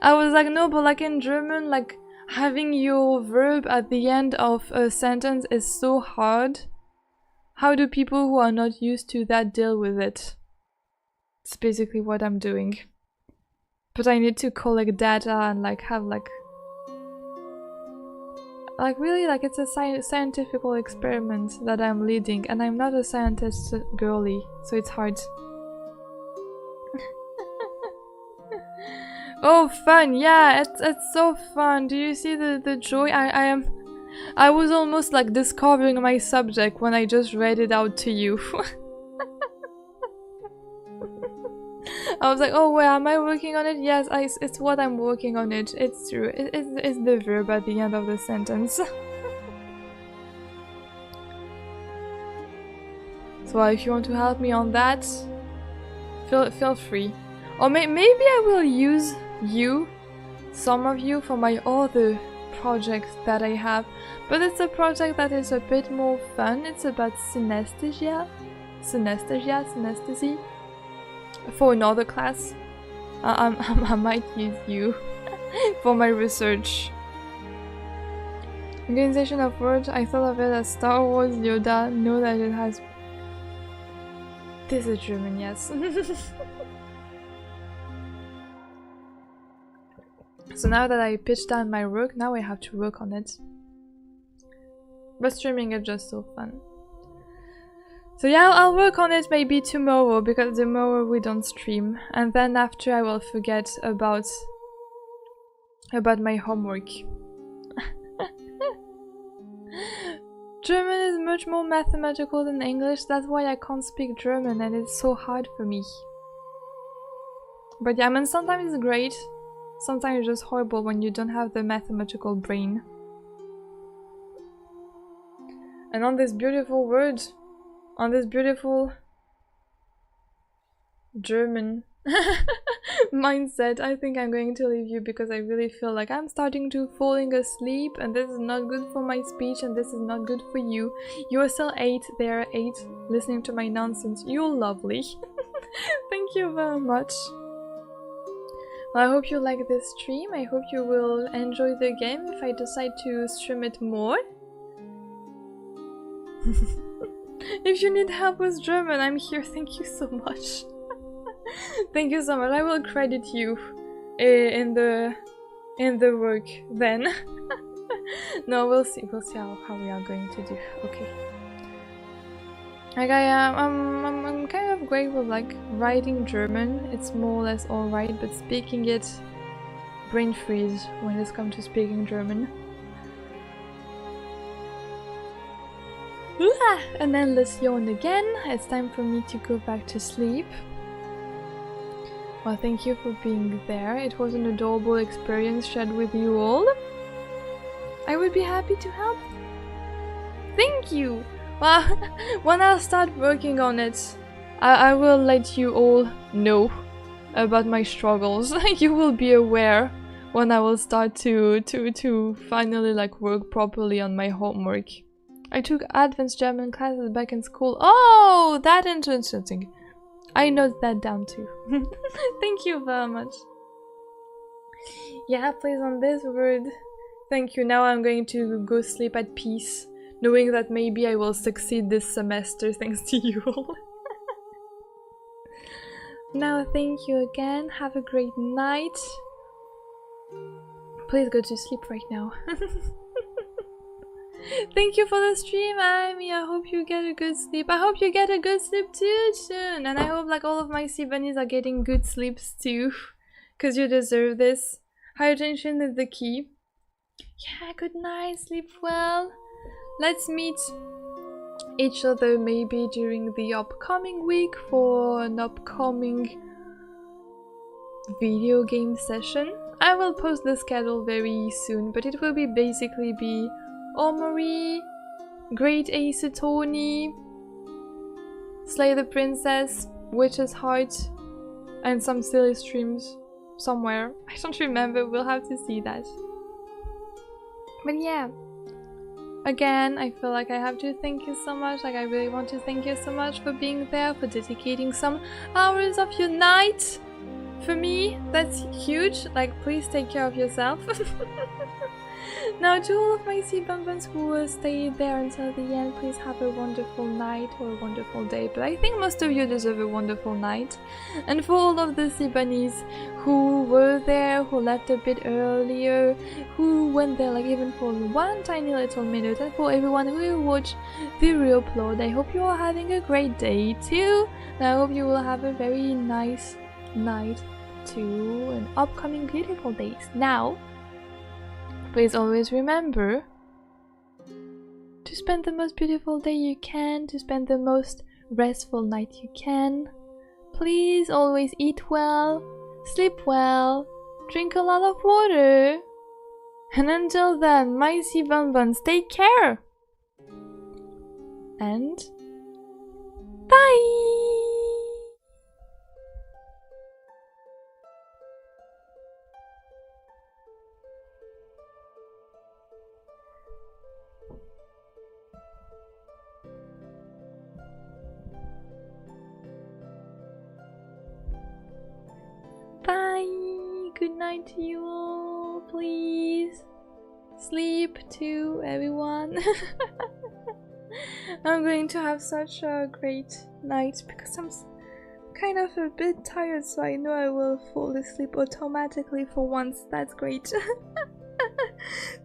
was like, no, but like in German, like having your verb at the end of a sentence is so hard. How do people who are not used to that deal with it? It's basically what I'm doing. But I need to collect data and like have like really like it's a scientific experiment that I'm leading, and I'm not a scientist girly, so it's hard. Oh, fun! Yeah, it's so fun. Do you see the joy? I was almost like discovering my subject when I just read it out to you. I was like, oh, where am I working on it? Yes, it's what I'm working on it. It's true. It's the verb at the end of the sentence. So if you want to help me on that, feel free. Or maybe I will use some of you, for my other project that I have. But it's a project that is a bit more fun. It's about synesthesia. Synesthesia. For another class. I might use you for my research. Organization of words. I thought of it as Star Wars Yoda. Know that it has... This is German, yes. So now that I pitched down my work, now I have to work on it. But streaming is just so fun. So yeah, I'll work on it maybe tomorrow, because tomorrow we don't stream, and then after I will forget about my homework. German is much more mathematical than English, that's why I can't speak German and it's so hard for me. But yeah, I mean, sometimes it's great, sometimes it's just horrible when you don't have the mathematical brain. And on this beautiful word, on this beautiful German mindset, I think I'm going to leave you, because I really feel like I'm starting to falling asleep, and this is not good for my speech, and this is not good for you. You are still 8, there are 8 listening to my nonsense. You're lovely. Thank you very much. Well, I hope you like this stream. I hope you will enjoy the game if I decide to stream it more. If you need help with German, I'm here. Thank you so much. Thank you so much. I will credit you in the work then. No, we'll see how we are going to do. Okay. Like I'm kind of great with like writing German. It's more or less alright, but speaking it, brain freeze when it's come to speaking German. And then let's yawn again. It's time for me to go back to sleep. Well, thank you for being there. It was an adorable experience shared with you all. I would be happy to help. Thank you! Well, when I'll start working on it, I will let you all know about my struggles. You will be aware when I will start to finally like work properly on my homework. I took advanced German classes back in school. Oh, that interesting. I note that down too. Thank you very much. Yeah, please, on this word. Thank you. Now I'm going to go sleep at peace, knowing that maybe I will succeed this semester thanks to you all. Now, thank you again. Have a great night. Please go to sleep right now. Thank you for the stream, Amy. I hope you get a good sleep. I hope you get a good sleep too soon. And I hope like all of my Sibanis are getting good sleeps too. Because you deserve this. Hydration is the key. Yeah, good night. Sleep well. Let's meet each other maybe during the upcoming week for an upcoming video game session. I will post the schedule very soon, but it will basically be Omori, Great Ace Attorney, Slay the Princess, Witch's Heart, and some silly streams somewhere. I don't remember, we'll have to see that. But yeah, again, I feel like I have to thank you so much. Like, I really want to thank you so much for being there, for dedicating some hours of your night. For me, that's huge. Like, please take care of yourself. Now, to all of my sea bumpers who stayed there until the end, please have a wonderful night or a wonderful day. But I think most of you deserve a wonderful night. And for all of the sea bunnies who were there, who left a bit earlier, who went there like even for one tiny little minute, and for everyone who watched the re-upload, I hope you are having a great day too. And I hope you will have a very nice night too, and upcoming beautiful days. Now, please always remember to spend the most beautiful day you can, to spend the most restful night you can. Please always eat well, sleep well, drink a lot of water. And until then, my sea bonbons, take care! And bye! Bye! Good night to you all, please. Sleep too, everyone. I'm going to have such a great night because I'm kind of a bit tired, so I know I will fall asleep automatically for once. That's great.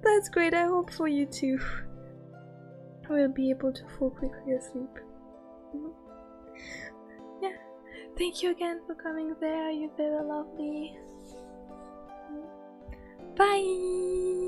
That's great. I hope for you too. I will be able to fall quickly asleep. Thank you again for coming there. You're very lovely. Bye.